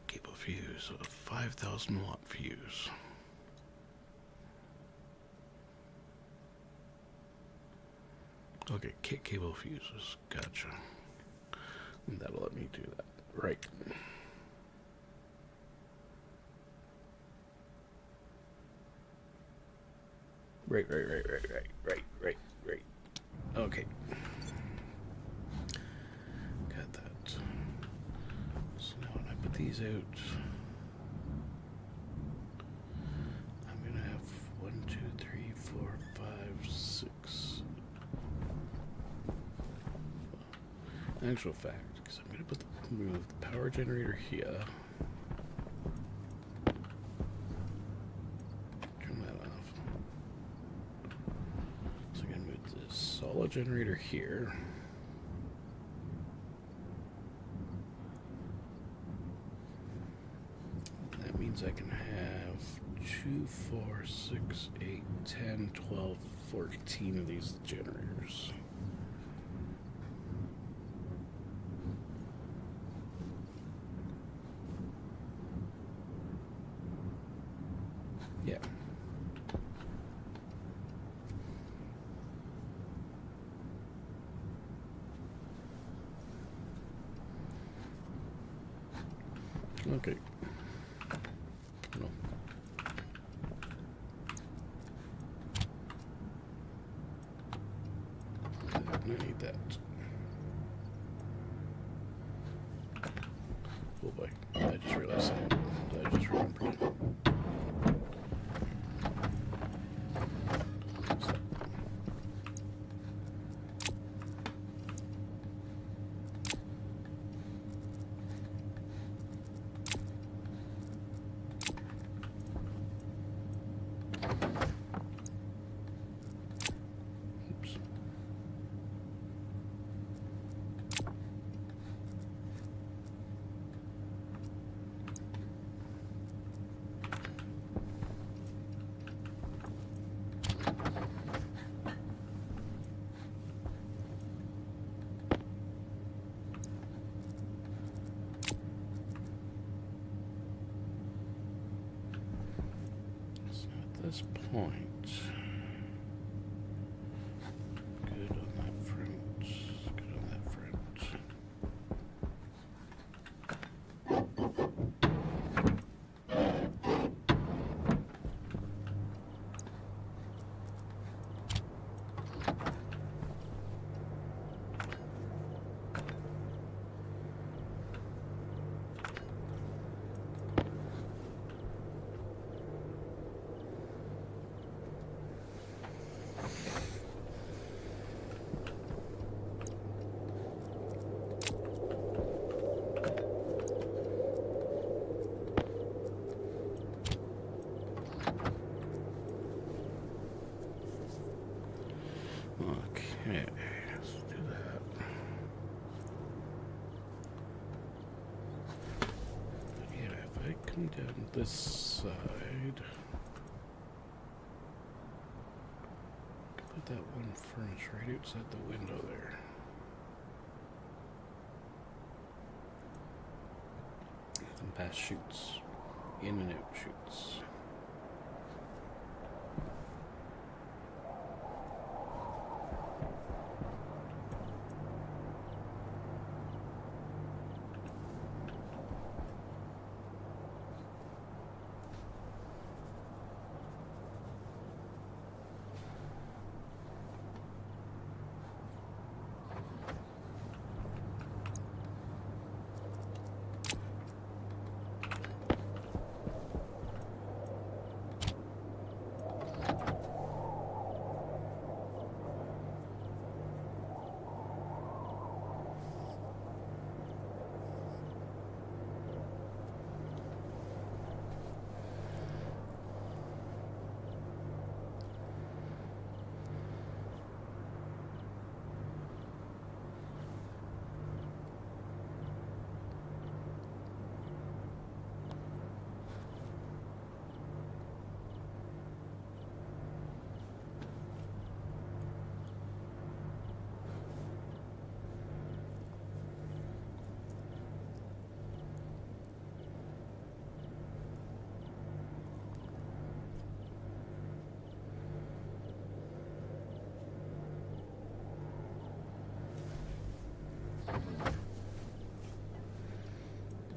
S2: Cable fuse, a 5,000 watt fuse. Okay, cable fuses, gotcha. And that'll let me do that, right. Right. Okay. Got that. So now when I put these out, I'm gonna have 1, 2, 3, 4, 5, 6. In actual fact, because I'm gonna move the power generator here. Turn that off. So I'm gonna move this solid generator here. That means I can have 2, 4, 6, 8, 10, 12, 14 of these generators. Yeah. Okay. No. I need that. Oh boy. I just realized something. I just remembered. this point. Good on that front. Good on that front. Okay, let's do that. Yeah, if I come down this side, put that one furnace right outside the window there. And past chutes, in and out chutes.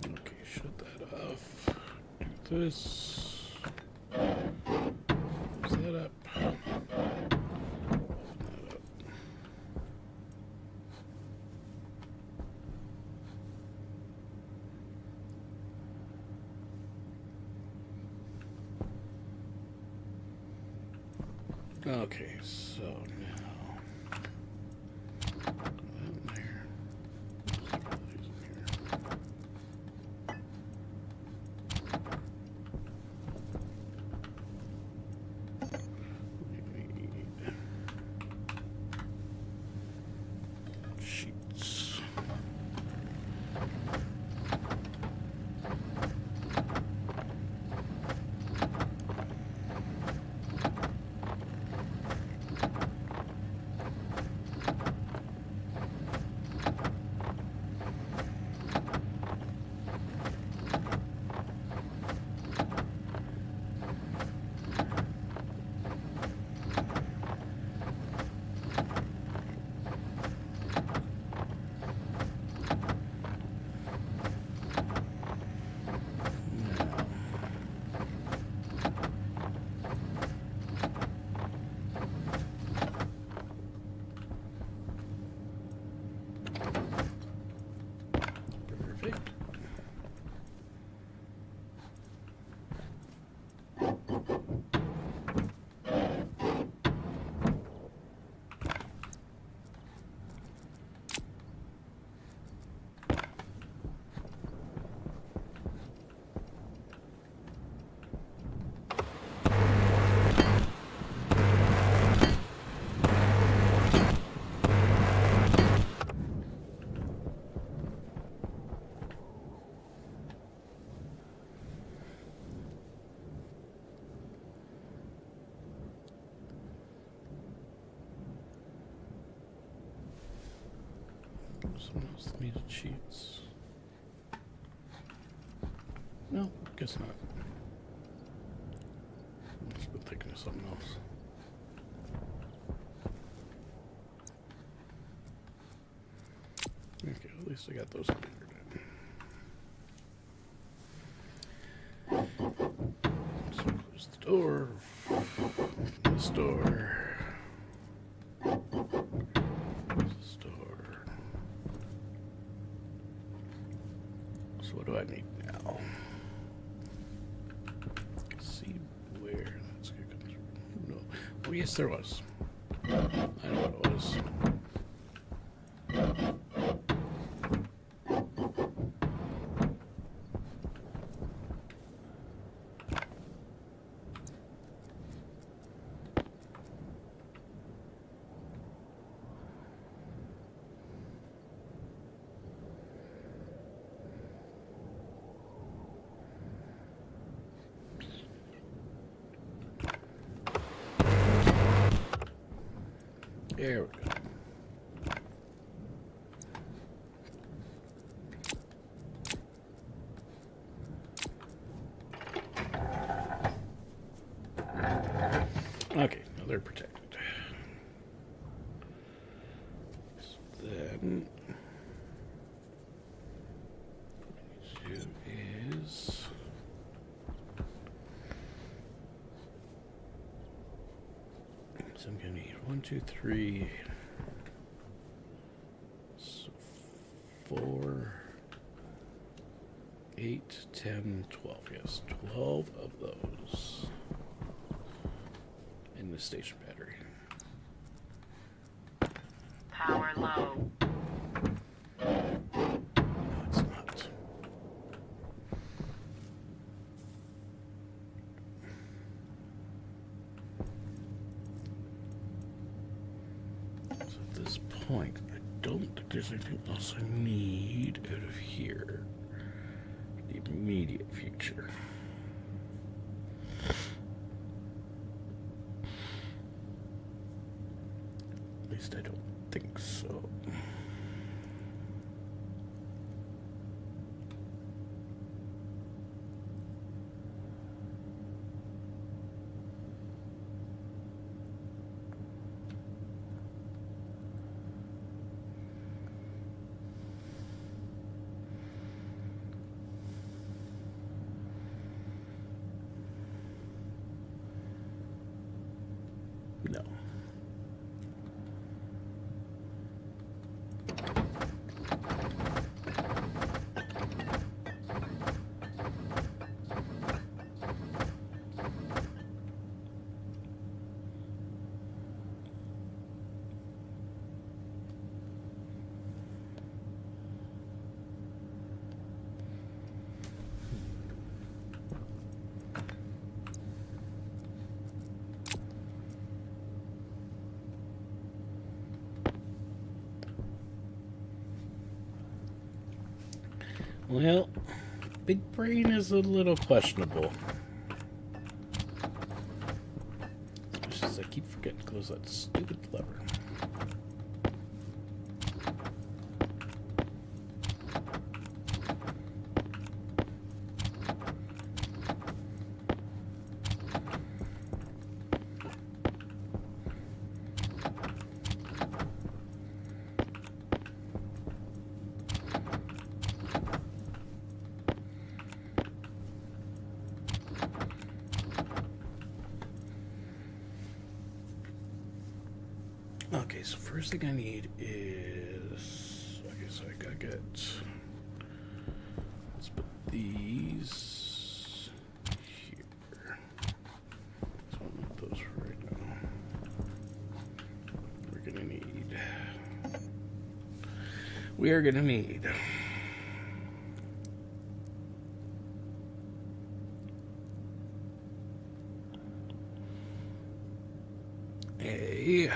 S2: Okay, shut that off. Do this. Close that up. Open that up. Okay, so now that in there. Put these in here. We need sheets. Perfect. Someone else needed sheets. No, guess not. Let's put thinking of something else. Okay, at least I got those figured out. So close the door. This door. This door. So what do I need now? See where that's gonna come through. No. Oh yes, there was. I know what it was. There we go. Okay, now they're protected. So then, what we need to do is so I'm gonna need 1, 2, 3, so 4, 8, 10, 12. Yes, 12 of those in the station battery.
S3: Power low.
S2: No, it's not. So at this point, I don't think there's anything else I need out of here. The immediate future. At least I don't think so. No. Well, big brain is a little questionable. Especially as I keep forgetting to close that stupid lever. Okay, so first thing I need is, okay, so I gotta get, let's put these here. So I'll move those for right now. We are gonna need a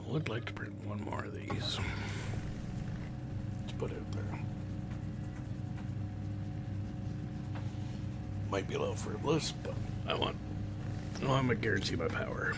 S2: I would like to print one more of these. Let's put it there. Might be a little frivolous, but I'm gonna guarantee my power.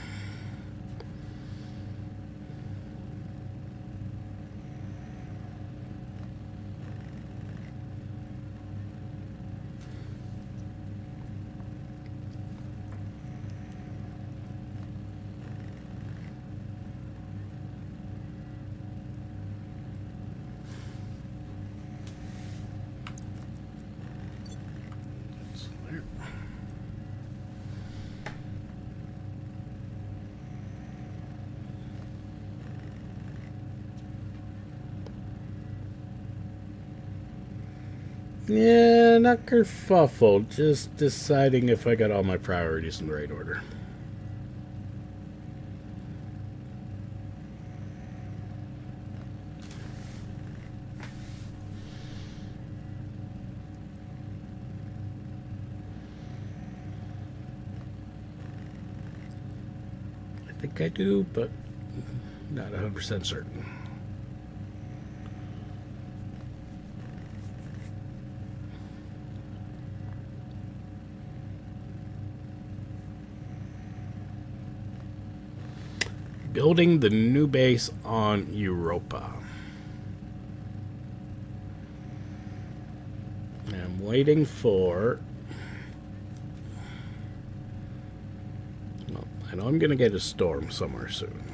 S2: Yeah, not kerfuffle. Just deciding if I got all my priorities in the right order. I think I do, but not 100% certain. Building the new base on Europa. I'm waiting for... Well, I know I'm going to get a storm somewhere soon.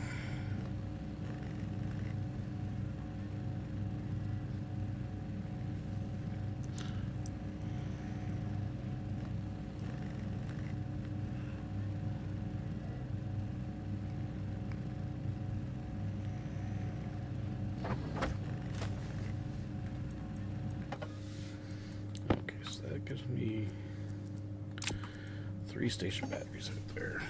S2: That gives me 3 station batteries out there.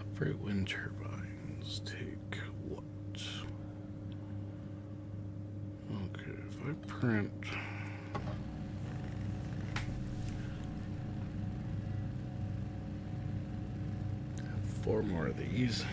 S2: Upright wind turbines take what? Okay, if I print... 4 more of these.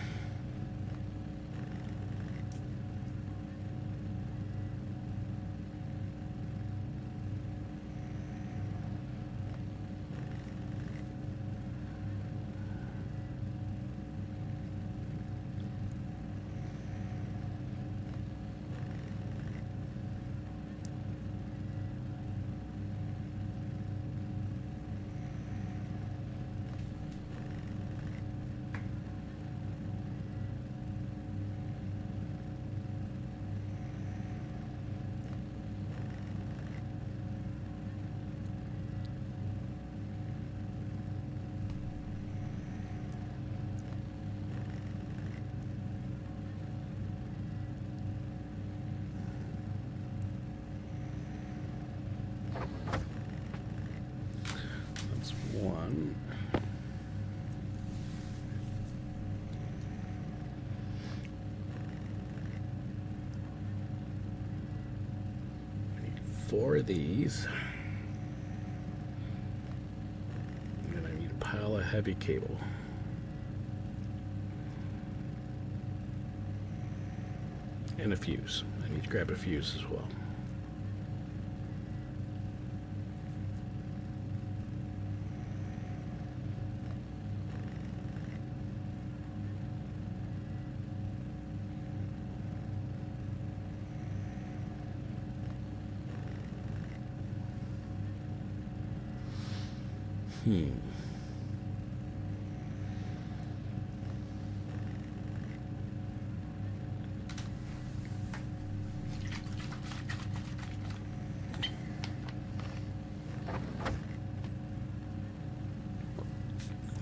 S2: That's 1. I need 4 of these. And then I need a pile of heavy cable. And a fuse. I need to grab a fuse as well.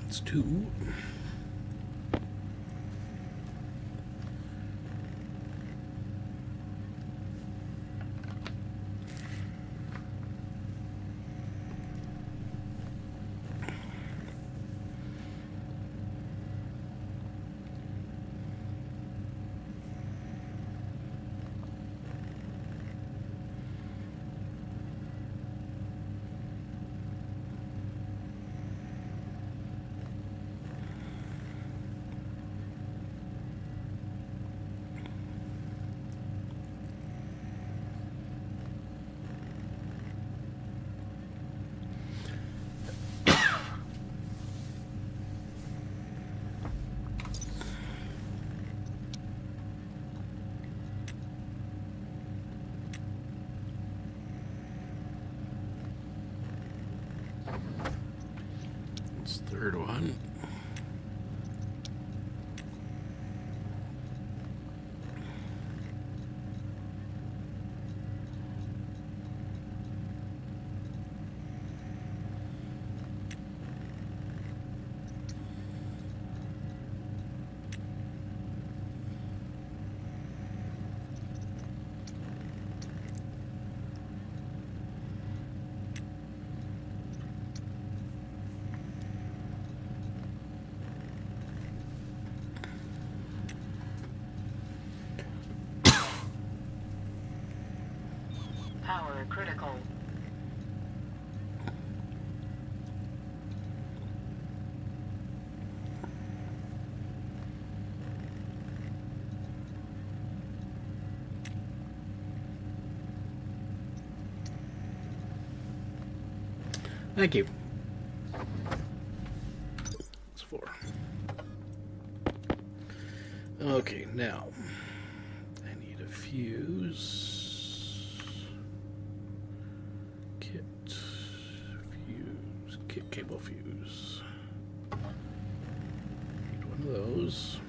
S2: That's 2.
S3: Power critical.
S2: Thank you. It's 4. Okay, now I need a fuse. Kit. Fuse. Kit cable fuse. Need one of those.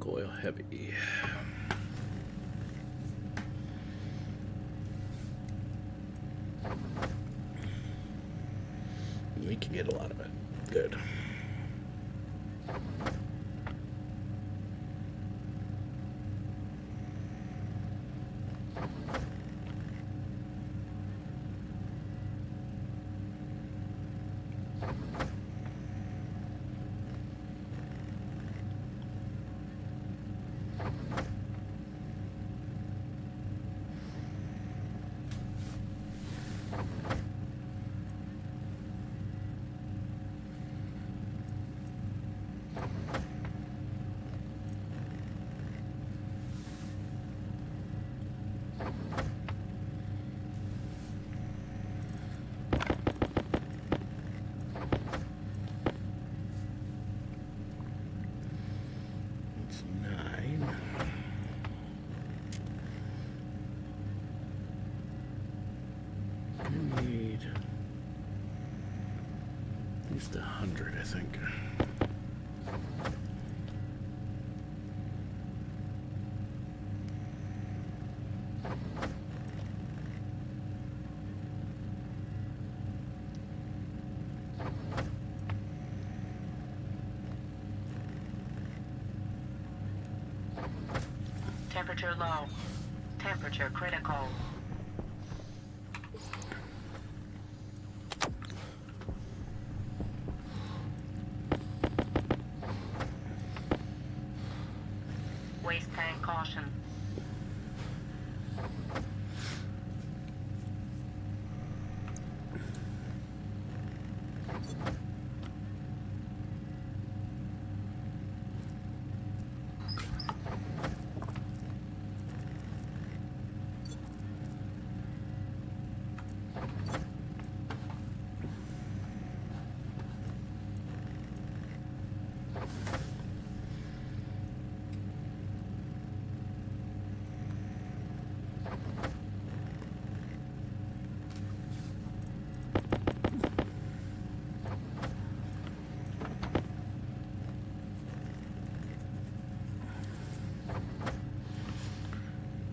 S2: Coil heavy. We can get a lot of it. Good. That's 9. I need at least 100, I think.
S3: Temperature low. Temperature critical. Waste tank caution.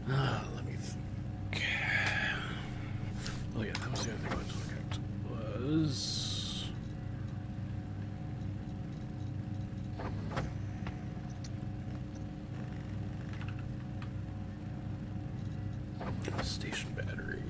S2: Let me think. Oh yeah, that was the other thing I was looking at. Was station battery.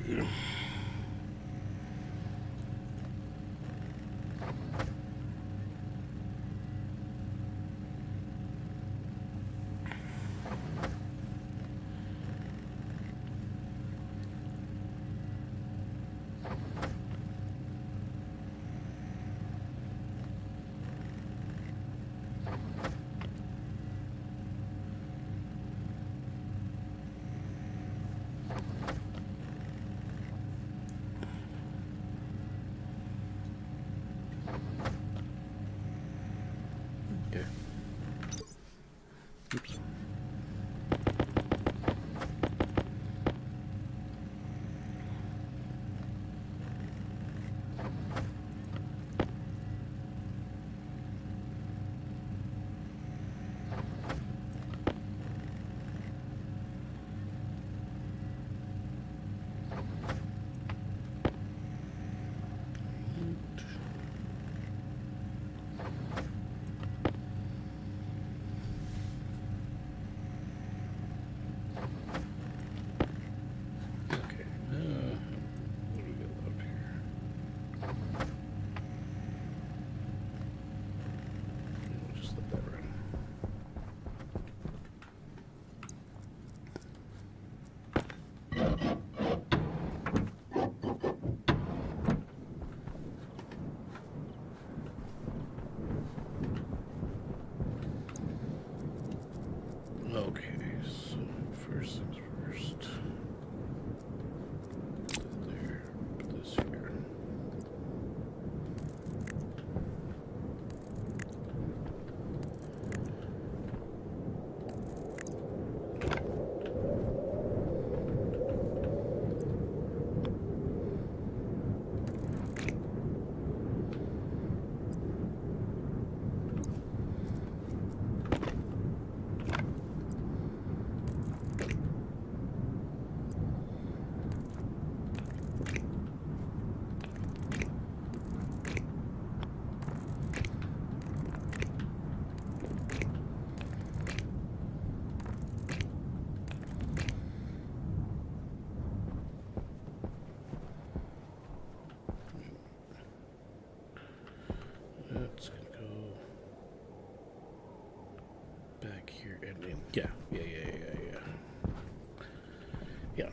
S2: Okay. Oops. Okay, so first things first. There, put this here. That's gonna go back here and in. Yeah. Yeah.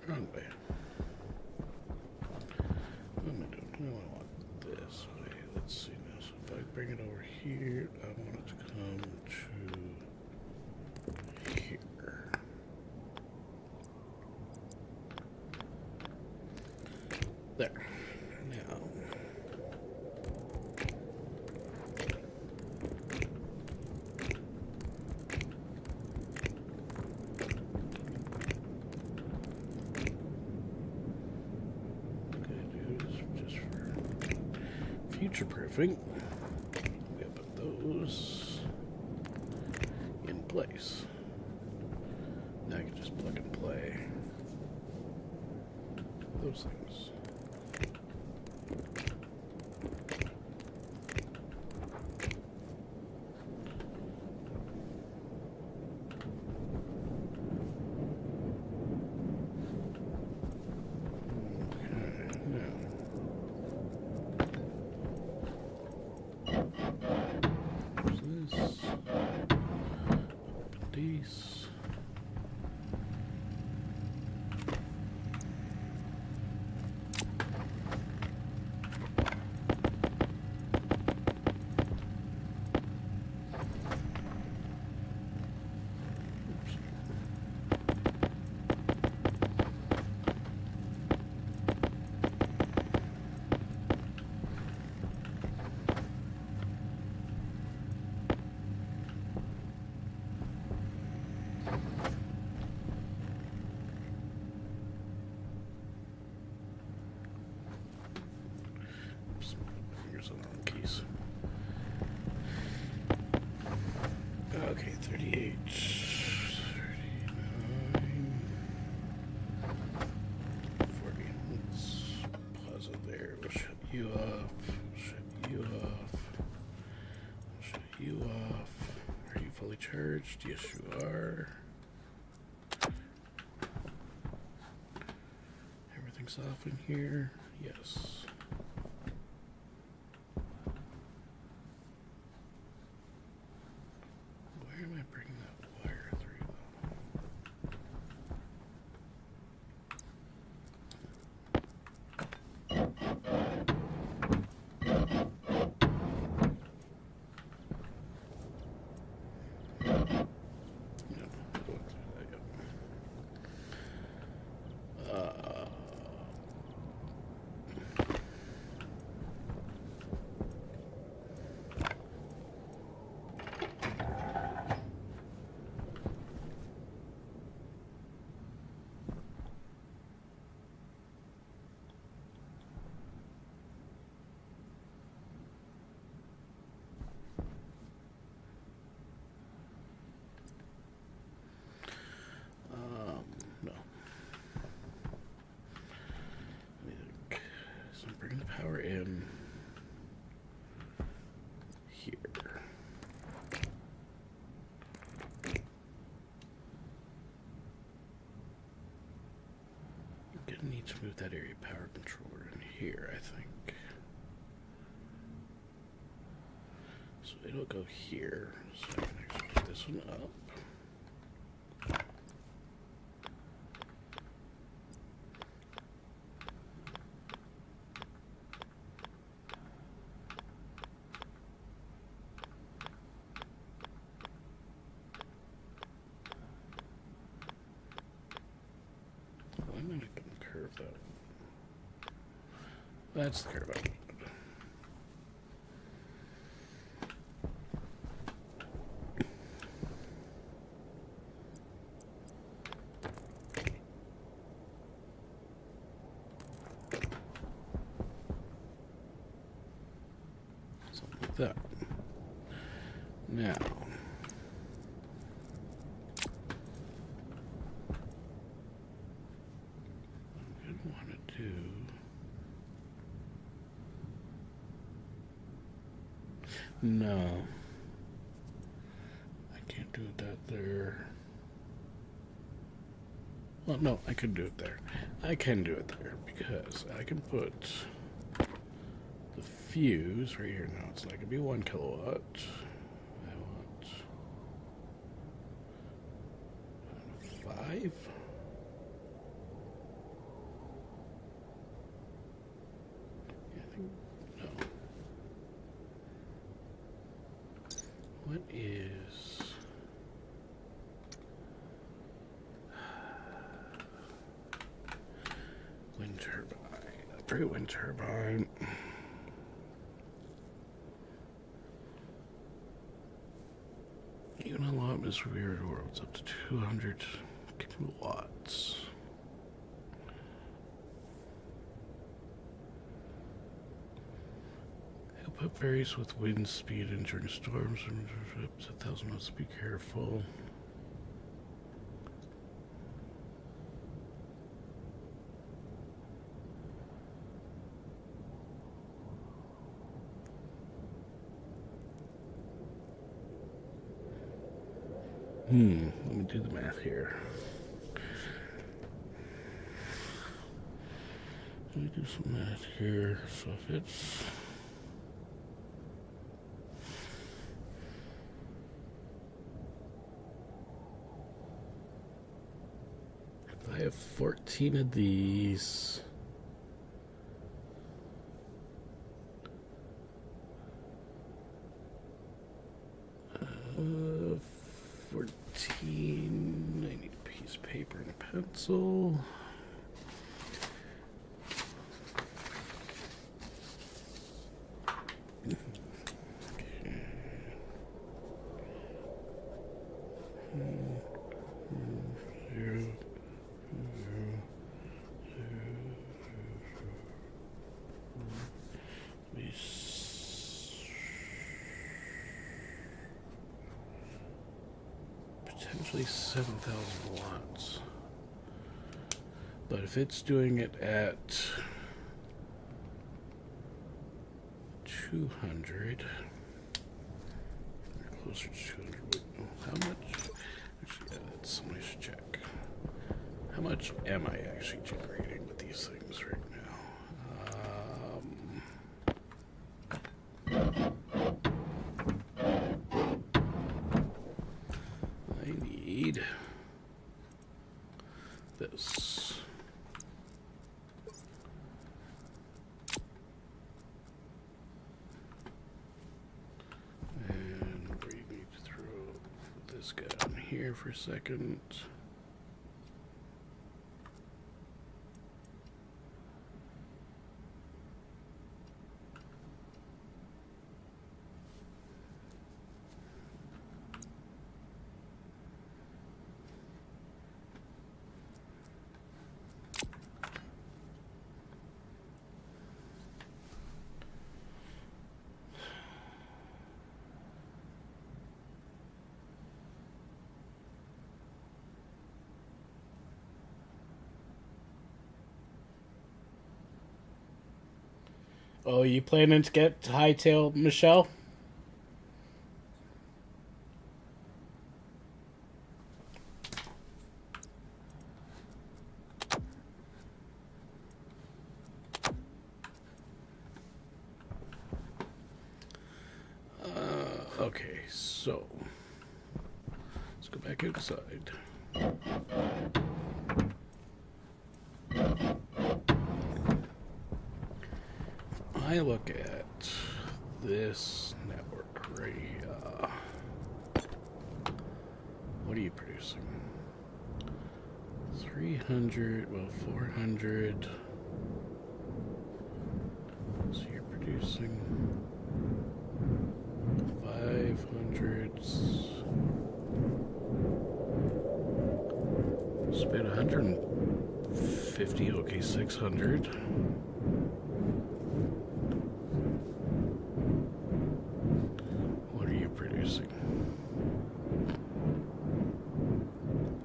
S2: Wrong way. What am I doing? I want this way. Let's see now. So if I bring it over here, I want it to come to here. There. Now. Future proofing. We gotta put those in place. Now I can just plug and play those things. These. Here's the wrong keys. Okay, 38, 39, 40. Let's pause it there. We'll shut you off. Shut you off. Shut you off. Are you fully charged? Yes, you are. Everything's off in here. Yes. Where am I bringing that wire through, No, go through that, yep. No. So I'm bringing the power in here. need to move that area power controller in here, I think. So it'll go here. So I can actually put this one up. I'm going to curve that. That's the curve I want. Something like that. Now, no, I can't do that there. Well, no, I could do it there. I can do it there because I can put the fuse right here. Now it's not going to be 1 kilowatt. I want 5. Yeah, I think, no. What is wind turbine? Pretty wind turbine. Even a lot is weird worlds up to 200 kilowatts. Output varies with wind speed and during storms and up to 1,000 knots. Be careful. Let me do the math here. Let me do some math here. So if it's I have 14 of these. Uh, 14. I need a piece of paper and a pencil. Potentially 7,000 watts. But if it's doing it at 200, or closer to 200, wait, no, how much? Actually, yeah, that's somebody should check. How much am I actually generating with these things right now? I need this. And we need to throw this guy in here for a second. Oh, you planning to get to hightail Michelle? Okay, so let's go back outside. I look at this network right here. What are you producing? 300, well, 400. So you're producing 500. Spend 150. Okay, 600. What are you producing?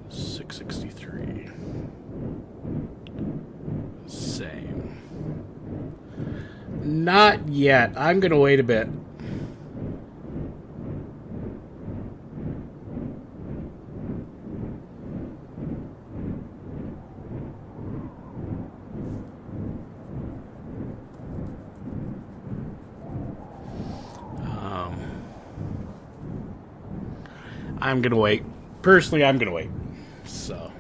S2: 663. Same. Not yet. I'm gonna wait a bit. I'm gonna wait. Personally, I'm gonna wait. So.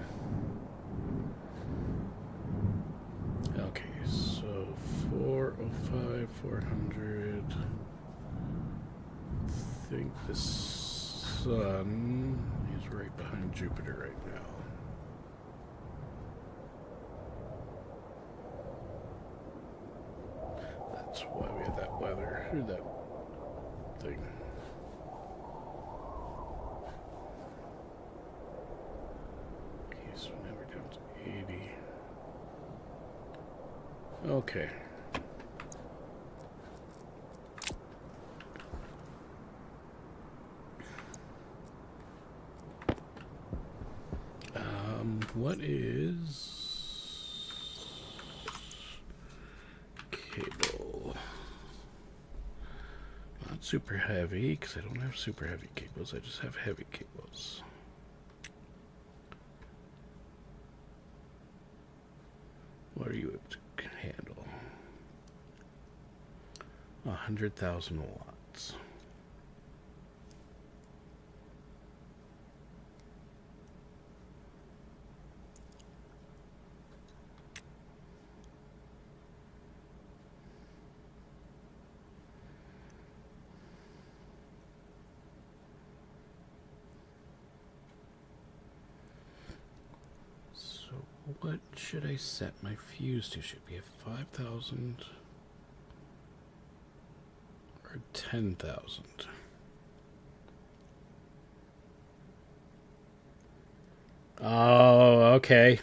S2: Okay, so 405, 400. I think the sun is right behind Jupiter right now. That's why we had that weather, or that thing. Okay, so now we're down to 80. Okay. What is cable? Not super heavy, because I don't have super heavy cables. I just have heavy cables. What are you able to handle? 100,000 watts. What should I set my fuse to? Should be at 5,000 or 10,000? Oh, okay.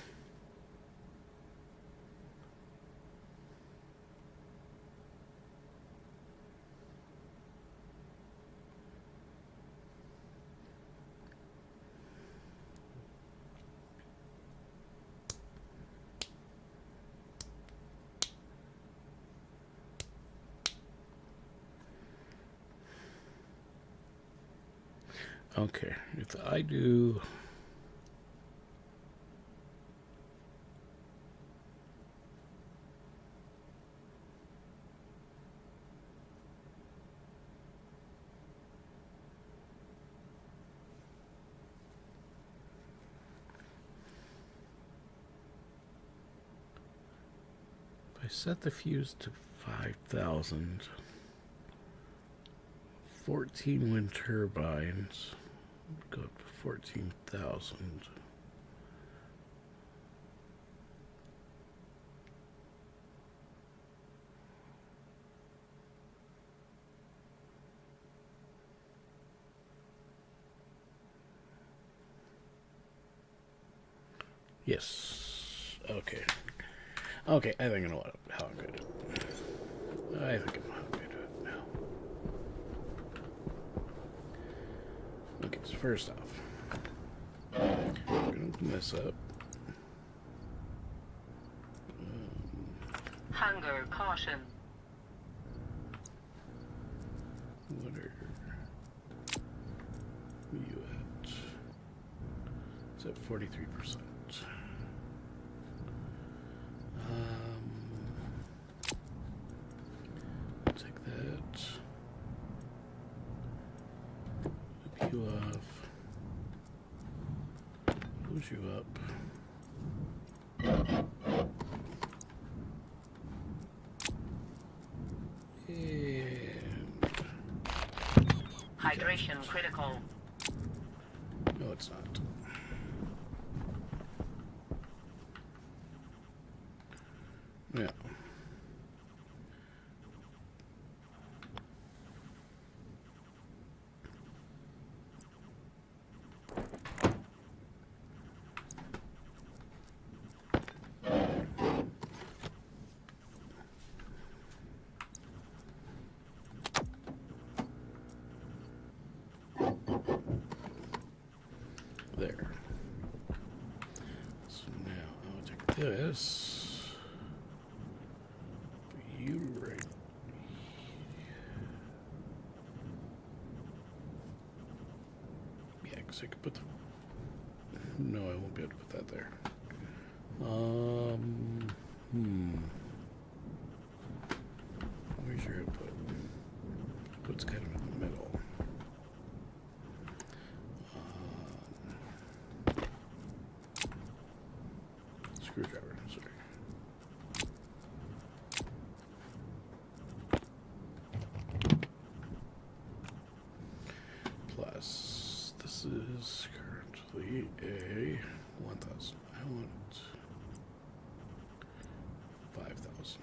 S2: Okay, if I do... If I set the fuse to 5,000, 14 wind turbines, go up to 14,000. Yes. Okay. Okay, I think I know how I'm going to do it. I think I know how I'm going to do it now. Okay, so first off, I'm going to open this up.
S3: Hunger caution.
S2: What are you at? It's at 43%. Take that. close you up. And
S3: Hydration critical.
S2: no, it's not. Yeah. There. So now I'll take this. Put you right. Yeah, because I could put the. No, I won't be able to put that there. Where's your output? Output's kind of in the middle. Screwdriver, sorry. Plus, this is currently a 1,000. I want 5,000.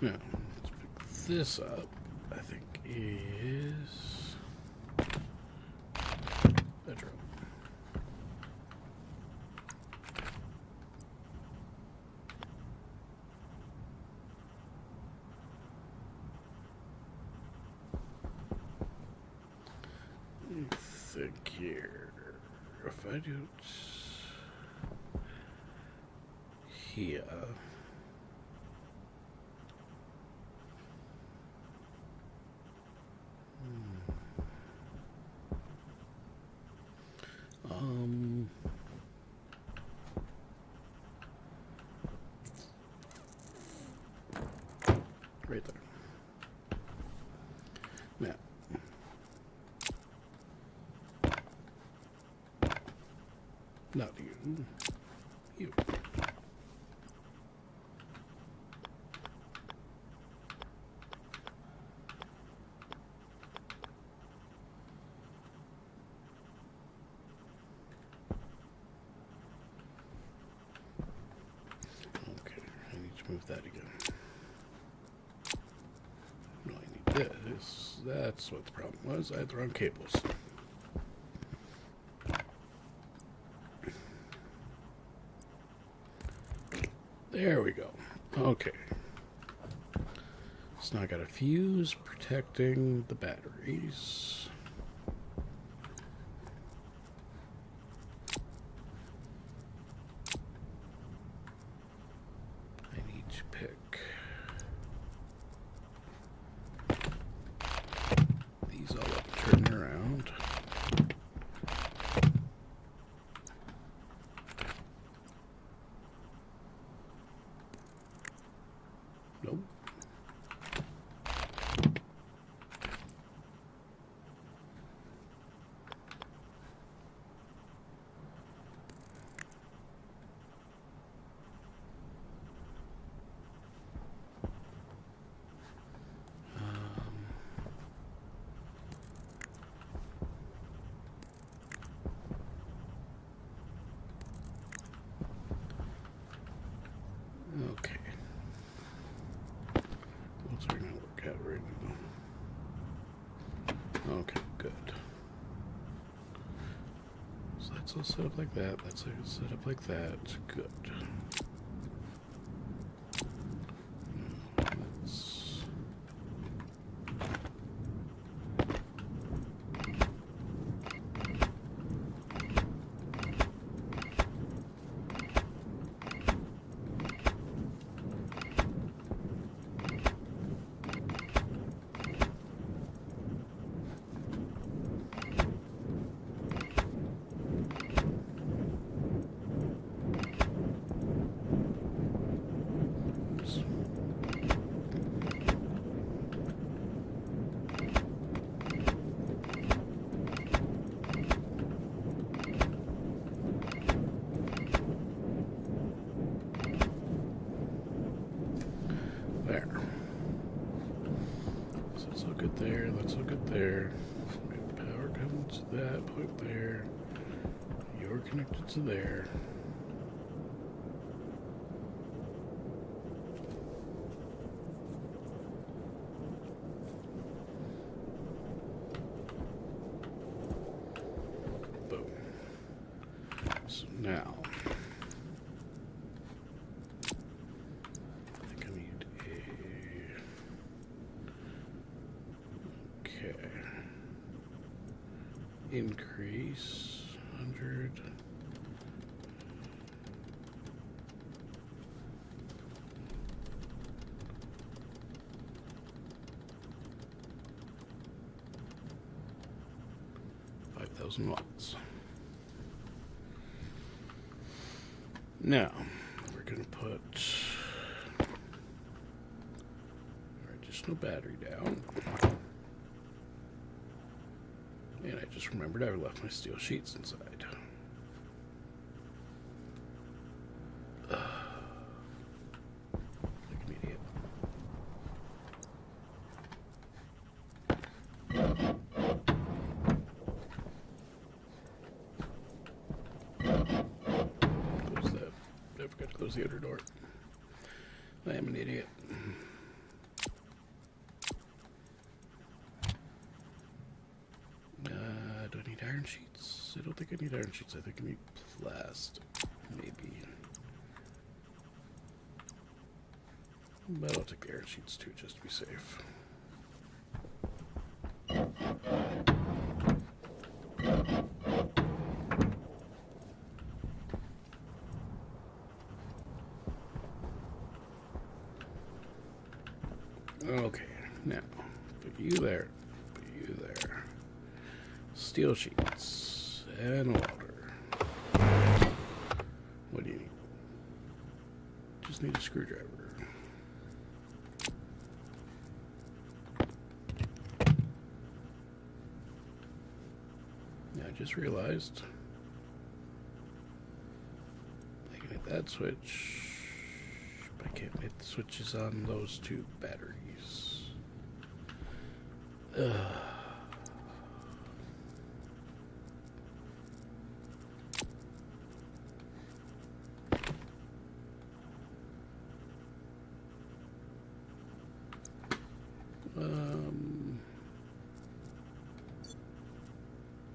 S2: Now, let's pick this up. I think is bedroom. I think here, if I do it here. Right there. Now, not you. You. Okay, I need to move that again. No, I need this. That's what the problem was. I had the wrong cables. There we go. Okay. So now I got a fuse protecting the batteries. I need to pick these all up, turn around. Nope. Okay. What's our network at right now? Okay, good. So that's all set up like that. That's all set up like that. Good. Let's good there. That's all good there. Power comes to that point there. You're connected to there. Boom. So now, I think I need a... Okay. Increase 100. Watts. Now we're going to put our additional battery down, and I just remembered I left my steel sheets inside. Like an idiot. Close the outer door. I am an idiot. Do I need iron sheets? I don't think I need iron sheets. I think I need plastic. Maybe. But I'll take the iron sheets too, just to be safe. Okay, now, put you there, put you there. Steel sheets, and water. What do you need? Just need a screwdriver. Now, I just realized I can hit that switch, but I can't hit the switches on those two batteries.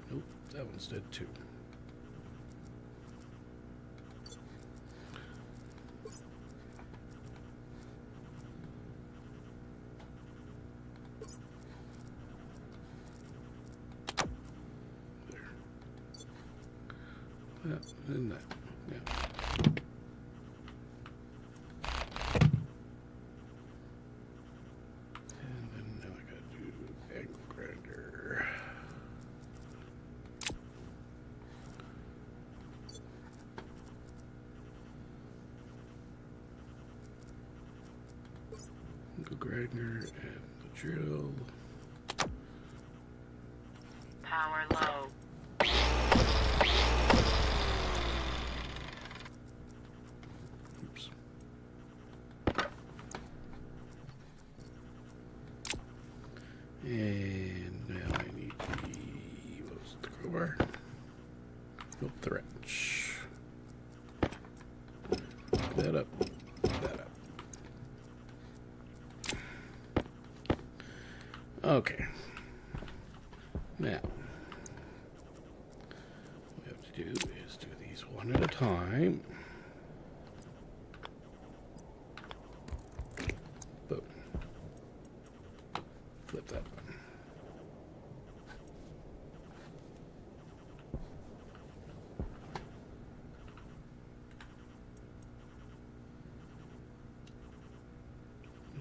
S2: Nope, that one's dead too. And that, yeah. And then now I gotta do angle grinder. Angle grinder and the drill.
S3: Power low.
S2: Oops. And now I need the, what was it, the crowbar? Nope, the wrench. That up, that up. Okay. Now, what we have to do is do these one at a time. Boom. Flip that one.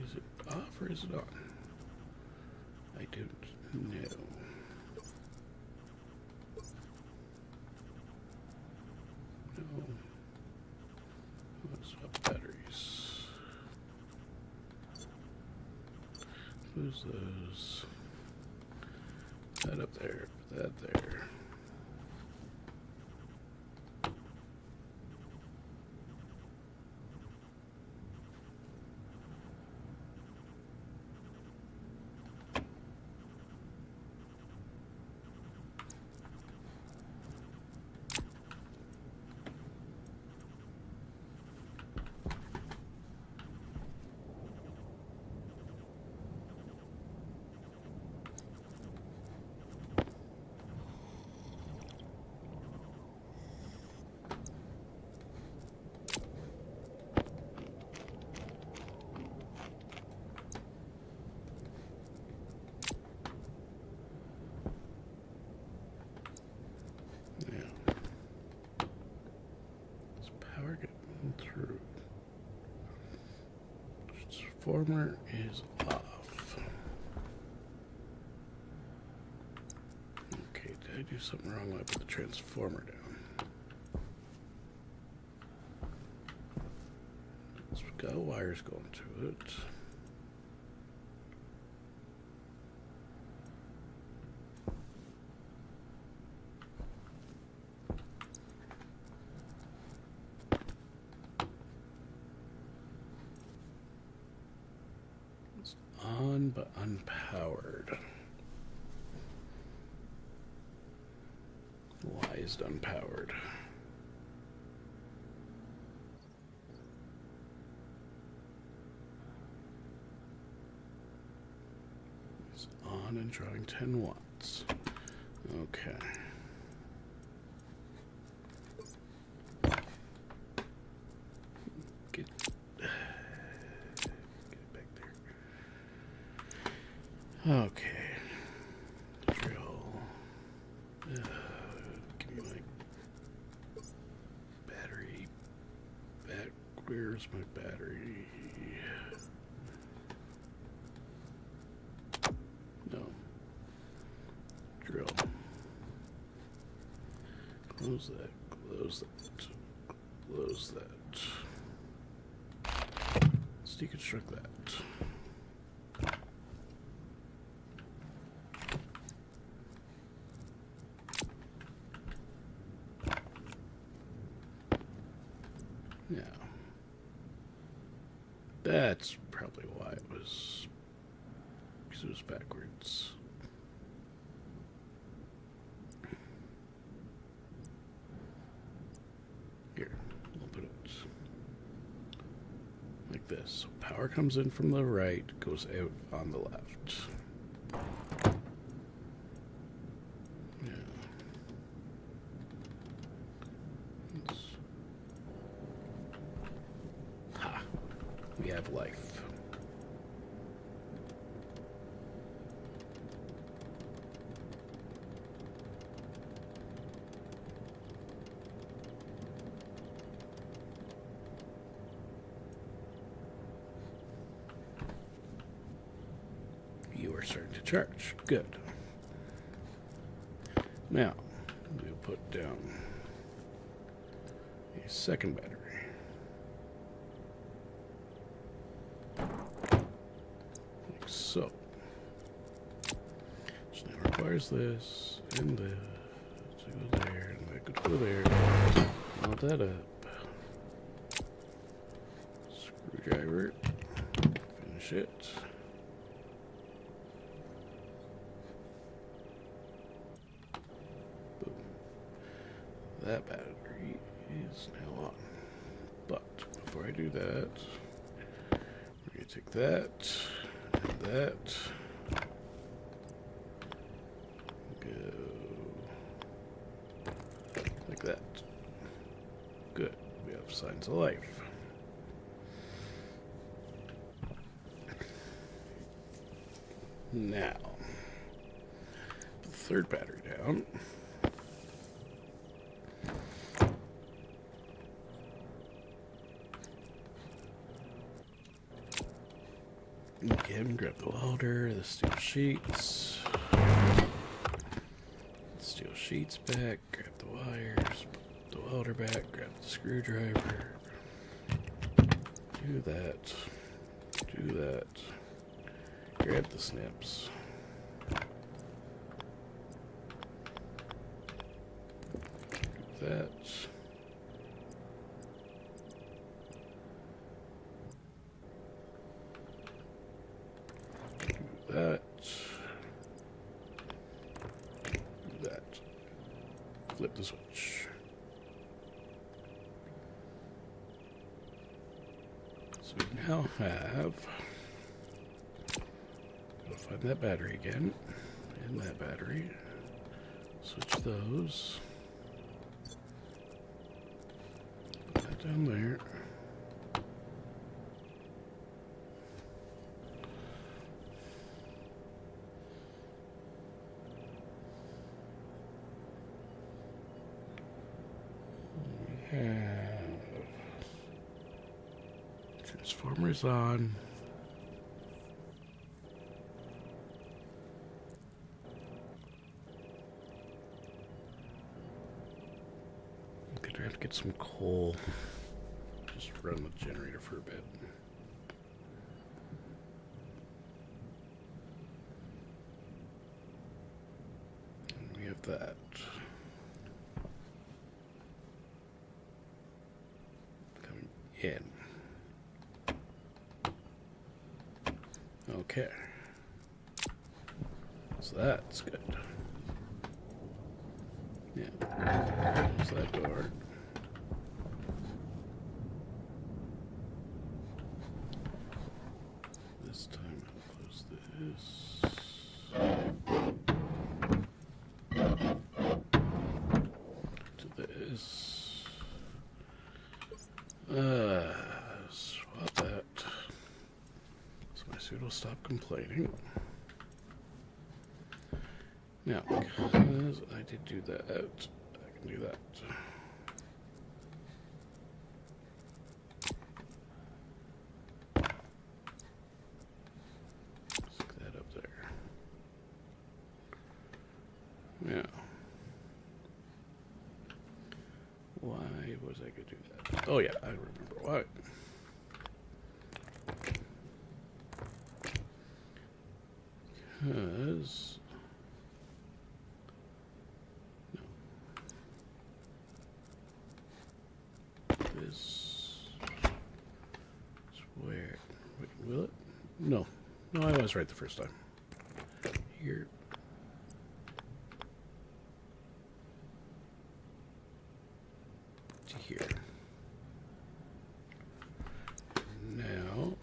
S2: Is it off or is it on? I don't know. No. Let's swap batteries. Lose those. That up there, put that there. transformer is off. Okay, did I do something wrong when I put the transformer down? So we've got wires going to it. On but unpowered. Why is it unpowered? It's on and drawing 10 watts. Okay. Get back there. Okay. Drill. Give me my battery. Where's my battery? No. Drill. Close that. Close that. Close that. Let's deconstruct that. Yeah. That's probably why it was, because it was backwards. Here, we'll put it like this. So power comes in from the right, goes out on the left. Yeah. Ha! We have life. You are starting to charge. Good. Now, we'll put down a second battery. Like so. Which now requires this and this to go there, and that could go there. Mount that up. Screwdriver. Finish it. That battery is now on. But before I do that, we're going to take that and that. Go like that. Good. We have signs of life. Now, the third battery down. Again, grab the welder, the steel sheets. Steel sheets back, grab the wires, put the welder back, grab the screwdriver. Do that. Do that. Grab the snips. Do that. That. Do that. Flip the switch. So we now have. Gotta find that battery again. And that battery. Switch those. Put that down there. Transformers on. some coal. Just run the generator for a bit. And we have that. Coming in. Okay. So that's good. Yeah. Close that door. This time I'll close this. To this. Swap that. So my suit will stop complaining. Now, because I did do that, I can do that. Stick that up there. Now, why was I going to do that? Oh yeah, I remember why. Because... This is where... Wait, will it? No. No, I was right the first time. Here. To here. Now...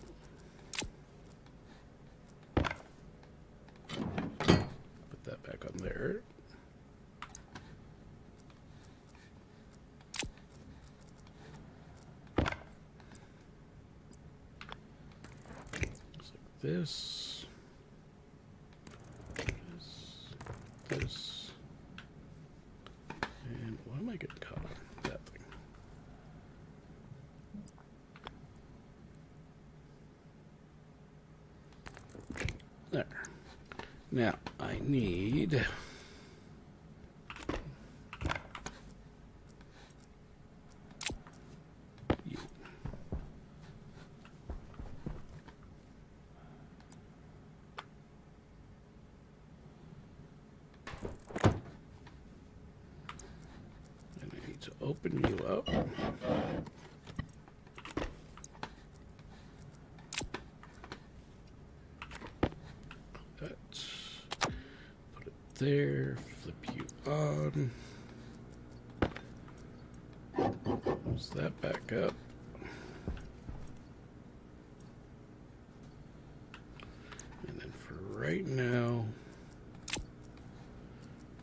S2: Put that back on there. This, and why am I getting caught on that thing? There. Now, I need... to open you up. Let's put it there, flip you on. Close that back up. And then for right now,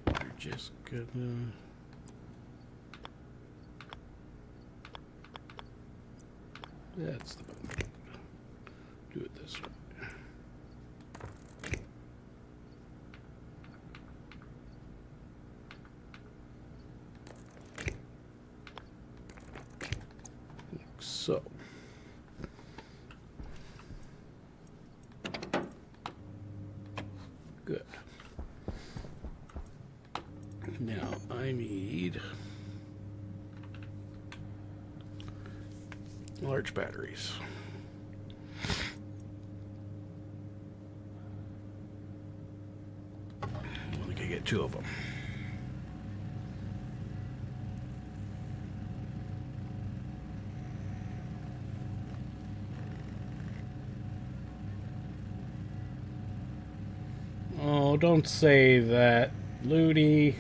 S2: we're just gonna... That's the button. Do it this way. Like so. Good. Now I need large batteries. I think I get 2 of them. Oh, don't say that, Looney.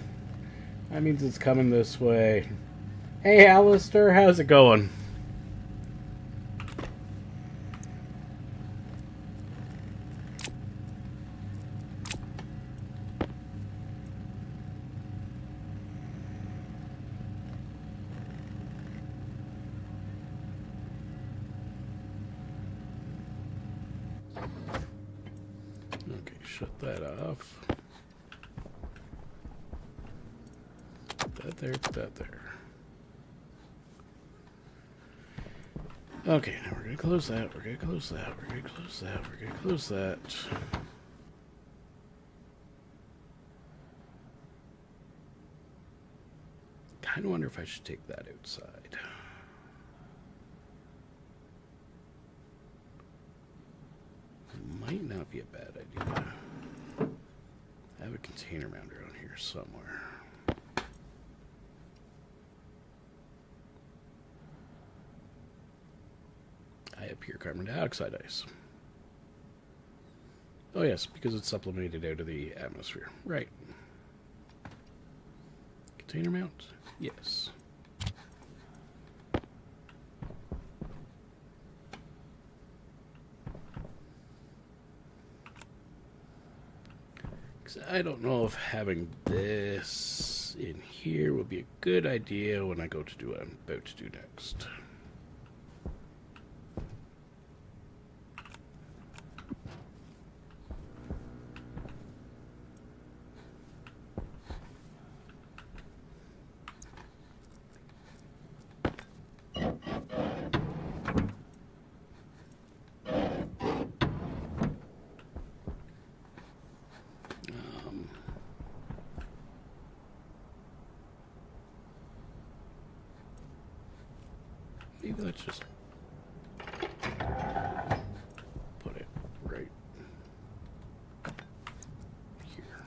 S2: That means it's coming this way. Hey, Alistair, how's it going? Okay, shut that off. Put that there, put that there. Okay, now we're gonna close that, we're gonna close that, we're gonna close that, we're gonna close that. kind of wonder if I should take that outside. Might not be a bad idea. I have a container mounter on here somewhere. I have pure carbon dioxide ice. Oh yes, because it's sublimated out of the atmosphere. Right. Container mount? Yes. I don't know if having this in here would be a good idea when I go to do what I'm about to do next. Maybe let's just put it right here.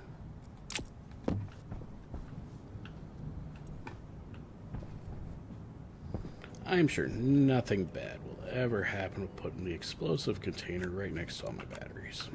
S2: I'm sure nothing bad will ever happen with putting the explosive container right next to all my batteries.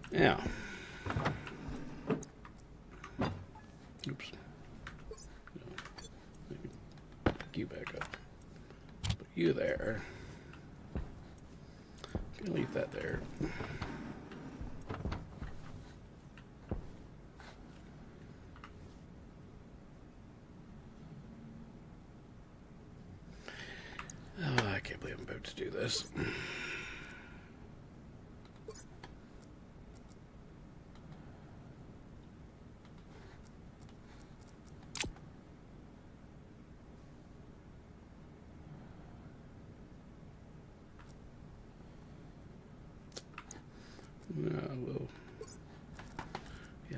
S2: Yeah. Oops. No. Maybe pick you back up. Put you there. Gonna leave that there. Oh, I can't believe I'm about to do this.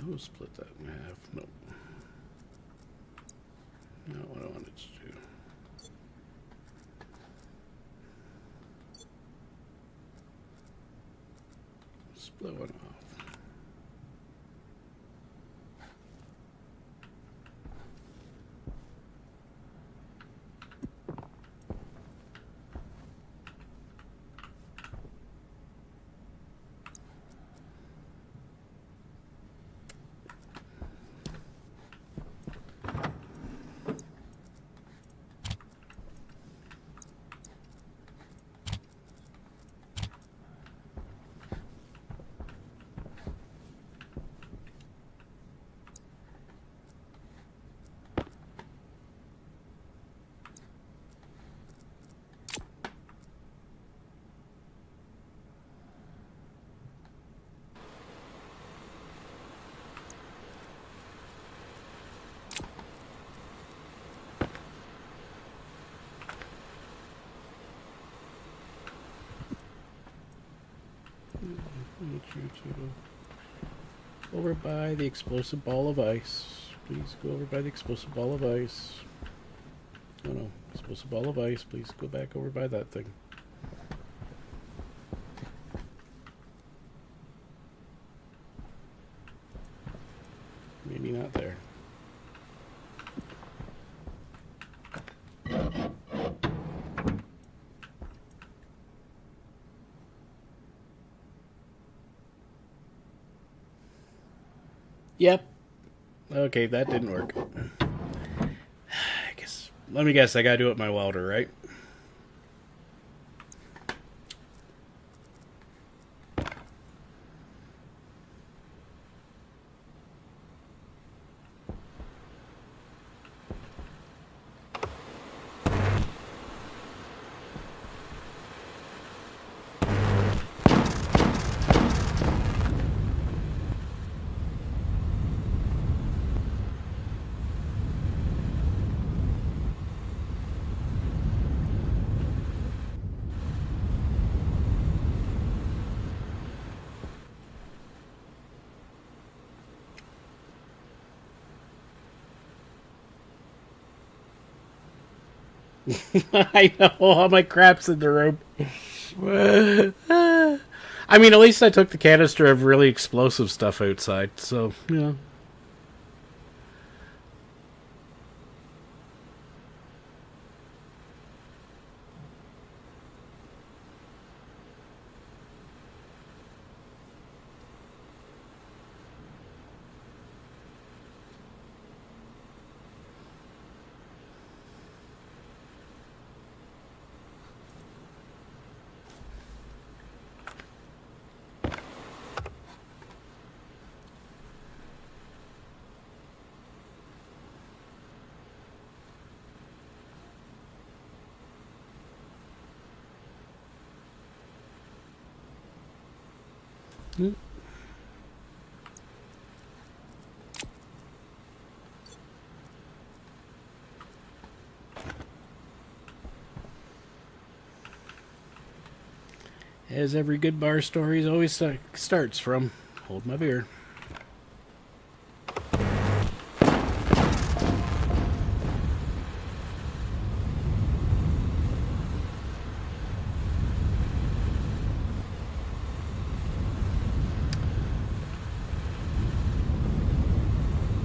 S2: We'll split that in half. Nope. Not what I wanted to do. Split one off. Need you to over by the explosive ball of ice. Please go over by the explosive ball of ice. Oh no, explosive ball of ice. Please go back over by that thing. Maybe not there. Yep. Okay, that didn't work. Let me guess, I gotta do it with my welder, right? I know, all my crap's in the room. I mean, at least I took the canister of really explosive stuff outside, so, you know. As every good bar story always starts from, hold my beer.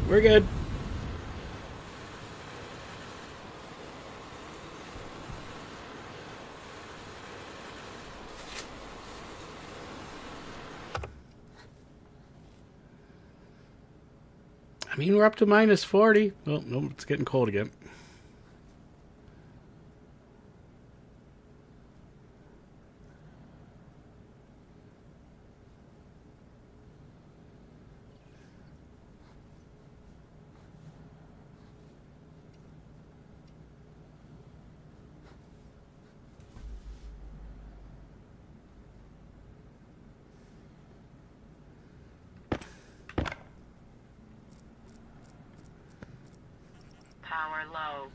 S2: We're good. I mean, we're up to minus 40. Oh, no, it's getting cold again.
S3: Power low.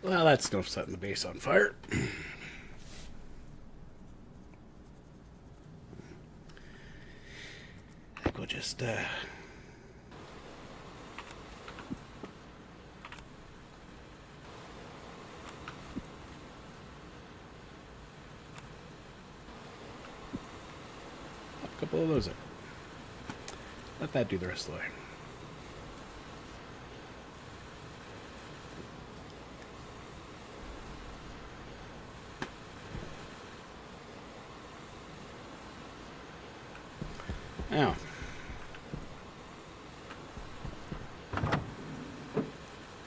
S2: Well, that's no setting the base on fire. I think we'll just, pop a couple of those in. Let that do the rest of the way. Now,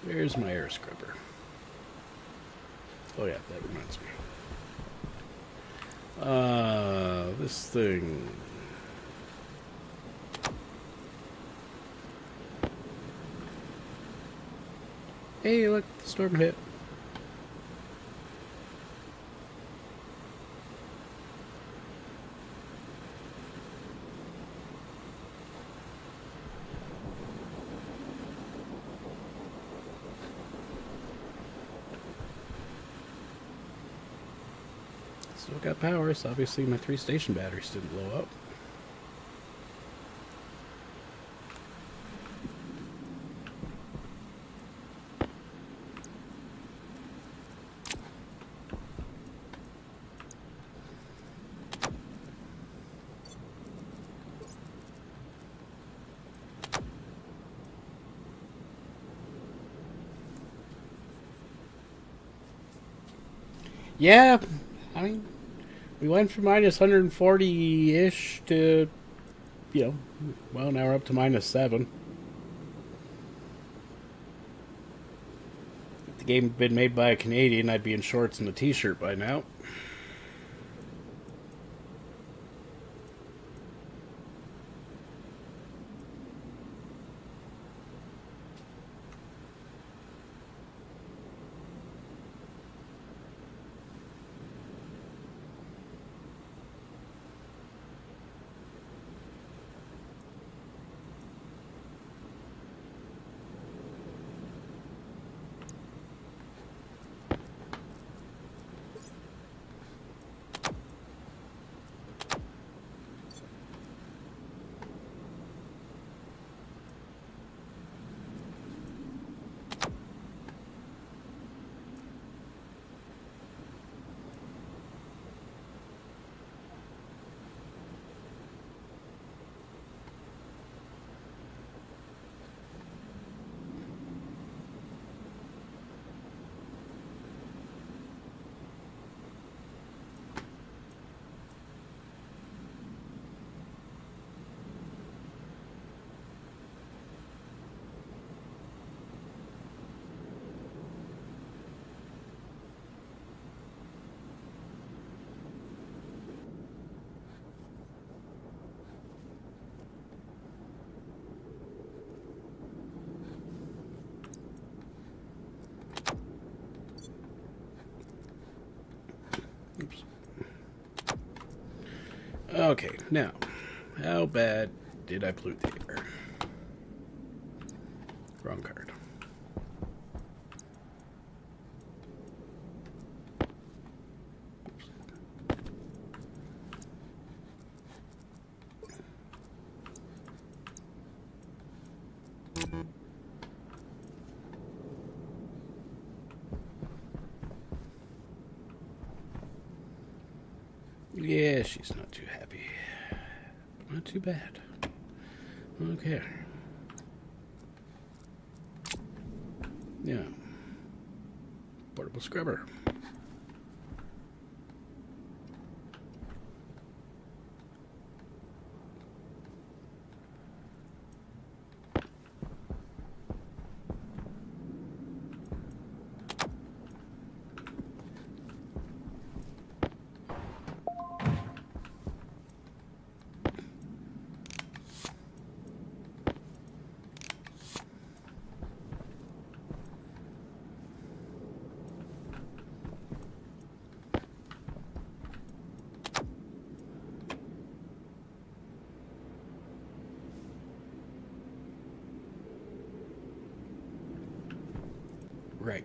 S2: where's my air scrubber? Oh yeah, that reminds me. This thing. Hey, look, the storm hit. Still got power, so obviously my 3 station batteries didn't blow up. Yeah, I mean, we went from minus 140-ish to, you know, well, now we're up to minus 7. game had been made by a Canadian, I'd be in shorts and a t-shirt by now. Oops. Okay, now, how bad did I pollute the air? Wrong card. Yeah, she's not too happy. Not too bad. Okay. Yeah. Portable scrubber. Right.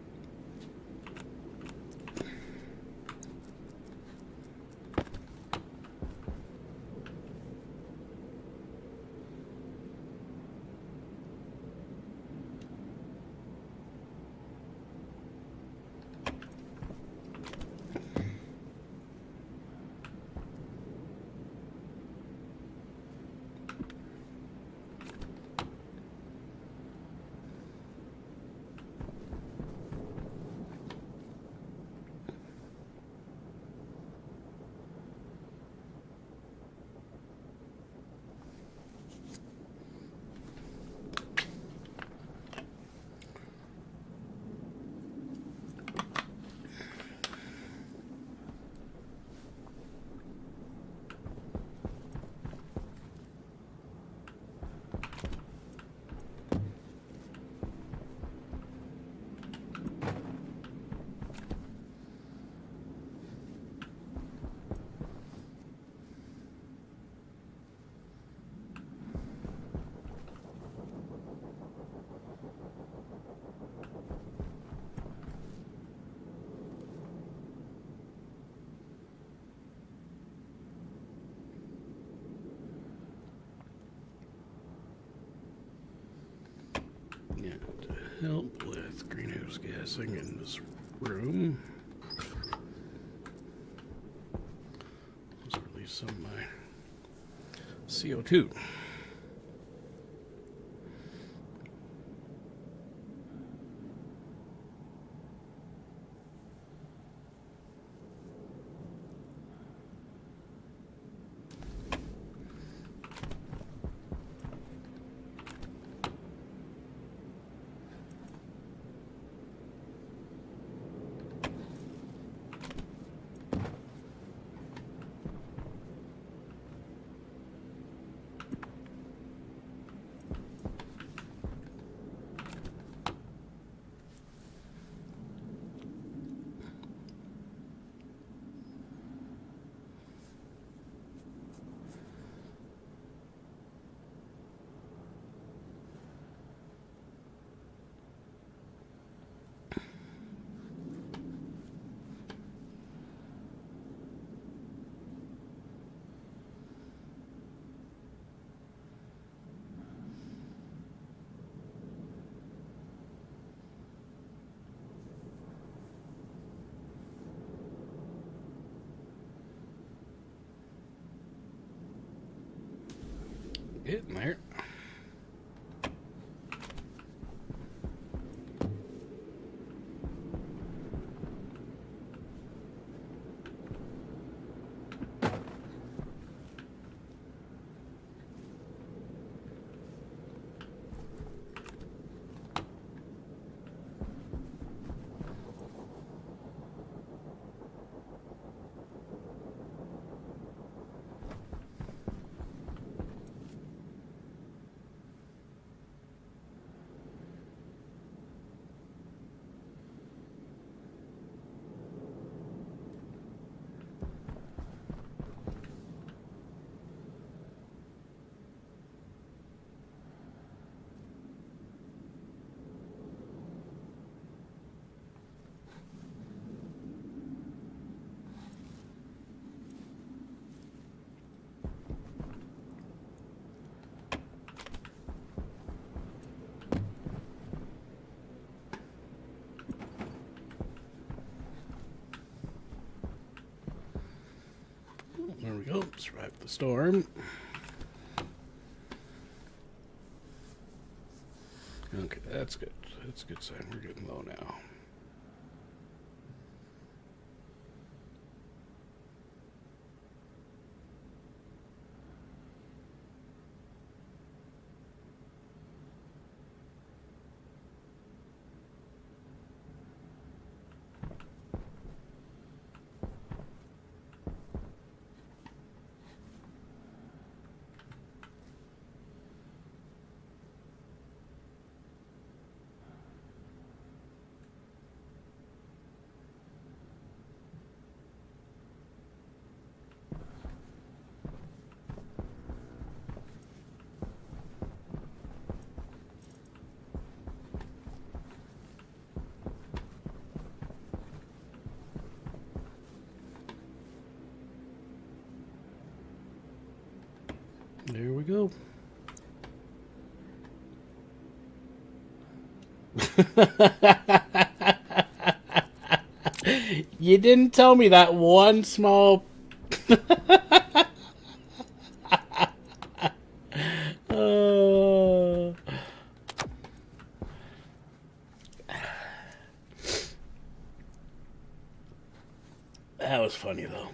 S2: Yeah, to help with greenhouse gassing in this room. Let's release some of my CO2. Getting there. There we go. Survived the storm. Okay, that's good. That's a good sign. We're getting low now. There we go. You didn't tell me that one small... That was funny, though.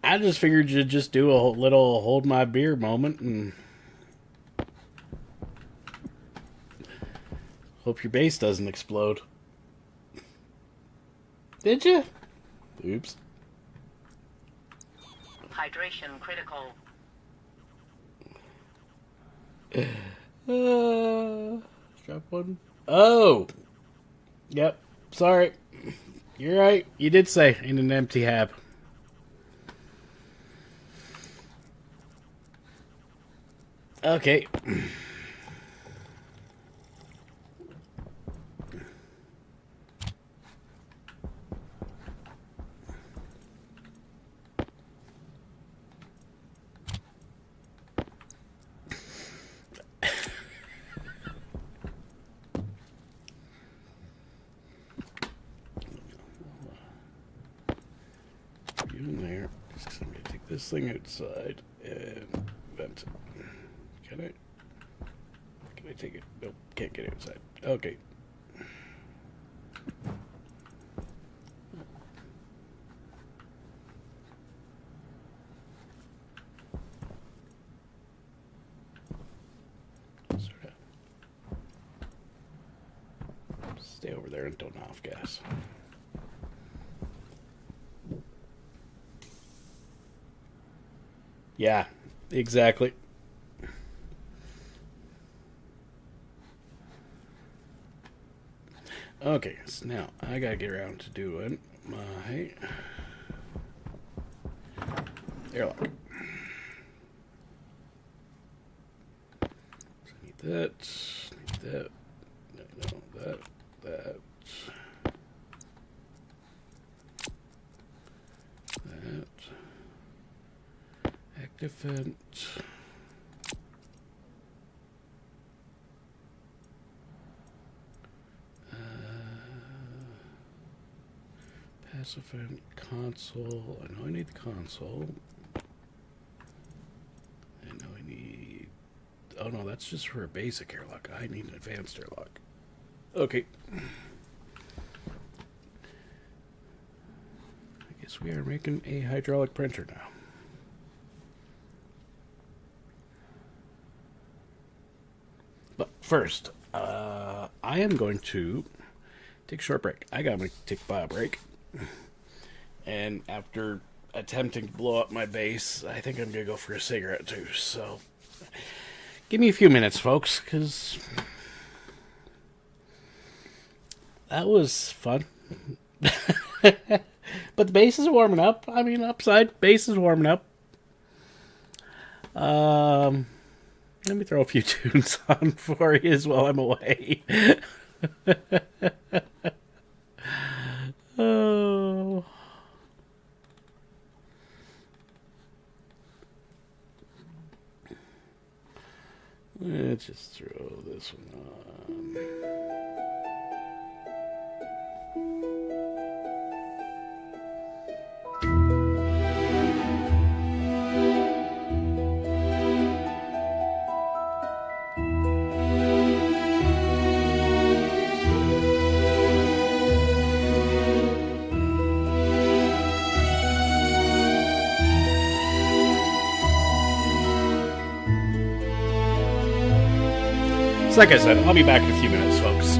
S2: I just figured you'd just do a little hold my beer moment and hope your base doesn't explode. Did you? Oops.
S3: Hydration critical.
S2: Drop one. Oh! Yep. Sorry. You're right. You did say in an empty hab. Okay. In there. I'm going to take this thing outside and vent it. Can I? Can I take it? Nope, can't get it outside. Okay. Sort of. Stay over there and don't off gas. Yeah, exactly. Okay, so now I gotta get around to doing my airlock. So I need that, no, that. Active vent. Passive vent, console. I know I need the console. Oh no, that's just for a basic airlock. I need an advanced airlock. Okay. I guess we are making a hydraulic printer now. But first, I am going to take a short break. I gotta take a bio break. And after attempting to blow up my base, I think I'm gonna go for a cigarette too. So, give me a few minutes, folks, because that was fun. But the base is warming up. I mean, upside, base is warming up. Let me throw a few tunes on for you while I'm away. Oh. Let's just throw this one on. So like I said, I'll be back in a few minutes, folks.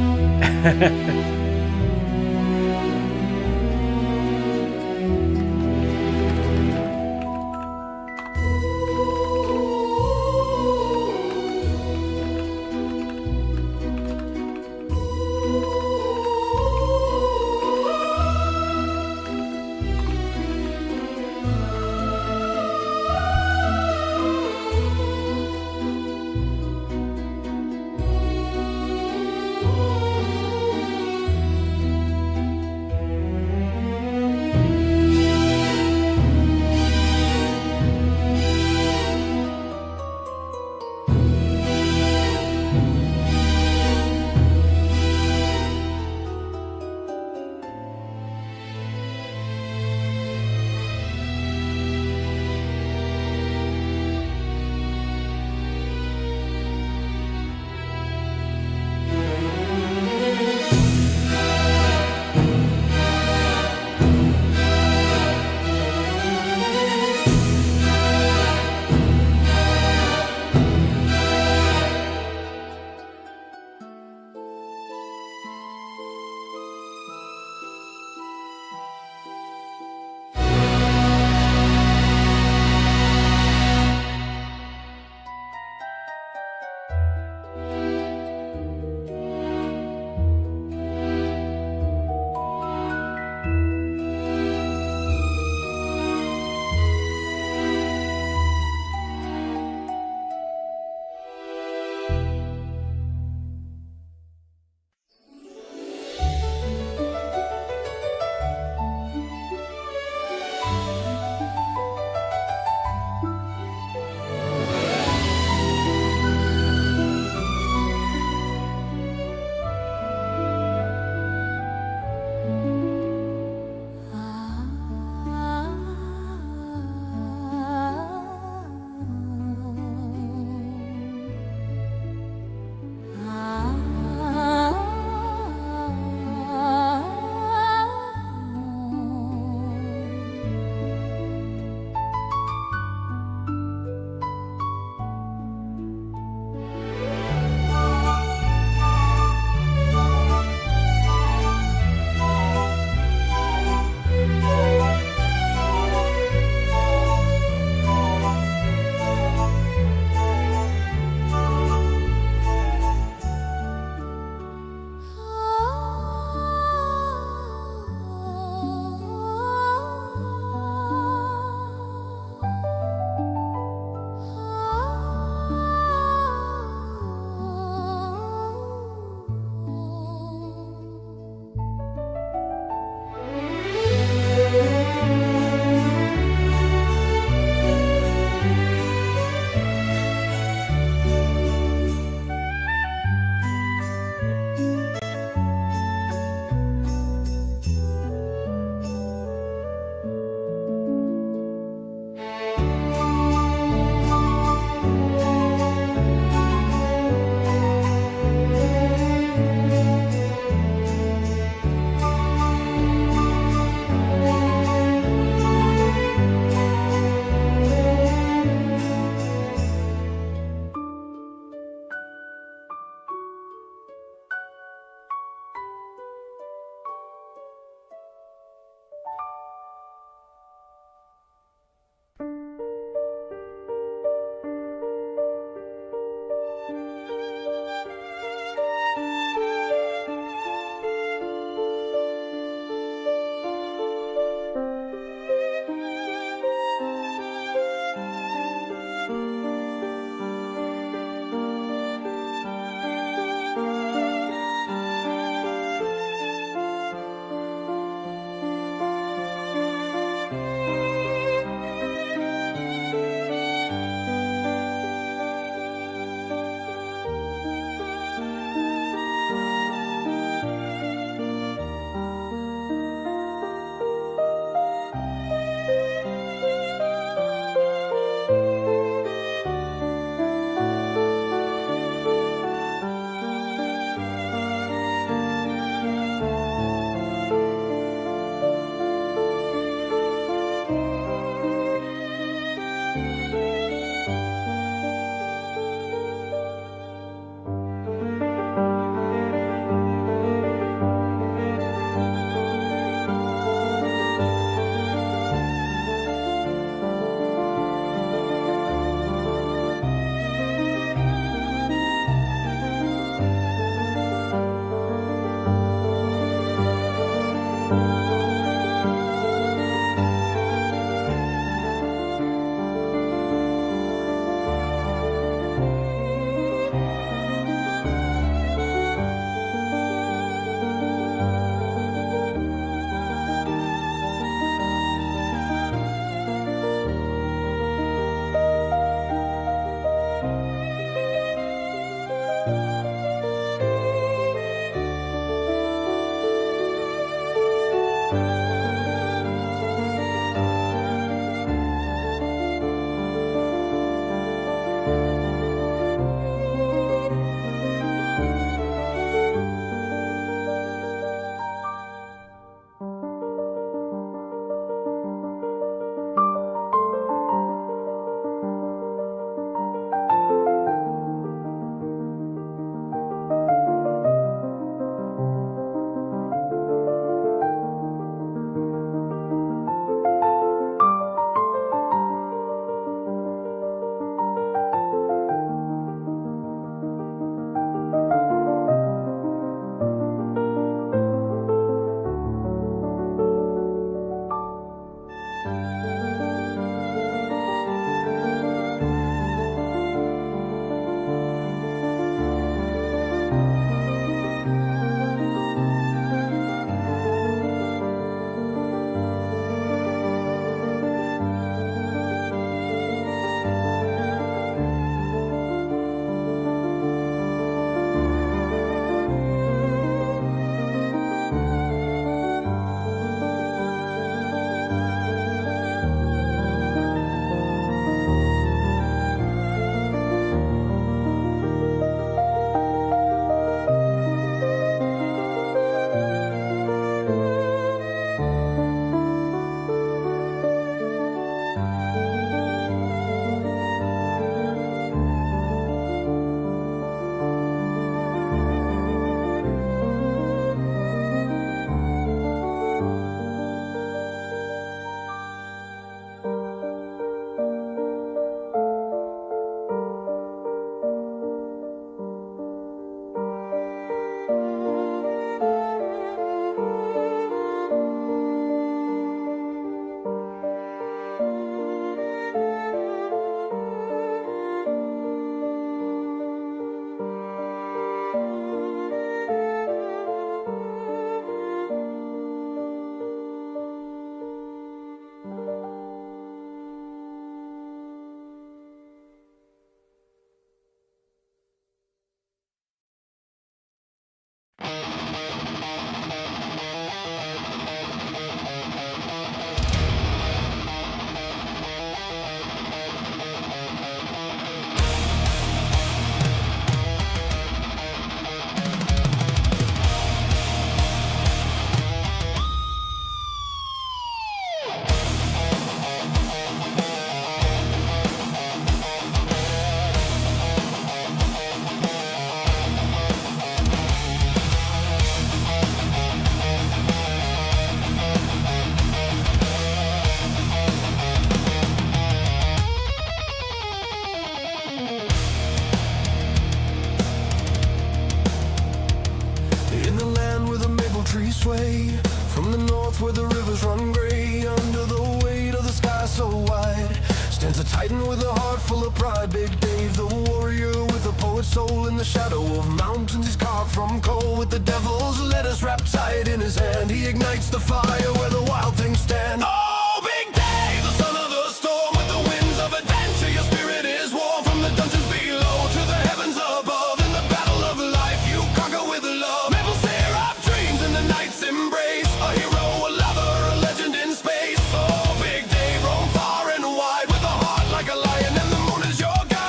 S1: sway from the north where the rivers run gray. Under the weight of the sky so wide stands a titan with a heart full of pride. Big Dave, the warrior with a poet's soul. In the shadow of mountains he's carved from coal. With the devil's letters wrapped tight in his hand, he ignites the fire where the wild things stand. Oh, Big Dave, the son of the storm, with the winds of adventure your spirit is warm. From the dungeons below to the heavens above, in the battle of life you conquer with love. Maple syrup dreams in the night's embrace, a hero, a lover, a legend in space. Oh, Big Dave, roam far and wide with a heart like a lion, and the moon is your guide.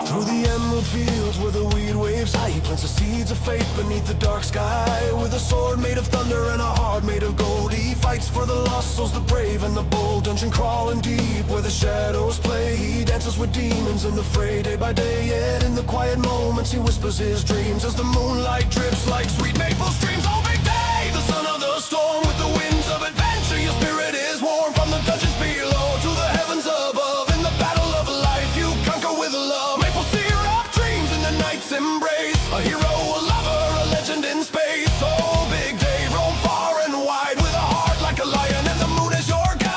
S1: Through the emerald fields where the weed waves high, he plants the seeds of fate beneath the dark sky. With a sword made of thunder and a heart made of gold, he fights for the lost souls, the brave and the bold. Dungeon crawling deep where the shadows play, he dances with demons in the fray day by day. Yet in the quiet moments he whispers his dreams as the moonlight drips like sweet maple streams. Oh, Big Day, the son of the storm, with the winds of adventure your spirit is warm. From the dungeons below to the heavens above, in the battle of life you conquer with love. Maple syrup dreams in the night's embrace, a hero, a lover, a legend in space. Oh, Big Day, roam far and wide with a heart like a lion, and the moon is your guide.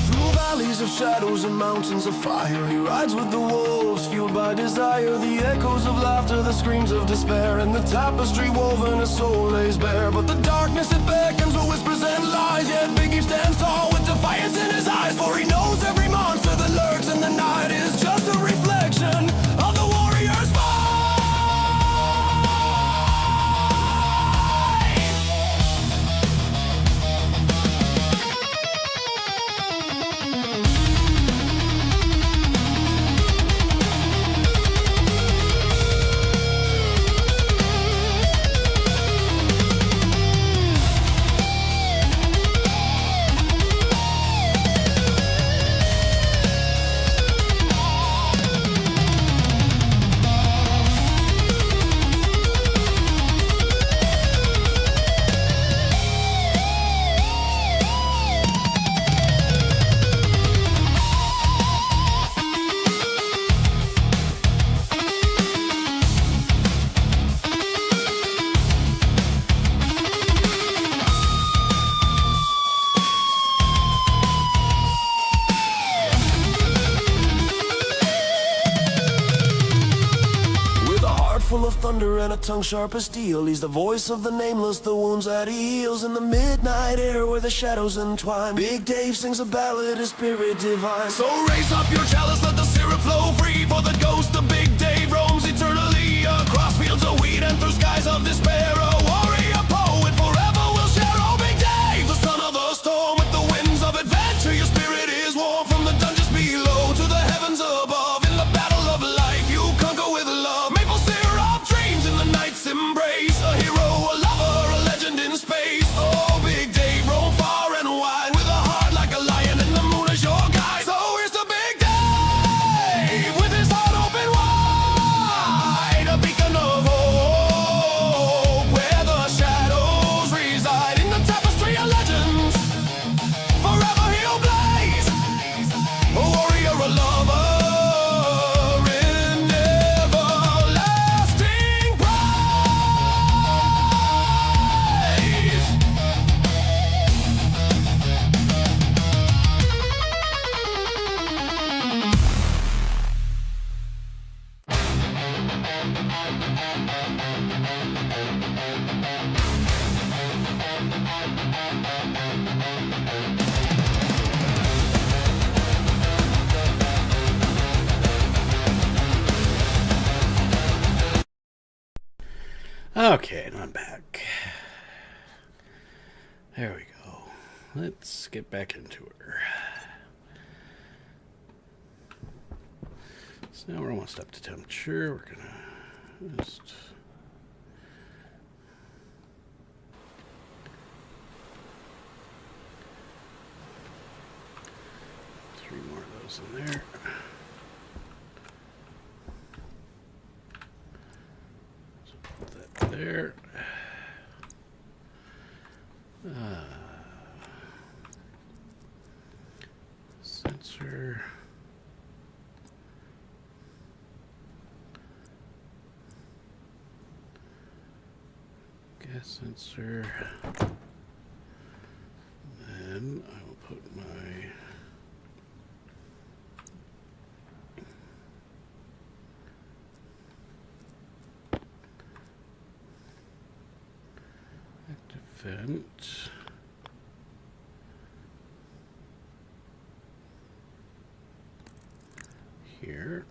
S1: Through valleys of shadows and mountains of fire, he rides with the wolves, fueled by desire. The echoes of laughter, the screams of despair, and the tapestry woven his soul lays bare. But the darkness it beckons with whispers and lies, yet Biggie stands tall with defiance in his eyes. For he knows every monster that lurks in the night is just a reflection of the warrior's fight. Full of thunder and a tongue sharp as steel, he's the voice of the nameless, the wounds that he heals. In the midnight air where the shadows entwine, Big Dave sings a ballad, his spirit divine. So raise up your chalice, let the syrup flow free, for the ghost of Big Dave roams eternally across fields of wheat and through skies of despair. A warrior poet forever will share. Oh, Big Dave, the son of the storm, with the winds of adventure your spirit is warm. From the dungeons below to the heavens above, in the battle of life you conquer with love. Maple syrup dreams in the night's embrace, a hero, a lover, a legend in space. Oh, Big Dave, roam far and wide with a heart like a lion, and the moon is your guide. So here's to Big Dave with his heart open wide, a beacon of hope where the shadows reside. In the tapestry of legends forever he'll blaze, a warrior, a lover, in everlasting praise.
S2: Okay, and I'm back. There we go. Let's get back into her. So now we're almost up to temperature. We're gonna just three more of those in there. there. Sensor. Gas sensor. Then I will put my active vent. Here.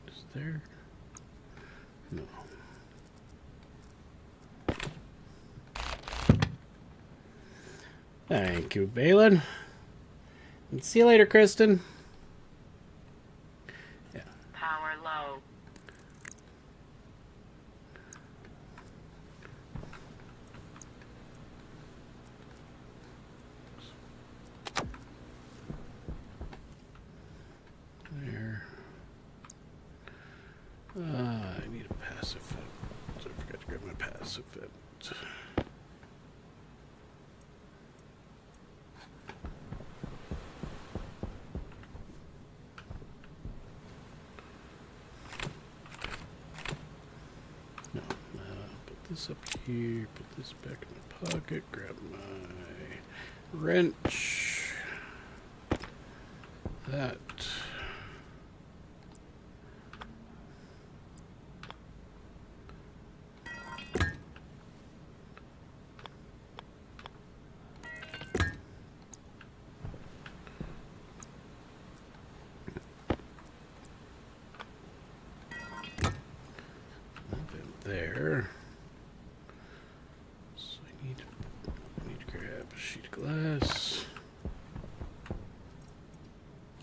S2: Is there? No. Thank you, Balin. And see you later, Kristen. Yeah.
S3: Power low.
S2: There. I need a passive vent. So I forgot to grab my passive vent. No, put this up here, put this back in my pocket, grab my wrench. That. There. So I need to grab a sheet of glass.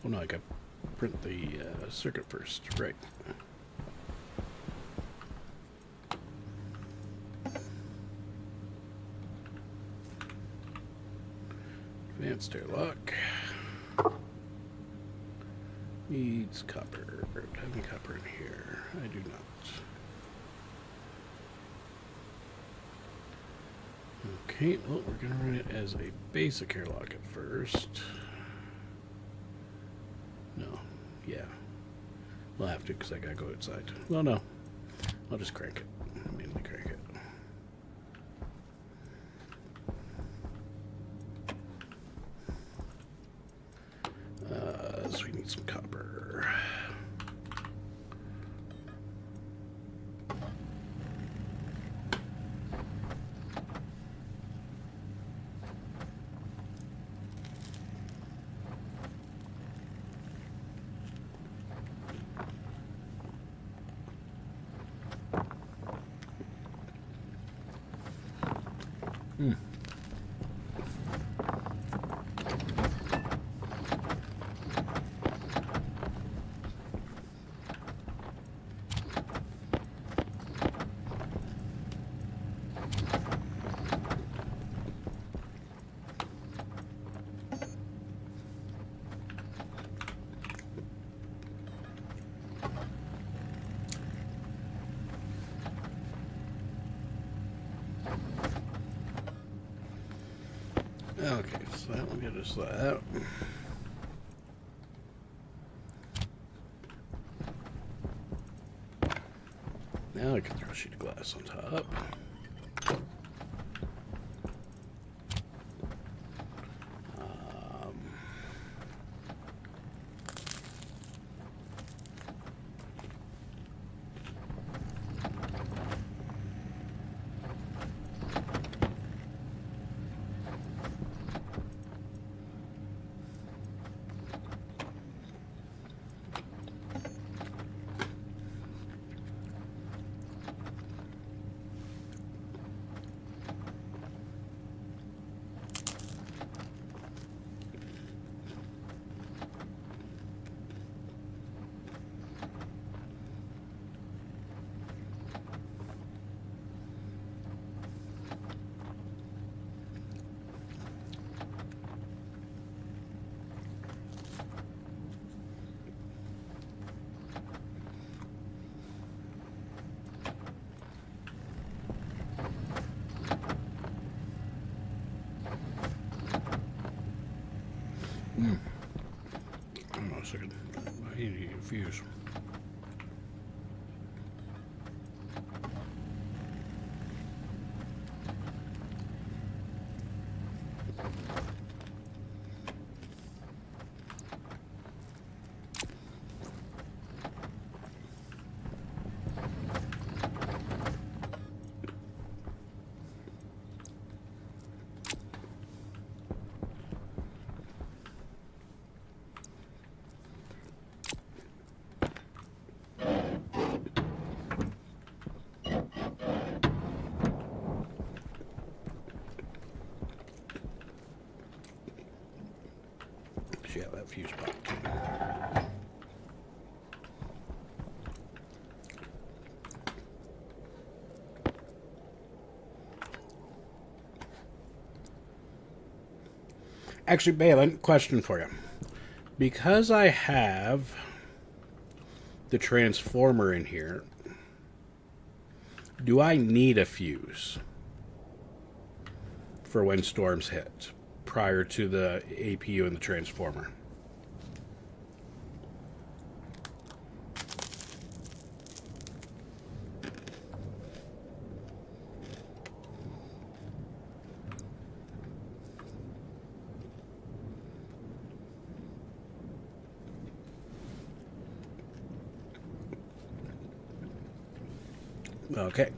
S2: Oh no, I got to print the circuit first, right? Advanced airlock. Needs copper. Do I have any copper in here? I do not. Okay, well, we're going to run it as a basic airlock at first. No, yeah. We'll have to because I got to go outside. Well, no. I'll just crank it. Mainly crank it. So we need some copper. Okay, so that will get us that. Now I can throw a sheet of glass on top. Hold on a second. I need to get a fuse. Yeah, that fuse popped. Actually, Balin, question for you. Because I have the transformer in here, do I need a fuse for when storms hit prior to the APU and the transformer? Okay.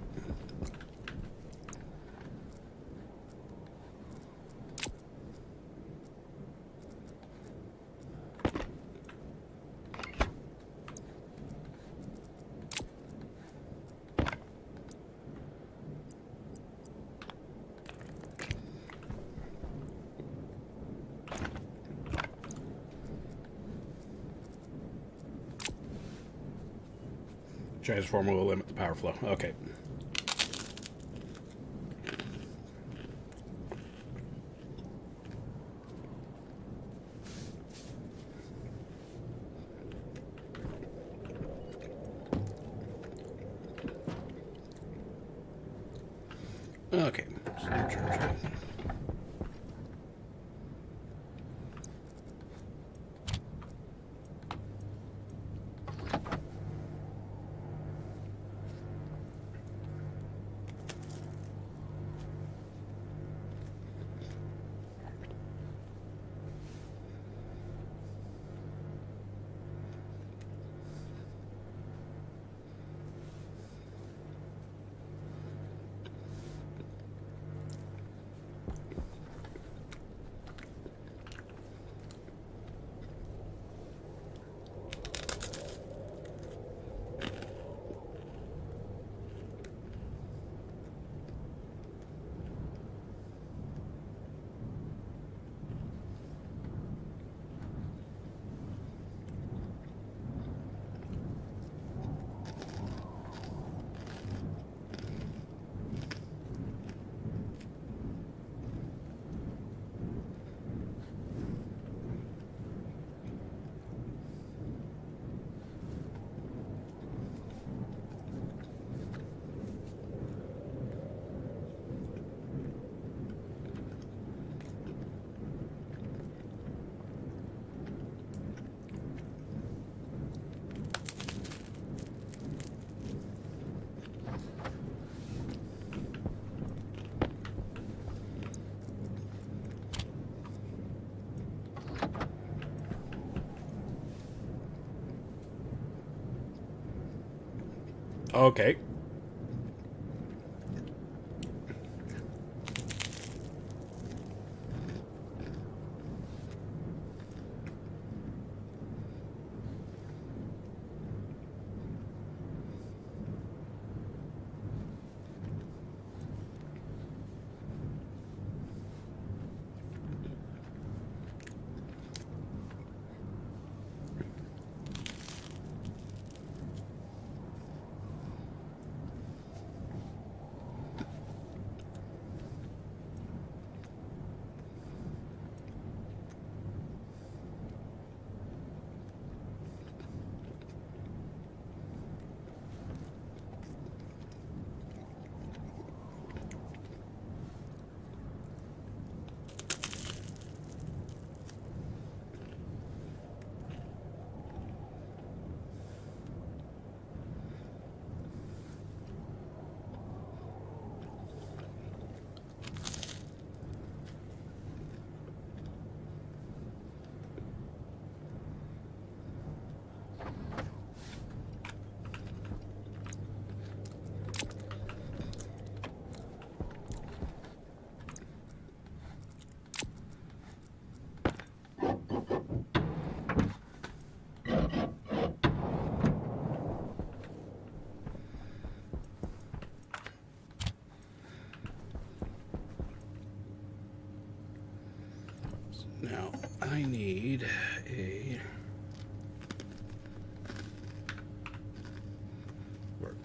S2: Transformer will limit the power flow. Okay. Okay. So no charge. Okay. I need a work.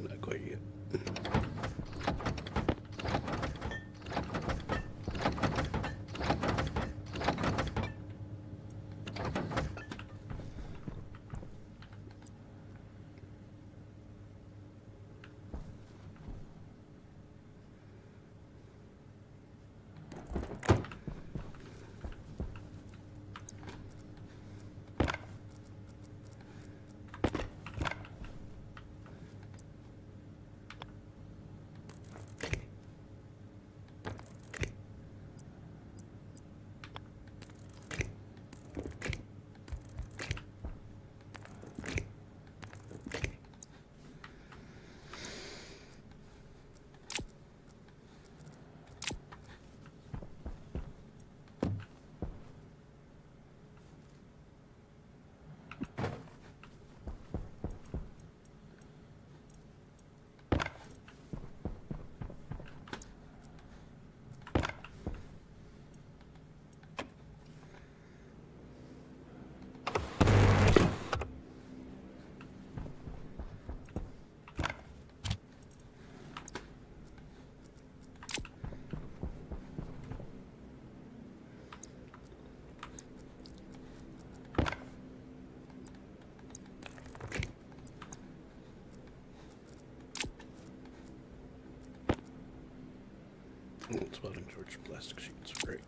S2: Not quite yet. Oh, it's welding torch plastic sheets. Great.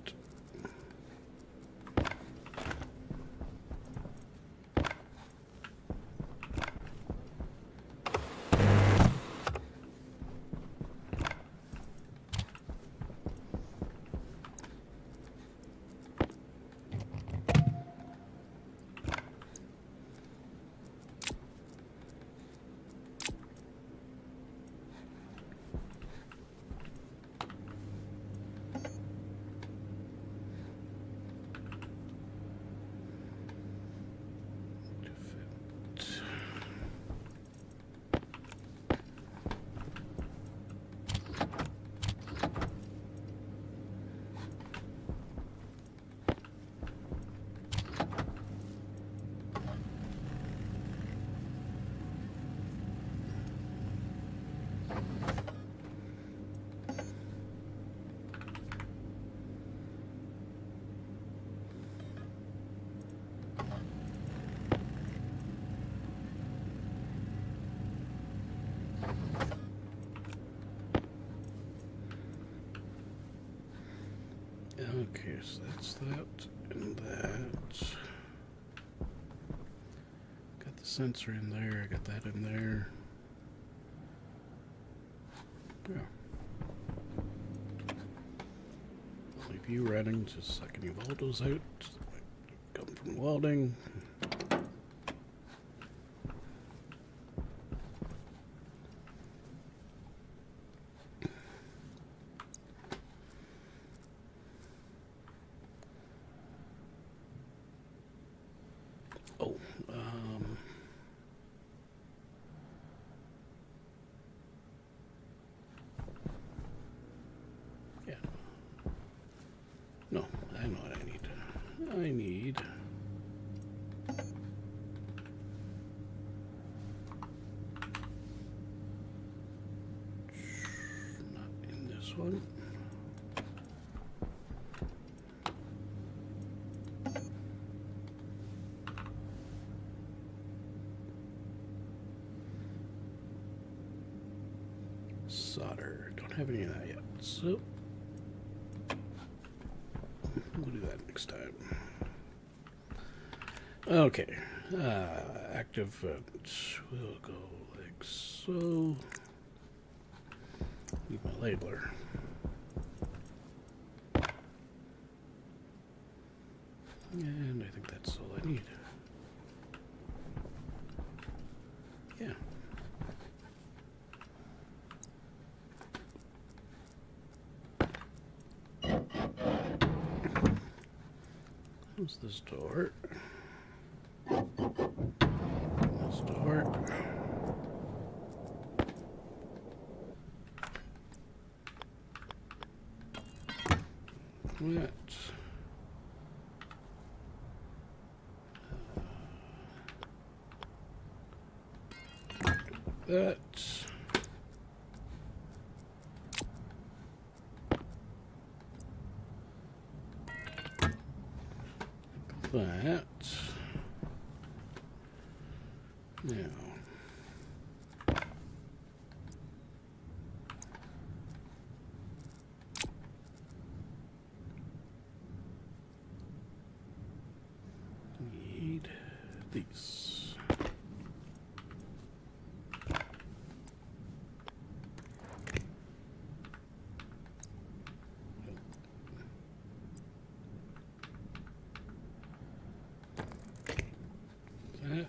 S2: Okay, so that's that and that. Got the sensor in there, I got that in there. Yeah. I'll leave you running just a second. You weld those out. Come from welding. Oh, yeah. No, I know what I need. I need not in this one. Solder. Don't have any of that yet, so we'll do that next time. Okay. Active vent. We'll go like so. Need my labeler. And I think that's all I need. Yeah. Close this door. This door. That. That. That. Now. Need these. That.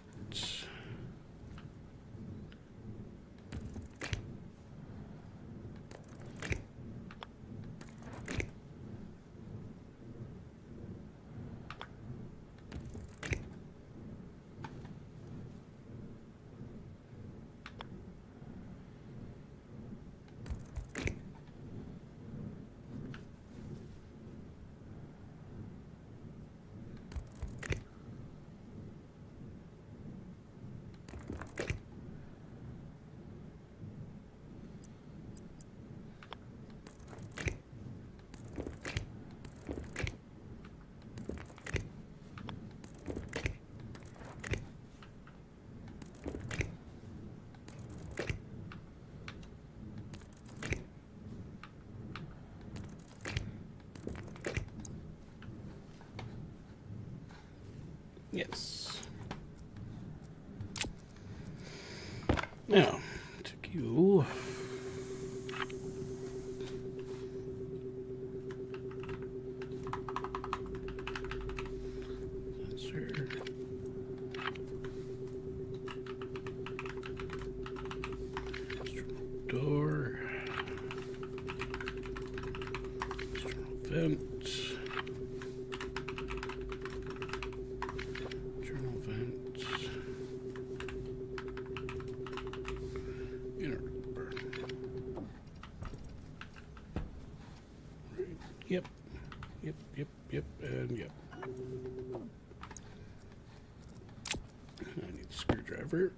S2: Yes. Now, took you. Sensor. Door. External vent. Internal vent. Inner door. Right. Yep. Yep, and yep. I need a screwdriver.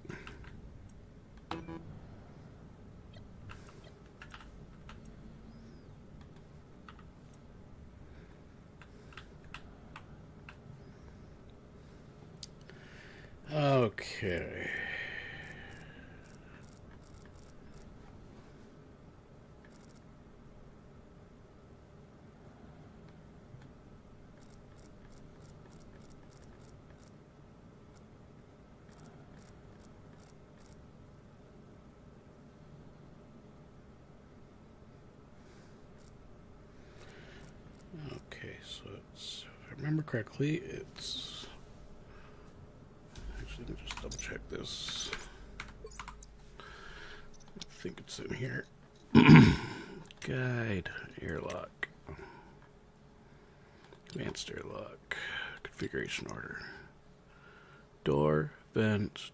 S2: Okay. Okay, so it's, if I remember correctly, it's, actually, let me just double check this. I think it's in here. Guide, airlock, advanced airlock, configuration order, door, vent,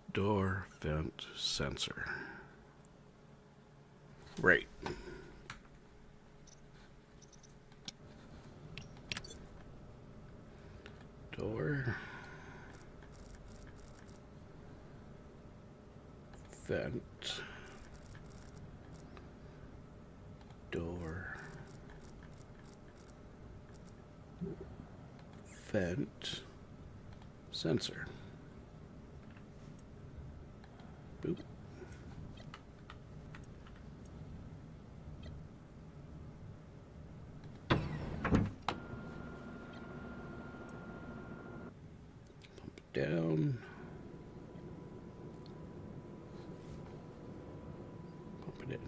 S2: sensor. Right. Door, vent, door, vent, sensor. Boop. Down. Pump it in.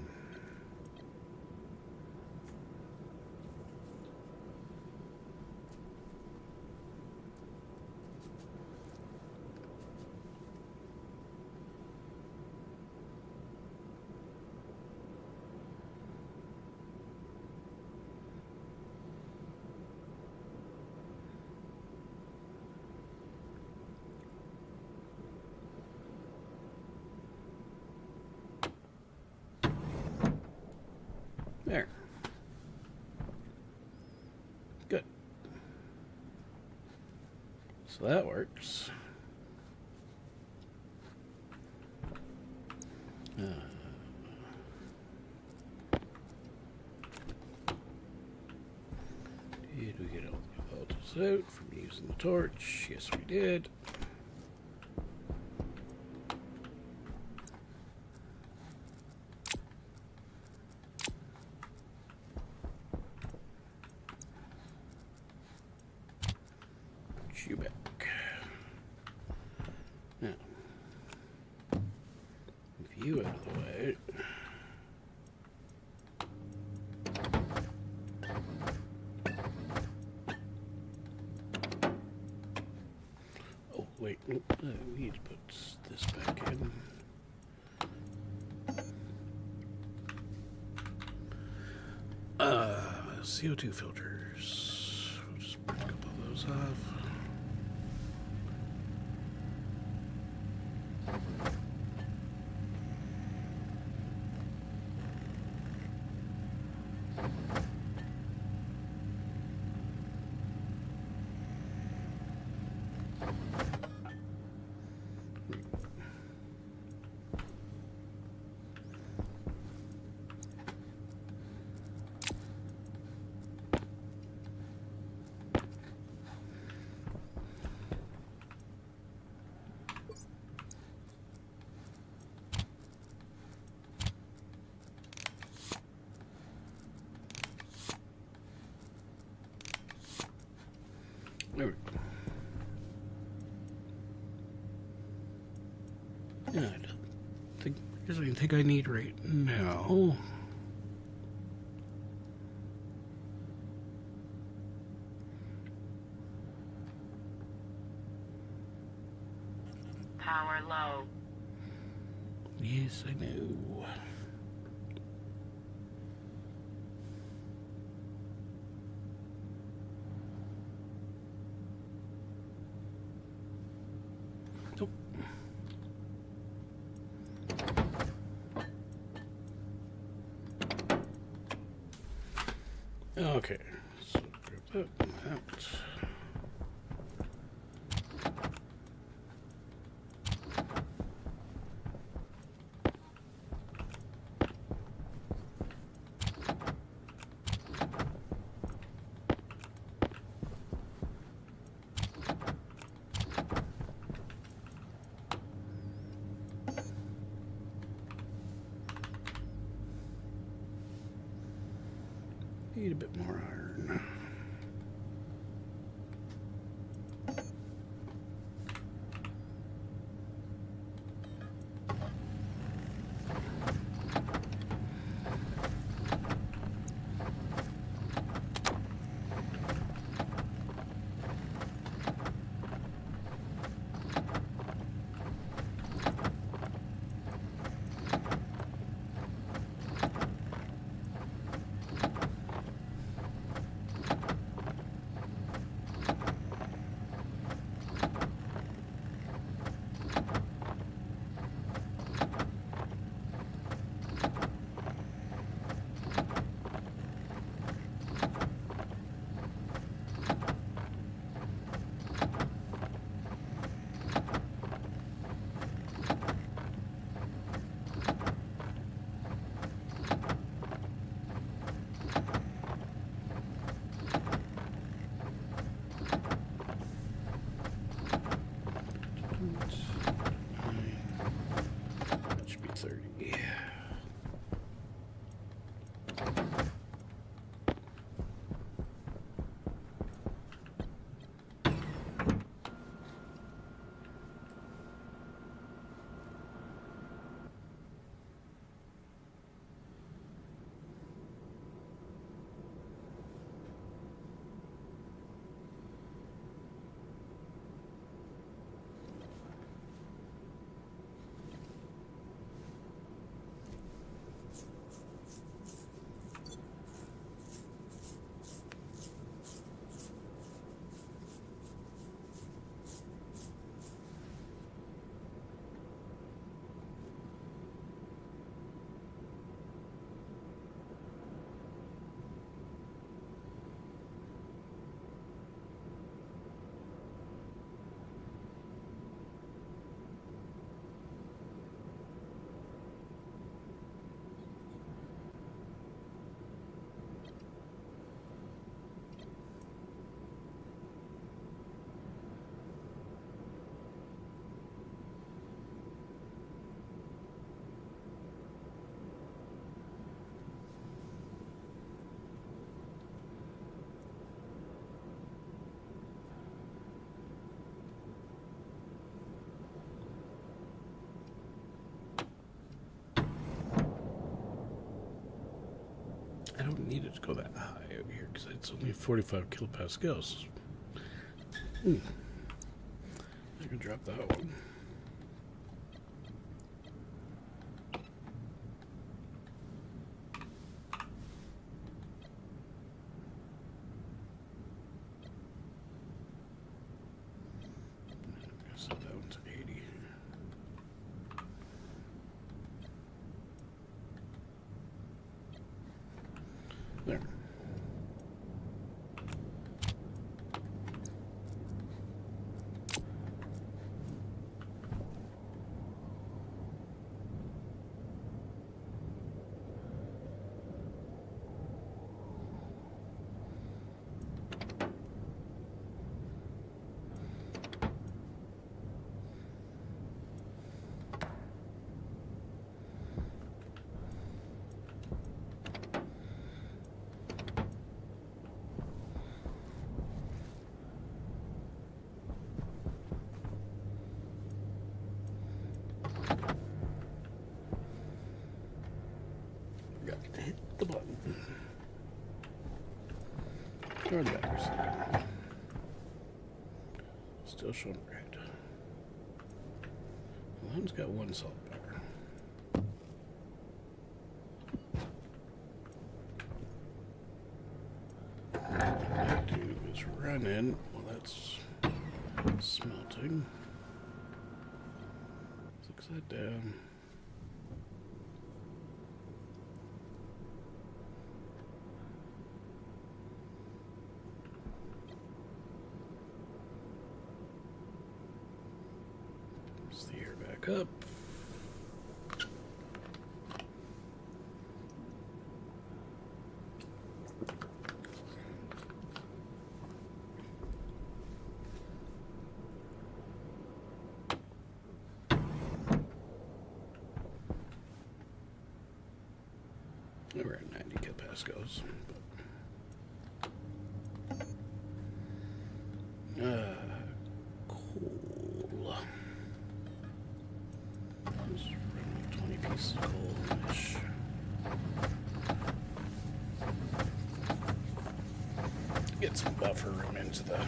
S2: There. Good. So that works. Did we get all the voltages out from using the torch? Yes, we did. You back. Now, with you out of the way. Oh, wait. We need to put this back in. CO2 filters. We'll just break a couple of those off. is anything I need right now.
S3: Power low.
S2: Yes, I know. Nope. Okay, so grab that out. Need a bit more iron. That should be 30. I don't need it to go that high over here because it's only 45 kilopascals. I can drop that one. So that one's 80. There. Hit the button. Or the back or something. Still showing red. Well, that one's got one salt bar. What I do is run in. Well, that's smelting. Looks that down. The air back up. We're at 90 kilopascals. Cool. Just run off 20 pieces of coal-ish. Get some buffer room into the...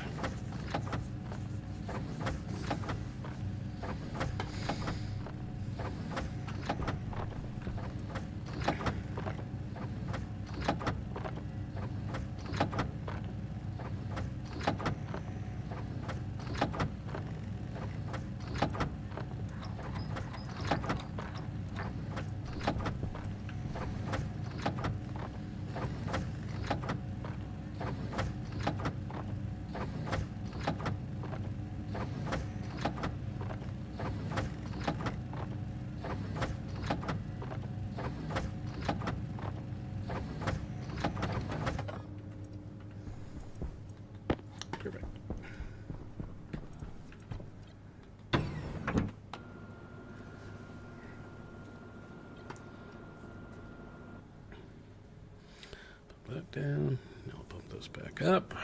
S2: Perfect. Pump that down. Now I'll pump those back up.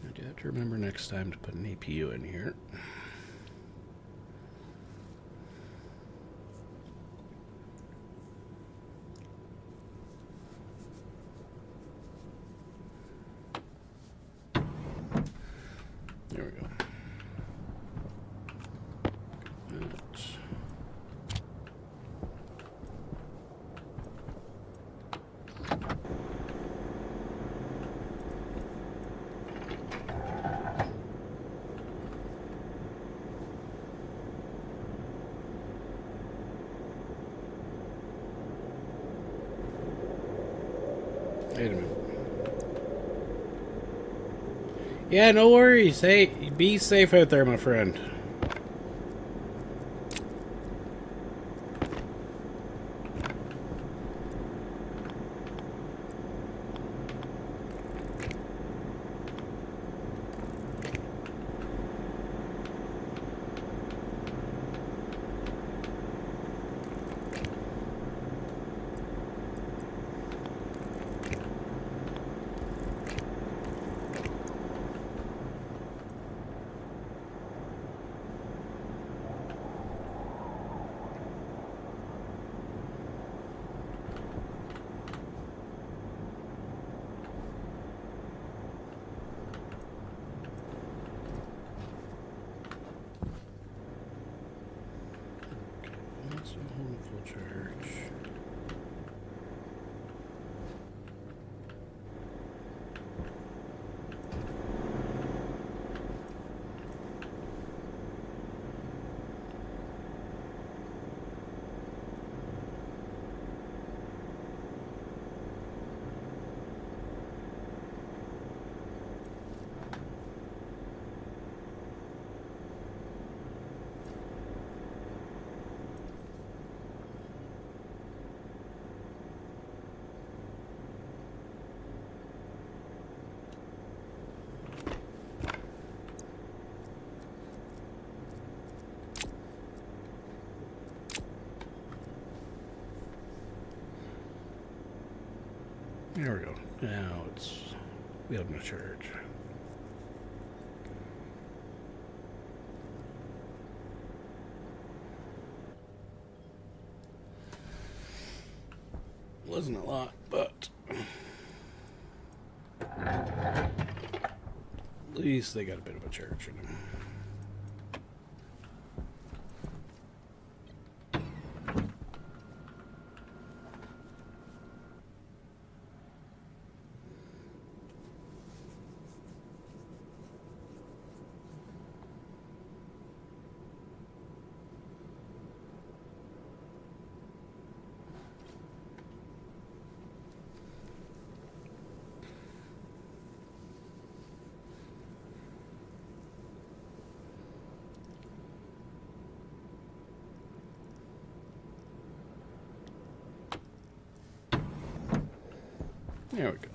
S2: I do have to remember next time to put an APU in here. There we go. That's Wait a minute. Yeah, no worries. Hey, be safe out there, my friend. That's a whole full charge. There we go. Now it's Wheel to charge. Wasn't a lot, but at least they got a bit of a charge in them. There we go.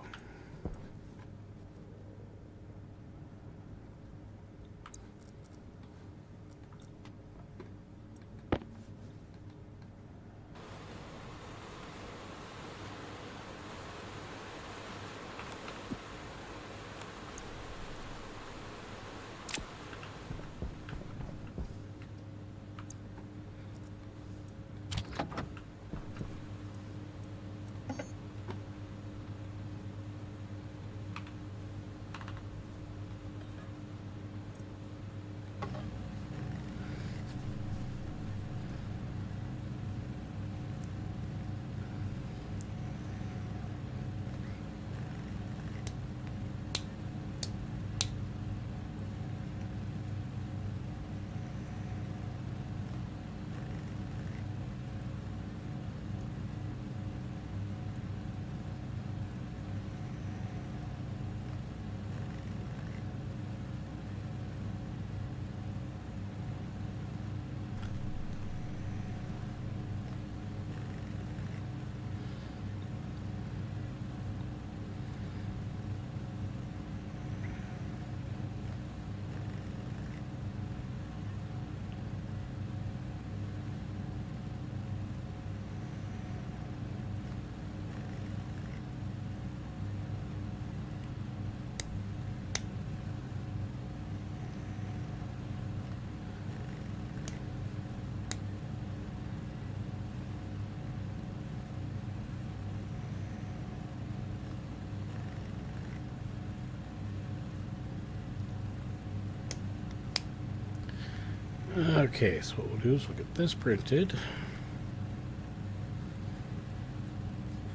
S2: Okay, so what we'll do is we'll get this printed.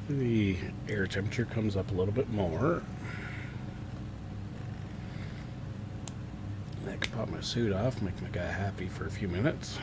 S2: The air temperature comes up a little bit more. I can pop my suit off, make my guy happy for a few minutes.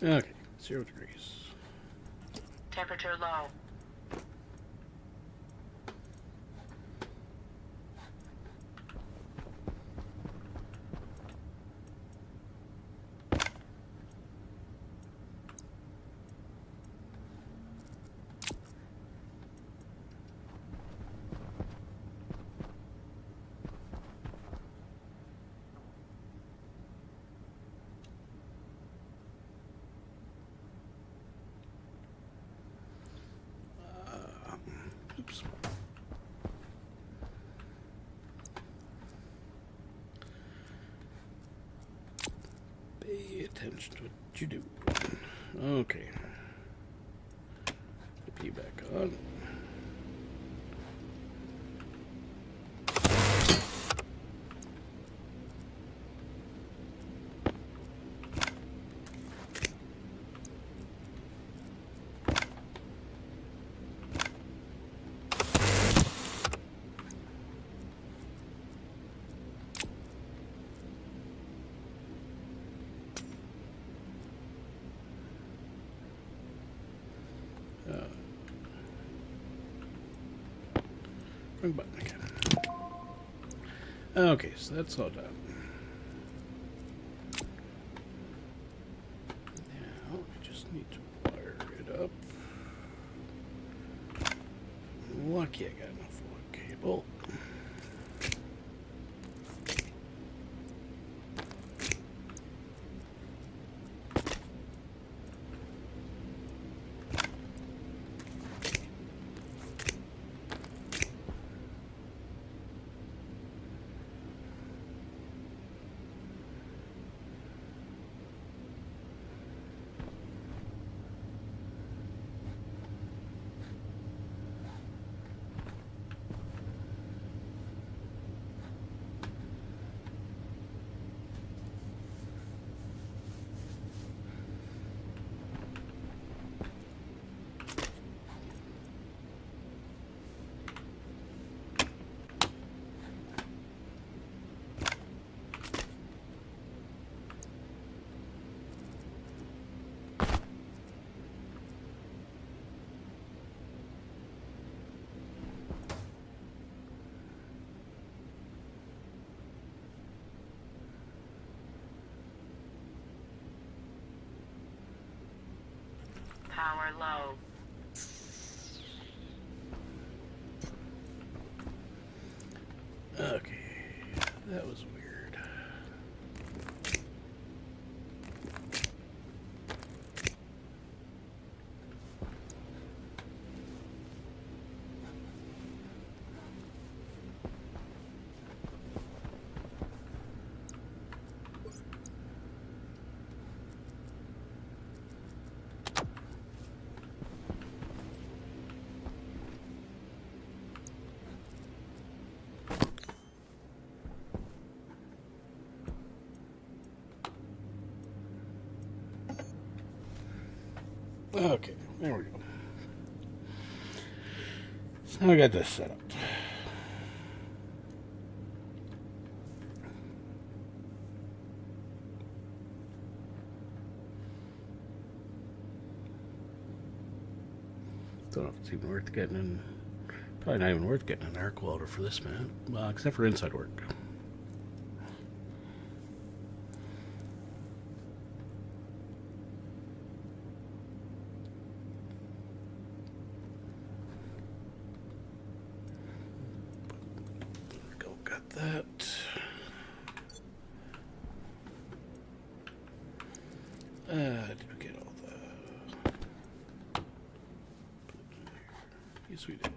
S2: Okay, 0 degrees.
S3: Temperature low.
S2: attention to what you do. Okay. Put you back on. Wrong button again. Okay, so that's all done. Now I just need to wire it up. Lucky I got enough lug cable.
S3: Power low.
S2: Okay, that was weird. Okay, there we go. So now I got this set up. Don't know if it's even worth getting in. Probably not even worth getting an arc welder for this, man. Well, except for inside work. That. Did we get all the... Yes, we did.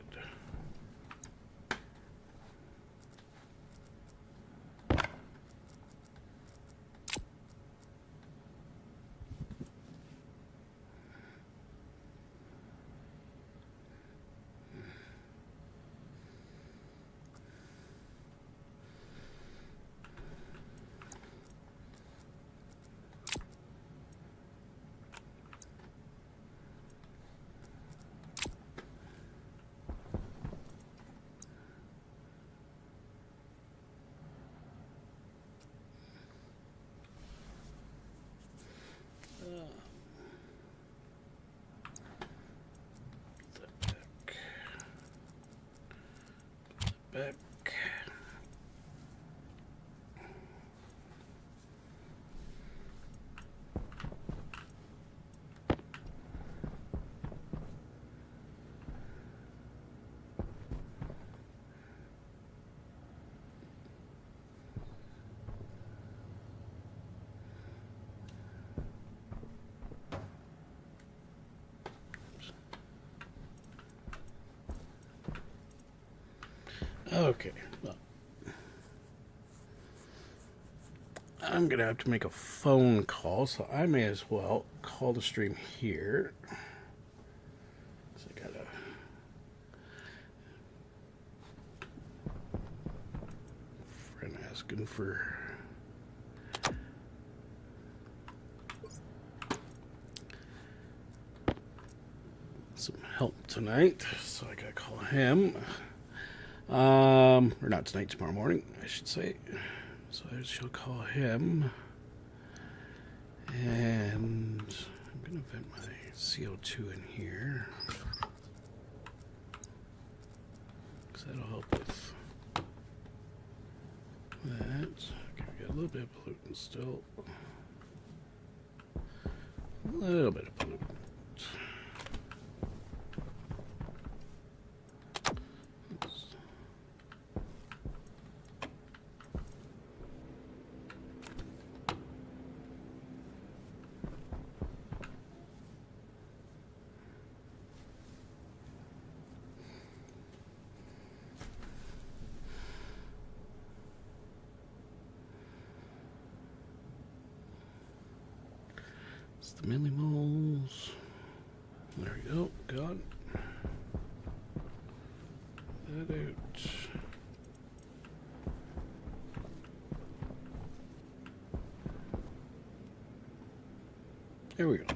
S2: Back. Okay. Well, I'm going to have to make a phone call, so I may as well call the stream here. So I got a friend asking for some help tonight, so I got to call him. Or not tonight, tomorrow morning, I should say. So I shall call him. And I'm going to vent my CO2 in here, because that'll help with that. Okay, we got a little bit of pollutant still. A little bit of pollutant. The millimoles. There we go. Got that out. There we go.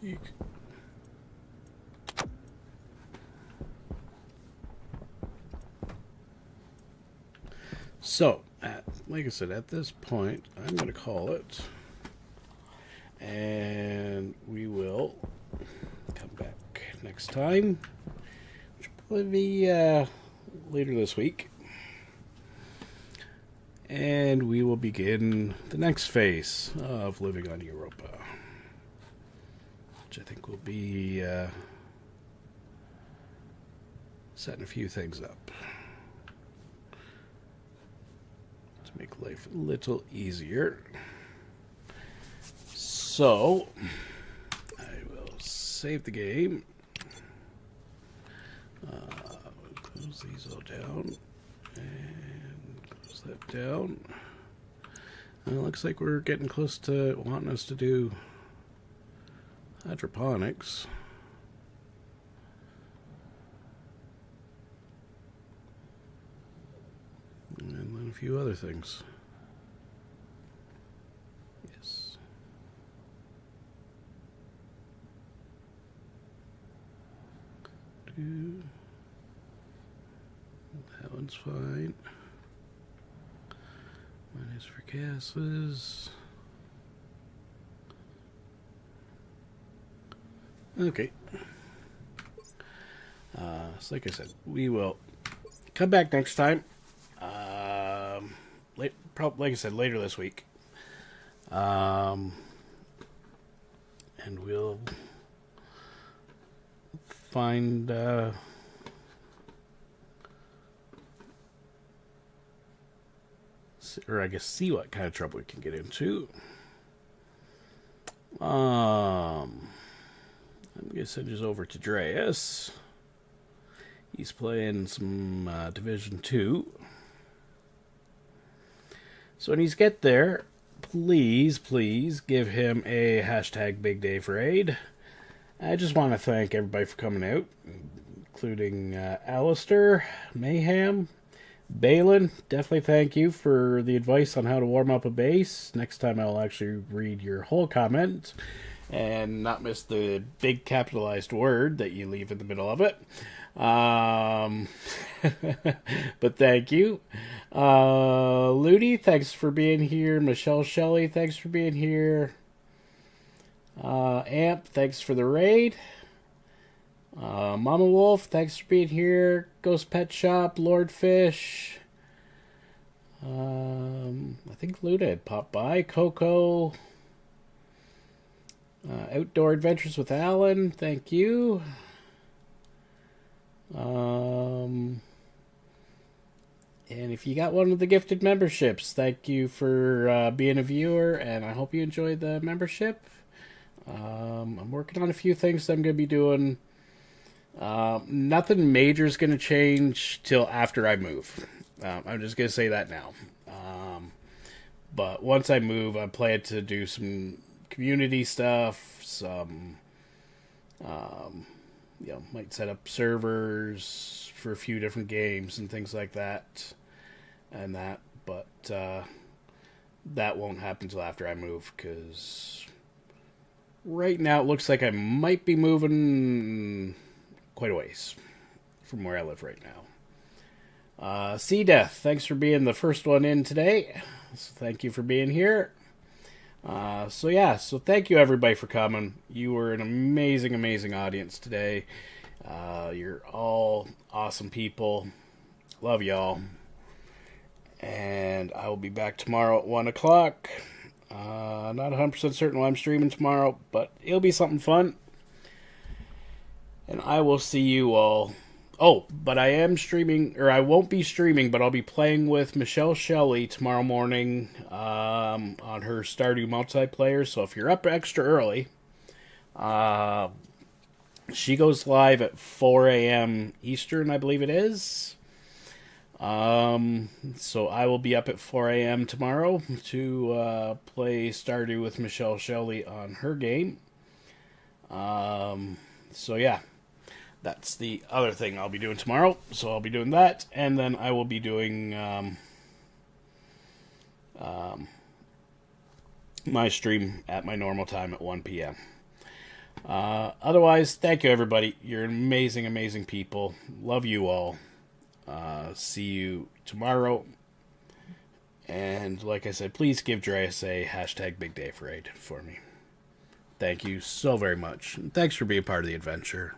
S2: Eek. So, like I said, at this point, I'm going to call it, and we will come back next time, which will probably be later this week, and we will begin the next phase of living on Europa, which I think will be setting a few things up. Make life a little easier. So, I will save the game. We'll close these all down. And close that down. And it looks like we're getting close to wanting us to do hydroponics. And then a few other things. Yes. That one's fine. Mine is for gases. Okay. So like I said, we will come back next time. Like I said, later this week. And we'll find or I guess see what kind of trouble we can get into. I'm gonna send this over to Dreas. He's playing some Division 2. So when he's get there, please give him a hashtag Big Day for Aid. I just want to thank everybody for coming out, including Alistair, Mayhem, Balin. Definitely thank you for the advice on how to warm up a base. Next time I'll actually read your whole comment and not miss the big capitalized word that you leave in the middle of it. But thank you. Ludi, thanks for being here. Michelle Shelley, thanks for being here. Amp, thanks for the raid. Mama Wolf, thanks for being here. Ghost Pet Shop, Lord Fish. I think Luda had popped by. Coco. Outdoor Adventures with Alan, thank you. And if you got one of the gifted memberships, thank you for being a viewer, and I hope you enjoyed the membership. I'm working on a few things that I'm going to be doing. Nothing major is going to change till after I move. I'm just going to say that now. But once I move, I plan to do some community stuff, some, might set up servers for a few different games and things like that, but that won't happen till after I move, because right now it looks like I might be moving quite a ways from where I live right now. Sea Death, thanks for being the first one in today. So thank you for being here. So thank you everybody for coming. You were an amazing, amazing audience today. You're all awesome people. Love y'all. And I will be back tomorrow at 1 o'clock. Not 100% certain when I'm streaming tomorrow, but it'll be something fun. And I will see you all. Oh, but I am streaming, or I won't be streaming, but I'll be playing with Michelle Shelley tomorrow morning on her Stardew multiplayer. So if you're up extra early, she goes live at 4 a.m. Eastern, I believe it is. So I will be up at 4 a.m. tomorrow to play Stardew with Michelle Shelley on her game. So yeah. That's the other thing I'll be doing tomorrow. So I'll be doing that. And then I will be doing my stream at my normal time at 1 p.m. Otherwise, thank you, everybody. You're amazing, amazing people. Love you all. See you tomorrow. And like I said, please give Dreas a #BigDayForAid for me. Thank you so very much. And thanks for being part of the adventure.